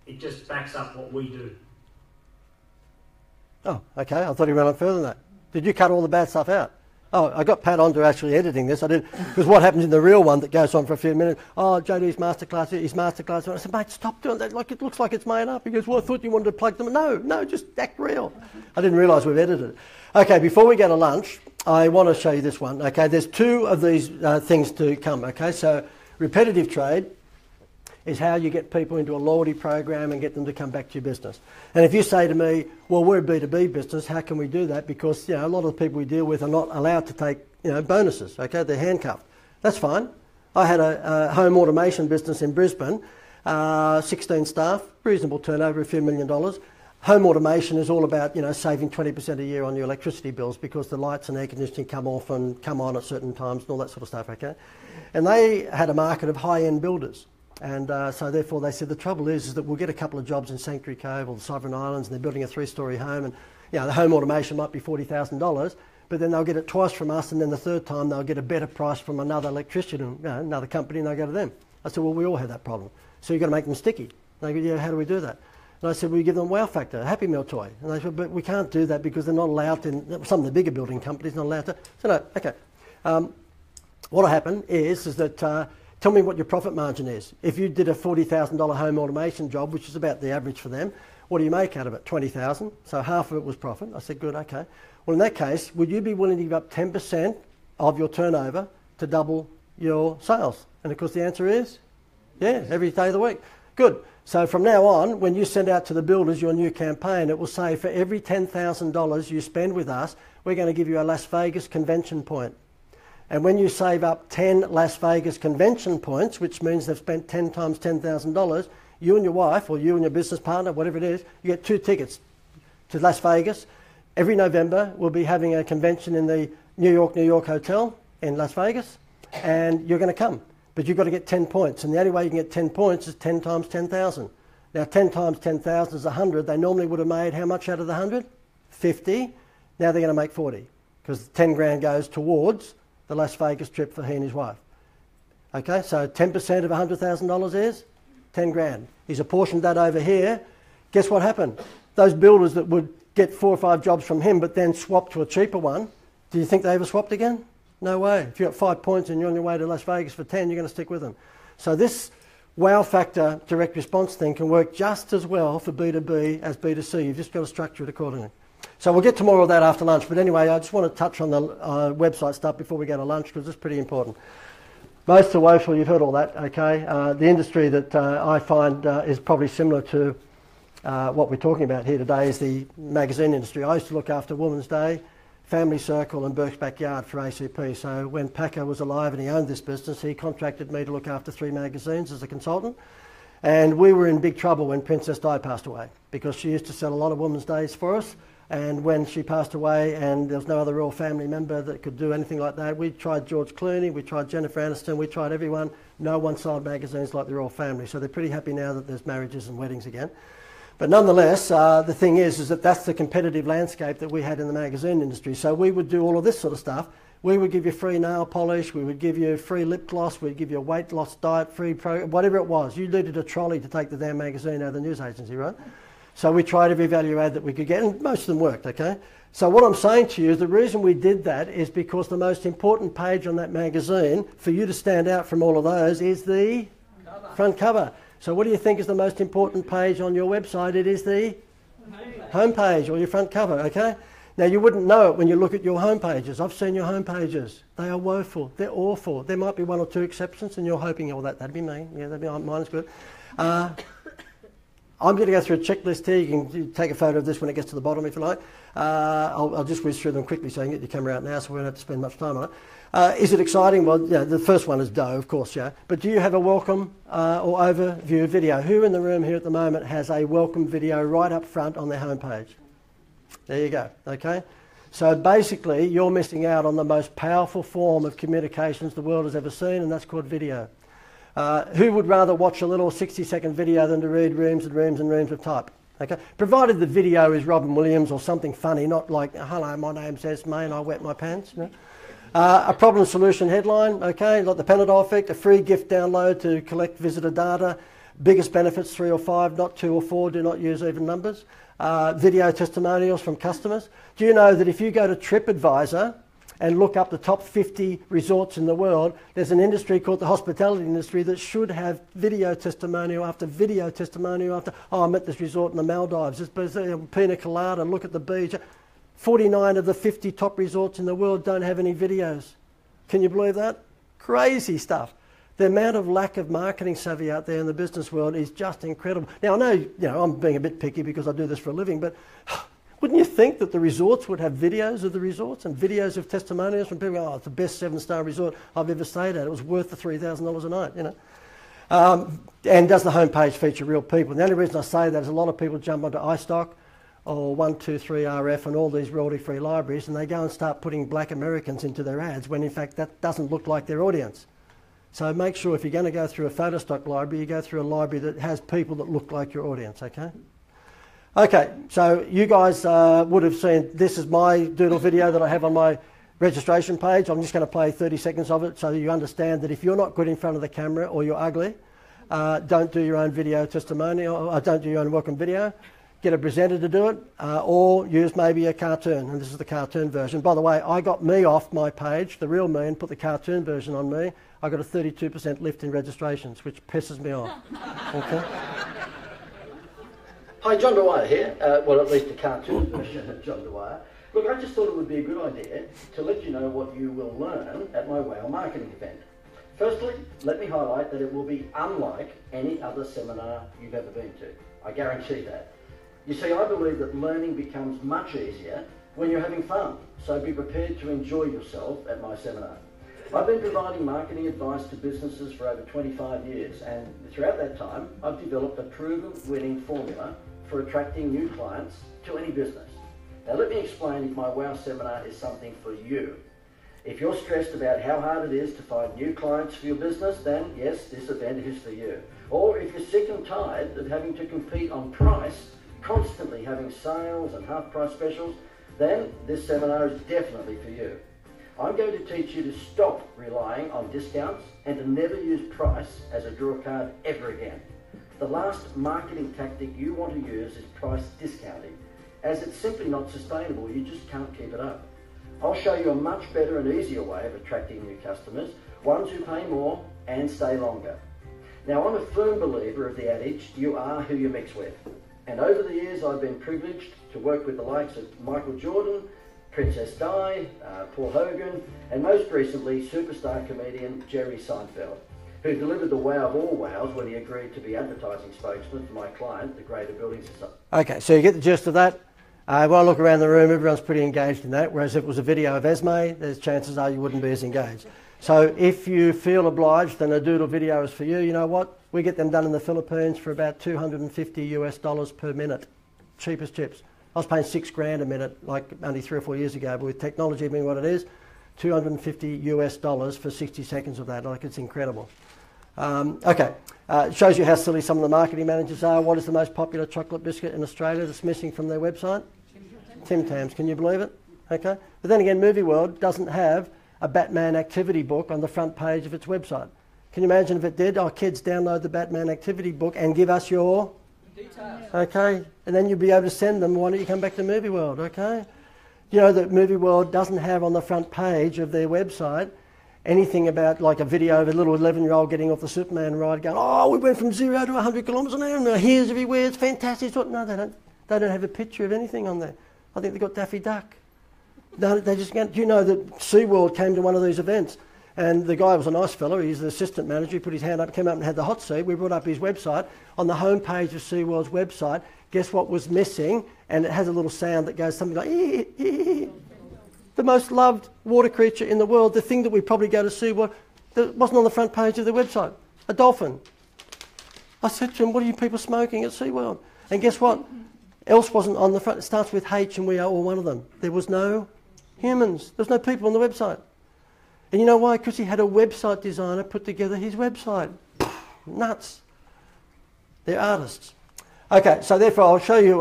Speaker 2: It just backs up what we do.
Speaker 1: Oh, okay. I thought he went on further than that. Did you cut all the bad stuff out? Oh, I got Pat on to actually editing this. I did, because what happens in the real one that goes on for a few minutes, oh, JD's masterclass, his masterclass. I said, mate, stop doing that. Like, it looks like it's made up. He goes, well, I thought you wanted to plug them. No, just act real. I didn't realise we've edited it. Okay, before we go to lunch, I want to show you this one. Okay, there's two of these things to come. Okay, so repetitive trade is how you get people into a loyalty program and get them to come back to your business. And if you say to me, well, we're a B2B business, how can we do that? Because, a lot of the people we deal with are not allowed to take, bonuses, okay? They're handcuffed. That's fine. I had a home automation business in Brisbane, 16 staff, reasonable turnover, a few $1 million. Home automation is all about, saving 20% a year on your electricity bills because the lights and air conditioning come off and come on at certain times and all that sort of stuff, okay? And they had a market of high-end builders. And so therefore they said the trouble is that we'll get a couple of jobs in Sanctuary Cove or the Sovereign Islands, and they're building a 3-storey home, and the home automation might be $40,000, but then they'll get it twice from us, and then the third time they'll get a better price from another electrician, another company, and they'll go to them. I said, well, we all have that problem. So you've got to make them sticky. They go, yeah, how do we do that? And I said, well, you give them a wow factor, a Happy Meal toy. And they said, but we can't do that because they're not allowed to, some of the bigger building companies not allowed to. So no, okay. What'll happen is that tell me what your profit margin is. If you did a $40,000 home automation job, which is about the average for them, what do you make out of it? $20,000. So half of it was profit. I said, good, okay. Well, in that case, would you be willing to give up 10% of your turnover to double your sales? And of course the answer is, yeah, every day of the week. Good. So from now on, when you send out to the builders your new campaign, it will say for every $10,000 you spend with us, we're going to give you a Las Vegas convention point. And when you save up 10 Las Vegas convention points, which means they've spent 10 times $10,000, you and your wife, or you and your business partner, whatever it is, you get 2 tickets to Las Vegas. Every November, we'll be having a convention in the New York Hotel in Las Vegas, and you're going to come. But you've got to get 10 points, and the only way you can get 10 points is 10 times 10,000. Now, 10 times 10,000 is 100. They normally would have made how much out of the 100? 50. Now they're going to make 40, because 10 grand goes towards the Las Vegas trip for he and his wife. Okay, so 10% of $100,000 is 10 grand. He's apportioned that over here. Guess what happened? Those builders that would get 4 or 5 jobs from him but then swap to a cheaper one, do you think they ever swapped again? No way. If you've got 5 points and you're on your way to Las Vegas for 10, you're going to stick with them. So this wow factor direct response thing can work just as well for B2B as B2C. You've just got to structure it accordingly. So we'll get to more of that after lunch. But anyway, I just want to touch on the website stuff before we go to lunch because it's pretty important. Most of woeful, you've heard all that, okay? The industry that I find is probably similar to what we're talking about here today is the magazine industry. I used to look after Women's Day, Family Circle and Burke's Backyard for ACP. So when Packer was alive and he owned this business, he contracted me to look after 3 magazines as a consultant. And we were in big trouble when Princess Di passed away because she used to sell a lot of Women's Days for us. And when she passed away and there was no other royal family member that could do anything like that, we tried George Clooney, we tried Jennifer Aniston, we tried everyone. No one sold magazines like the royal family. So they're pretty happy now that there's marriages and weddings again. But nonetheless, the thing is that that's the competitive landscape that we had in the magazine industry. So we would do all of this sort of stuff. We would give you free nail polish, we would give you free lip gloss, we'd give you a weight loss diet, free program, whatever it was. You needed a trolley to take the damn magazine out of the news agency, right? So we tried every value add that we could get, and most of them worked, okay? So what I'm saying to you is the reason we did that is because the most important page on that magazine, for you to stand out from all of those, is the front cover. So what do you think is the most important page on your website? It is the home page or your front cover, okay? Now, you wouldn't know it when you look at your home pages. I've seen your home pages. They are woeful. They're awful. There might be one or two exceptions, and you're hoping, oh, that'd be me. Yeah, mine's good. I'm going to go through a checklist here. You can take a photo of this when it gets to the bottom, if you like. I'll just whiz through them quickly so you can get your camera out now so we don't have to spend much time on it. Is it exciting? Well, yeah, the first one is Doe, of course, yeah. But do you have a welcome or overview video? Who in the room here at the moment has a welcome video right up front on their homepage? There you go, okay? So basically, you're missing out on the most powerful form of communications the world has ever seen, and that's called video. Who would rather watch a little 60-second video than to read reams and reams and reams of type? Okay, provided the video is Robin Williams or something funny, not like, hello, my name's Esme and I wet my pants. No? A problem solution headline, okay, like the Panadol effect, a free gift download to collect visitor data, biggest benefits 3 or 5, not 2 or 4, do not use even numbers. Video testimonials from customers. Do you know that if you go to TripAdvisor and look up the top 50 resorts in the world, there's an industry called the hospitality industry that should have video testimonial after video testimonial after, oh, I'm at this resort in the Maldives, it's pina colada, look at the beach. 49 of the 50 top resorts in the world don't have any videos. Can you believe that? Crazy stuff. The amount of lack of marketing savvy out there in the business world is just incredible. Now, I know, I'm being a bit picky because I do this for a living, but wouldn't you think that the resorts would have videos of the resorts and videos of testimonials from people? Oh, it's the best 7-star resort I've ever stayed at. It was worth the $3,000 a night, you know. And does the homepage feature real people? The only reason I say that is a lot of people jump onto iStock or 123RF and all these royalty-free libraries, and they go and start putting black Americans into their ads when in fact that doesn't look like their audience. So make sure if you're going to go through a photo stock library, you go through a library that has people that look like your audience, okay? Okay, so you guys would have seen, this is my doodle video that I have on my registration page. I'm just going to play 30 seconds of it so you understand that if you're not good in front of the camera or you're ugly, don't do your own video testimonial, or don't do your own welcome video. Get a presenter to do it, or use maybe a cartoon, and this is the cartoon version. By the way, I got me off my page, the real me, and put the cartoon version on me. I got a 32% lift in registrations, which pisses me off. Okay. Hi, John Dwyer here. Well, at least the cartoon version of John Dwyer. Look, I just thought it would be a good idea to let you know what you will learn at my WOW marketing event. Firstly, let me highlight that it will be unlike any other seminar you've ever been to. I guarantee that. You see, I believe that learning becomes much easier when you're having fun, so be prepared to enjoy yourself at my seminar. I've been providing marketing advice to businesses for over 25 years, and throughout that time, I've developed a proven winning formula for attracting new clients to any business. Now let me explain if my WOW seminar is something for you. If you're stressed about how hard it is to find new clients for your business, then yes, this event is for you. Or if you're sick and tired of having to compete on price, constantly having sales and half-price specials, then this seminar is definitely for you. I'm going to teach you to stop relying on discounts and to never use price as a draw card ever again. The last marketing tactic you want to use is price discounting, as it's simply not sustainable. You just can't keep it up. I'll show you a much better and easier way of attracting new customers, ones who pay more and stay longer. Now, I'm a firm believer of the adage, you are who you mix with. And over the years, I've been privileged to work with the likes of Michael Jordan, Princess Di, Paul Hogan, and most recently, superstar comedian Jerry Seinfeld, who delivered the wow of all wows when he agreed to be advertising spokesman for my client, the Greater Building Society. Okay, so you get the gist of that. When I look around the room, everyone's pretty engaged in that, whereas if it was a video of Esme, there's chances are you wouldn't be as engaged. So if you feel obliged, then a doodle video is for you. You know what? We get them done in the Philippines for about $250 per minute. Cheap as chips. I was paying $6,000 a minute, like only 3 or 4 years ago, but with technology being what it is, $250 for 60 seconds of that. Like, it's incredible. Okay, it shows you how silly some of the marketing managers are. What is the most popular chocolate biscuit in Australia that's missing from their website? Tim Tams. Can you believe it? Okay, but then again, Movie World doesn't have a Batman activity book on the front page of its website. Can you imagine if it did? Our kids download the Batman activity book and give us your Okay, and then you'll be able to send them, why don't you come back to Movie World, okay? You know that Movie World doesn't have on the front page of their website anything about like a video of a little 11-year-old getting off the Superman ride going, oh, we went from 0 to 100 kilometres an hour and our hair's everywhere, it's fantastic. No, they don't. They don't have a picture of anything on there. I think they've got Daffy Duck. No, they just do you know that SeaWorld came to one of these events and the guy was a nice fellow, he's the assistant manager, he put his hand up, came up and had the hot seat. We brought up his website. On the home page of SeaWorld's website, guess what was missing? And it has a little sound that goes something like, the most loved water creature in the world, the thing that we probably go to SeaWorld, that wasn't on the front page of the website, a dolphin. I said to him, what are you people smoking at SeaWorld? And guess what? Else wasn't on the front. It starts with H and we are all one of them. There was no humans. There was no people on the website. And you know why? Because he had a website designer put together his website. Nuts. They're artists. Okay, so therefore I'll show you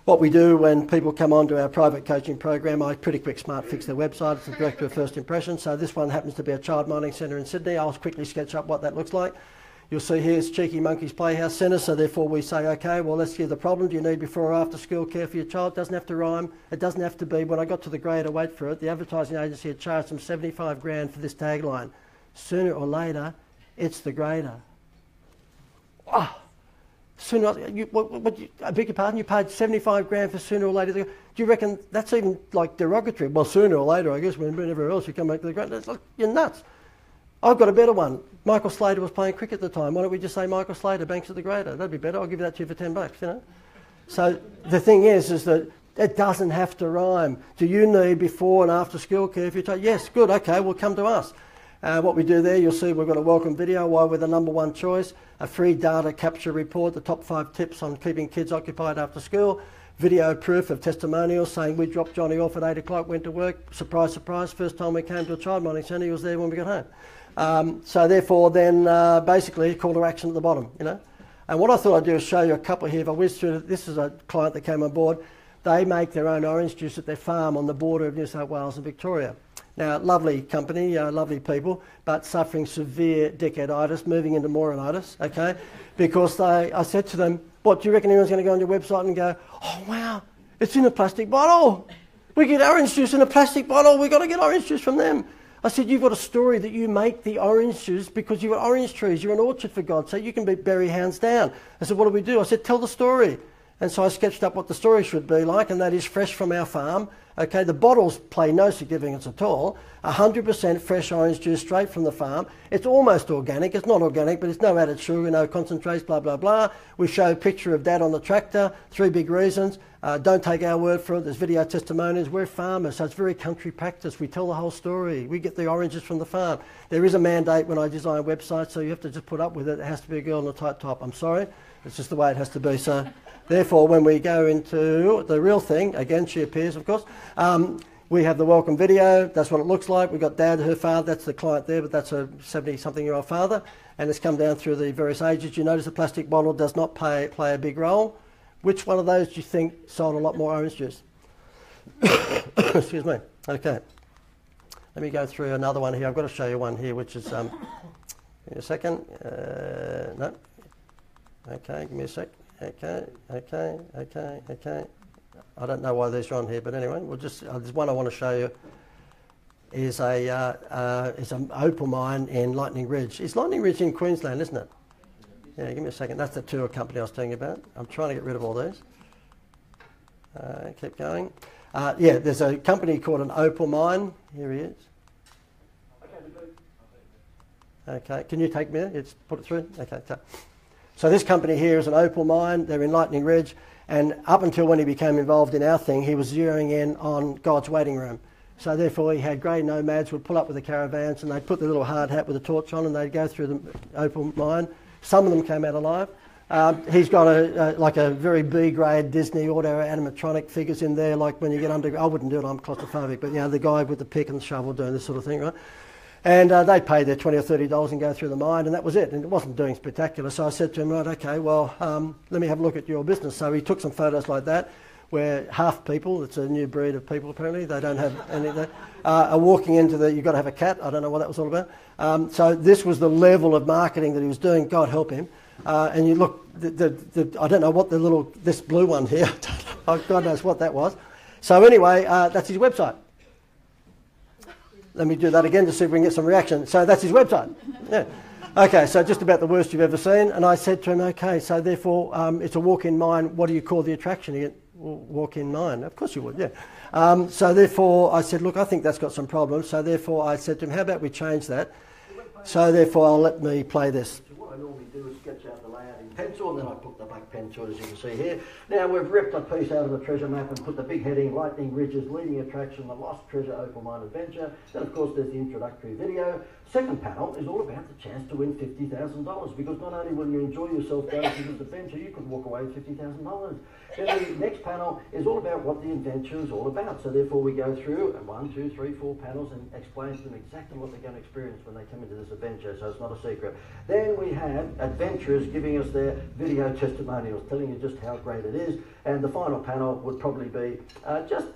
Speaker 1: what we do when people come on to our private coaching program. I pretty quick smart fix their website. It's the director of First Impressions. So this one happens to be a child mining centre in Sydney. I'll quickly sketch up what that looks like. You'll see here's Cheeky Monkey's Playhouse Centre, so therefore we say, okay, well, let's hear the problem. Do you need before or after school care for your child? It doesn't have to rhyme. It doesn't have to be. When I got to the grader, wait for it, the advertising agency had charged them $75,000 for this tagline. Sooner or later, it's the grader. Oh, sooner, I beg your pardon, you paid $75,000 for sooner or later. Do you reckon that's even like derogatory? Well, sooner or later, I guess, whenever else you come back to the grader. It's like, you're nuts. I've got a better one. Michael Slater was playing cricket at the time. Why don't we just say Michael Slater, Banks of the Grader? That'd be better. I'll give that to you for $10, you know. So the thing is that it doesn't have to rhyme. Do you need before and after school care if you take? Yes, good, okay, well come to us. What we do there, you'll see we've got a welcome video, why we're the #1 choice, a free data capture report, the top 5 tips on keeping kids occupied after school, video proof of testimonials saying we dropped Johnny off at 8 o'clock, went to work, surprise, surprise, first time we came to a child mining centre, he was there when we got home. So therefore then basically call to action at the bottom, you know. And what I thought I'd do is show you a couple here. If I whiz through, this is a client that came on board. They make their own orange juice at their farm on the border of New South Wales and Victoria. Now, lovely company, lovely people, but suffering severe decaditis, moving into moronitis, okay? Because I said to them, what, do you reckon anyone's going to go on your website and go, oh wow, it's in a plastic bottle. We get orange juice in a plastic bottle, we've got to get orange juice from them. I said, you've got a story that you make the orange juice because you've got orange trees, you're an orchard for God's sake, you can berry hands down. I said, what do we do? I said, tell the story. And so I sketched up what the story should be like, and that is fresh from our farm. Okay, the bottles play no significance at all. 100% fresh orange juice straight from the farm. It's almost organic. It's not organic, but it's no added sugar, no concentrates, blah, blah, blah. We show a picture of Dad on the tractor. 3 big reasons. Don't take our word for it. There's video testimonials. We're farmers, so it's very country practice. We tell the whole story. We get the oranges from the farm. There is a mandate when I design websites, so you have to just put up with it. It has to be a girl in a tight top. I'm sorry. It's just the way it has to be. So therefore, when we go into the real thing, again, she appears, of course, we have the welcome video. That's what it looks like. We've got Dad, her father. That's the client there, but that's a 70-something-year-old father. And it's come down through the various ages. You notice the plastic bottle does not play a big role. Which one of those do you think sold a lot more orange juice? Excuse me. Okay. Let me go through another one here. I've got to show you one here, which is... give me a second. No. Okay, give me a sec. Okay. I don't know why these are on here, but anyway, we'll just... there's one I want to show you. Is an opal mine in Lightning Ridge. It's Lightning Ridge in Queensland, isn't it? Yeah, give me a second. That's the tour company I was telling you about. I'm trying to get rid of all these. Keep going. Yeah, there's a company called an opal mine. Here he is. Okay, can you take me there? It's put it through? Okay. So this company here is an opal mine. They're in Lightning Ridge. And up until when he became involved in our thing, he was zeroing in on God's waiting room. So therefore he had grey nomads would pull up with the caravans and they'd put the little hard hat with a torch on and they'd go through the opal mine. Some of them came out alive. He's got a very B-grade Disney auto animatronic figures in there, like when you get under... I wouldn't do it, I'm claustrophobic, but you know, the guy with the pick and the shovel doing this sort of thing, right? And they paid their $20 or $30 and go through the mine, and that was it. And it wasn't doing spectacular. So I said to him, right, okay, well, let me have a look at your business. So he took some photos like that, where half people, it's a new breed of people apparently, they don't have any of that, are walking into the, you've got to have a cat, I don't know what that was all about. So this was the level of marketing that he was doing, God help him. And you look, I don't know what this blue one here, God knows what that was. So anyway, that's his website. Let me do that again to see if we can get some reaction. So that's his website. Yeah. Okay, so just about the worst you've ever seen. And I said to him, okay, so therefore it's a walk-in mine. What do you call the attraction? He went, well, walk-in mine. Of course you would, yeah. So therefore I said, look, I think that's got some problems. So therefore I said to him, how about we change that? So therefore let me play this. What I normally do is sketch out the layout in pencil, and then I put the black pen to it, as you can see here. Now we've ripped a piece out of the treasure map and put the big heading, Lightning Ridge's leading attraction, the Lost Treasure Opal Mine Adventure. Then of course there's the introductory video. Second panel is all about the chance to win $50,000, because not only will you enjoy yourself going through this adventure, you could walk away with $50,000. Then the next panel is all about what the adventure is all about. So therefore we go through 1, 2, 3, 4 panels and explain to them exactly what they're going to experience when they come into this adventure, so it's not a secret. Then we have adventurers giving us their video testimonials, telling you just how great it is. And the final panel would probably be just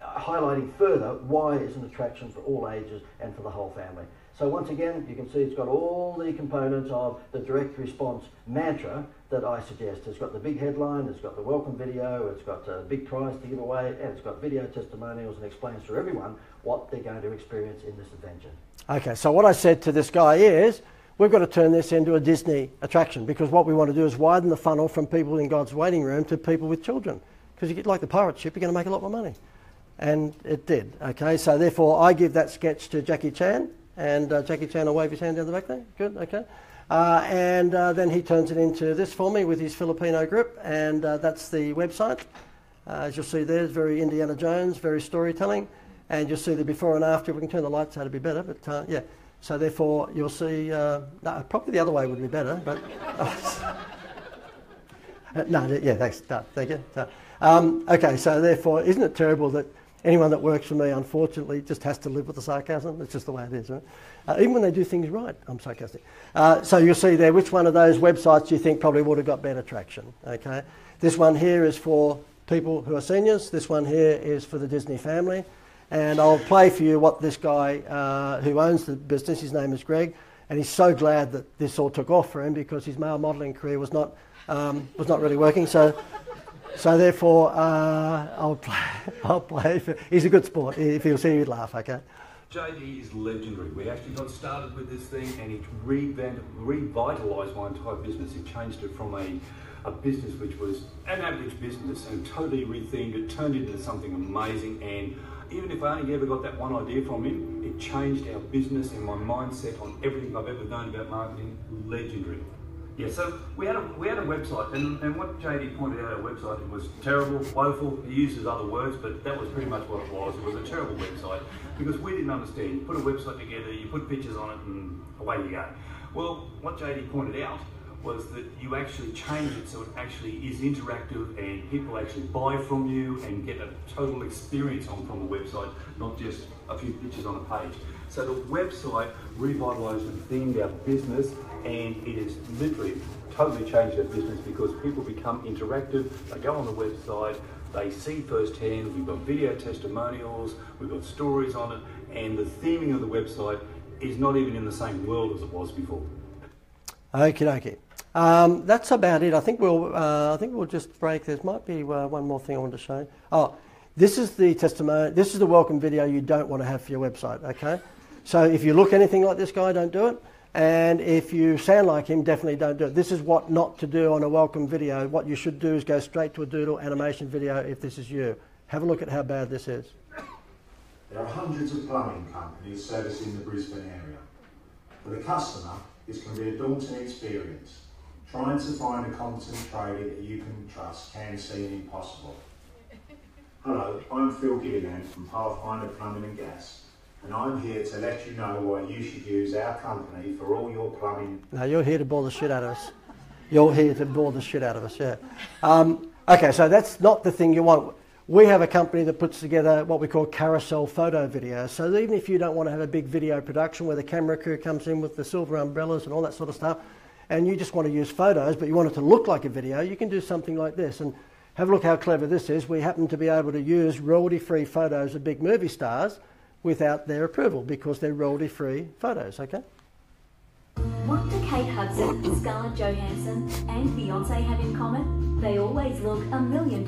Speaker 1: highlighting further why it's an attraction for all ages and for the whole family. So once again, you can see it's got all the components of the direct response mantra that I suggest. It's got the big headline, it's got the welcome video, it's got a big prize to give away, and it's got video testimonials, and explains to everyone what they're going to experience in this adventure. Okay, so what I said to this guy is, we've got to turn this into a Disney attraction, because what we want to do is widen the funnel from people in God's waiting room to people with children. Because you get like the pirate ship, you're going to make a lot more money. And it did. Okay, so therefore I give that sketch to Jackie Chan. And Jackie Chan will wave his hand down the back there. Good, okay. And then he turns it into this for me with his Filipino grip, and that's the website. As you'll see there, it's very Indiana Jones, very storytelling. And you'll see the before and after. If we can turn the lights out, it'd be better, but yeah. So therefore, you'll see, no, probably the other way would be better, but... no, yeah, thanks, no, thank you. Okay, so therefore, isn't it terrible that anyone that works for me, unfortunately, just has to live with the sarcasm? It's just the way it is, right? Even when they do things right, I'm sarcastic. So you'll see there, which one of those websites do you think probably would have got better traction, okay? This one here is for people who are seniors. This one here is for the Disney family. And I'll play for you what this guy who owns the business, his name is Greg, and he's so glad that this all took off for him, because his male modelling career was not really working. So therefore, I'll play. He's a good sport. If he'll see, he'd laugh. Okay.
Speaker 3: JD is legendary. We actually got started with this thing, and it revitalised my entire business. It changed it from a business which was an average business, and totally rethinked it, turned it into something amazing. And even if I only ever got that one idea from him, it changed our business and my mindset on everything I've ever known about marketing. Legendary. Yeah, so we had a website, and what JD pointed out, our website, it was terrible, woeful. He uses other words, but that was pretty much what it was. It was a terrible website, because we didn't understand. You put a website together, you put pictures on it, and away you go. Well, what JD pointed out was that you actually change it so it actually is interactive, and people actually buy from you and get a total experience from the website, not just a few pictures on a page. So the website revitalised and themed our business, and it has literally totally changed our business, because people become interactive. They go on the website, they see firsthand. We've got video testimonials, we've got stories on it, and the theming of the website is not even in the same world as it was before. Okie dokie.
Speaker 1: That's about it. I think we'll just break. There might be one more thing I want to show. Oh, this is the testimony. This is the welcome video you don't want to have for your website. Okay. So if you look anything like this guy, don't do it. And if you sound like him, definitely don't do it. This is what not to do on a welcome video. What you should do is go straight to a doodle animation video if this is you. Have a look at how bad this is.
Speaker 5: There are hundreds of plumbing companies servicing the Brisbane area. For the customer, this can be a daunting experience. Trying to find a competent tradie that you can trust can seem impossible. Hello, I'm Phil Gilliland from Pathfinder Plumbing and Gas, and I'm here to let you know why you should use our company for all your plumbing.
Speaker 1: No, you're here to bore the shit out of us. You're here to bore the shit out of us, yeah. Okay, so that's not the thing you want. We have a company that puts together what we call carousel photo videos. So even if you don't want to have a big video production where the camera crew comes in with the silver umbrellas and all that sort of stuff, and you just want to use photos, but you want it to look like a video, you can do something like this. And have a look how clever this is. We happen to be able to use royalty-free photos of big movie stars without their approval, because they're royalty-free photos, okay?
Speaker 4: What do Kate Hudson, Scarlett Johansson and Beyonce have in common? They always look $1 million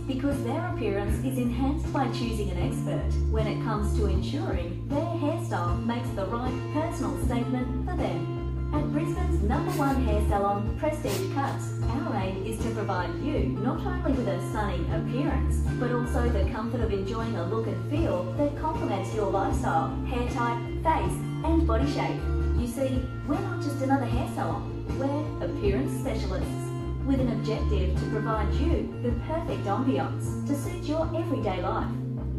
Speaker 4: because their appearance is enhanced by choosing an expert when it comes to ensuring their hairstyle makes the right personal statement for them. At Brisbane's #1 hair salon, Prestige Cuts, our aim is to provide you not only with a stunning appearance, but also the comfort of enjoying a look and feel that complements your lifestyle, hair type, face and body shape. You see, we're not just another hair salon, we're appearance specialists, with an objective to provide you the perfect ambiance to suit your everyday life.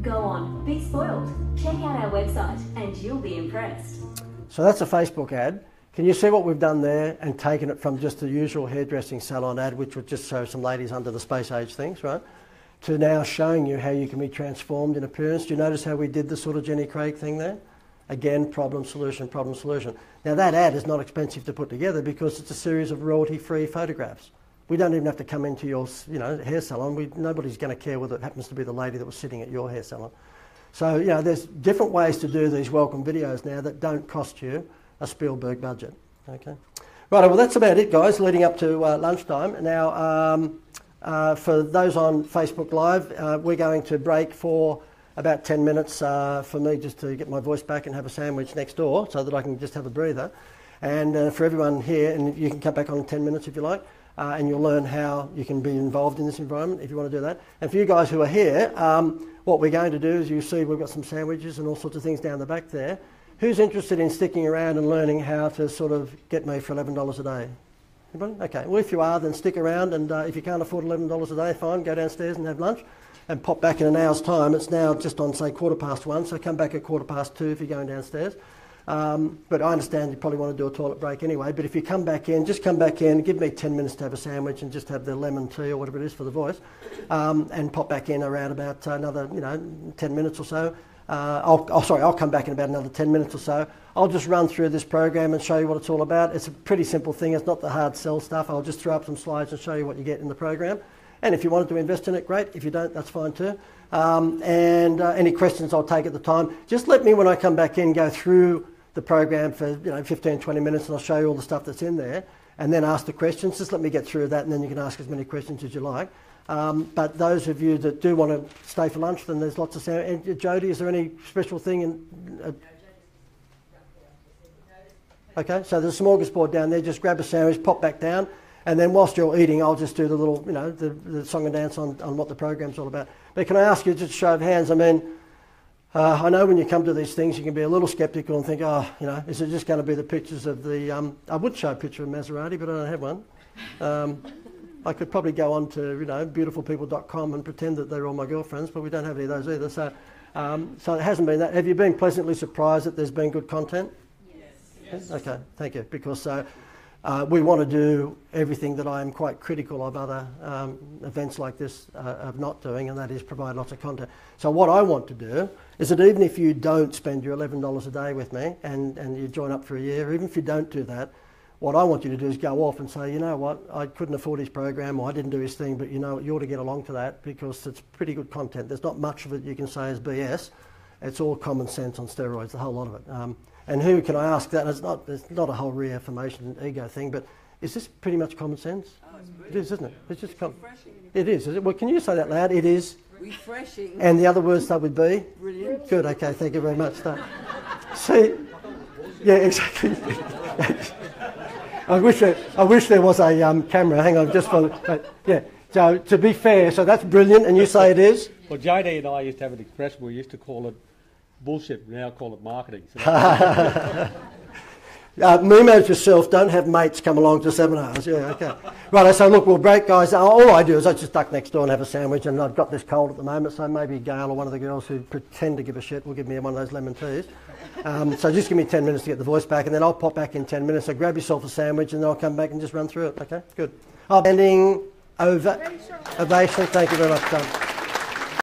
Speaker 4: Go on, be spoiled. Check out our website and you'll be impressed.
Speaker 1: So that's a Facebook ad. Can you see what we've done there and taken it from just the usual hairdressing salon ad, which would just show some ladies under the space age things, right, to now showing you how you can be transformed in appearance? Do you notice how we did the sort of Jenny Craig thing there? Again, problem, solution, problem, solution. Now that ad is not expensive to put together because it's a series of royalty-free photographs. We don't even have to come into your, hair salon. Nobody's going to care whether it happens to be the lady that was sitting at your hair salon. So, there's different ways to do these welcome videos now that don't cost you a Spielberg budget. Okay. Right, well that's about it, guys, leading up to lunchtime. Now, for those on Facebook Live, we're going to break for about 10 minutes for me just to get my voice back and have a sandwich next door so that I can just have a breather. And for everyone here, and you can come back on in 10 minutes if you like, and you'll learn how you can be involved in this environment if you want to do that. And for you guys who are here, what we're going to do is, you see we've got some sandwiches and all sorts of things down the back there. Who's interested in sticking around and learning how to sort of get me for $11 a day? Anybody? Okay, well if you are, then stick around, and if you can't afford $11 a day, fine, go downstairs and have lunch and pop back in an hour's time. It's now just on, say, 1:15, so come back at 2:15 if you're going downstairs. But I understand you probably want to do a toilet break anyway, but if you come back in, just come back in, give me 10 minutes to have a sandwich and just have the lemon tea or whatever it is for the voice, and pop back in around about another 10 minutes or so. I'll come back in about another 10 minutes or so. I'll just run through this program and show you what it's all about. It's a pretty simple thing. It's not the hard sell stuff. I'll just throw up some slides and show you what you get in the program. And if you wanted to invest in it, great. If you don't, that's fine too. Any questions I'll take at the time. Just let me, when I come back in, go through the program for 15, 20 minutes, and I'll show you all the stuff that's in there, and then ask the questions. Just let me get through that, and then you can ask as many questions as you like. But those of you that do want to stay for lunch, then there's lots of sandwich. And Jody, is there any special thing? Okay, so there's a smorgasbord down there. Just grab a sandwich, pop back down, and then whilst you're eating, I'll just do the little, the song and dance on what the program's all about. But can I ask you just a show of hands? I mean, I know when you come to these things, you can be a little sceptical and think, is it just going to be the pictures of the... I would show a picture of Maserati, but I don't have one. I could probably go on to, beautifulpeople.com and pretend that they're all my girlfriends, but we don't have any of those either. So it hasn't been that. Have you been pleasantly surprised that there's been good content? Yes. Okay, thank you. Because we want to do everything that I am quite critical of other events like this of not doing, and that is provide lots of content. So what I want to do is that even if you don't spend your $11 a day with me and you join up for a year, even if you don't do that, what I want you to do is go off and say, you know what, I couldn't afford his program, or I didn't do his thing, but you ought to get along to that because it's pretty good content. There's not much of it you can say is BS. It's all common sense on steroids, the whole lot of it. And who can I ask that? It's not a whole reaffirmation ego thing, but is this pretty much common sense?
Speaker 7: Oh, it's
Speaker 1: it is, isn't it? It's just
Speaker 7: refreshing.
Speaker 1: It is it? Well, can you say that loud? It is.
Speaker 7: Refreshing.
Speaker 1: And the other words start with B?
Speaker 7: Brilliant.
Speaker 1: Good, okay, thank you very much. See, yeah, exactly. I wish there was a camera. Hang on, just for yeah. So to be fair, so that's brilliant, and you say it is.
Speaker 23: Well, JD and I used to have an expression. We used to call it bullshit. We now call it marketing. So
Speaker 1: Memos yourself. Don't have mates come along to seminars. Yeah, okay. Right. So look, we'll break, guys. All I do is I just duck next door and have a sandwich, and I've got this cold at the moment, so maybe Gail or one of the girls who pretend to give a shit will give me one of those lemon teas. So just give me 10 minutes to get the voice back, and then I'll pop back in 10 minutes. So grab yourself a sandwich, and then I'll come back and just run through it. Okay, good. Standing ovation. Thank you very much, Tom.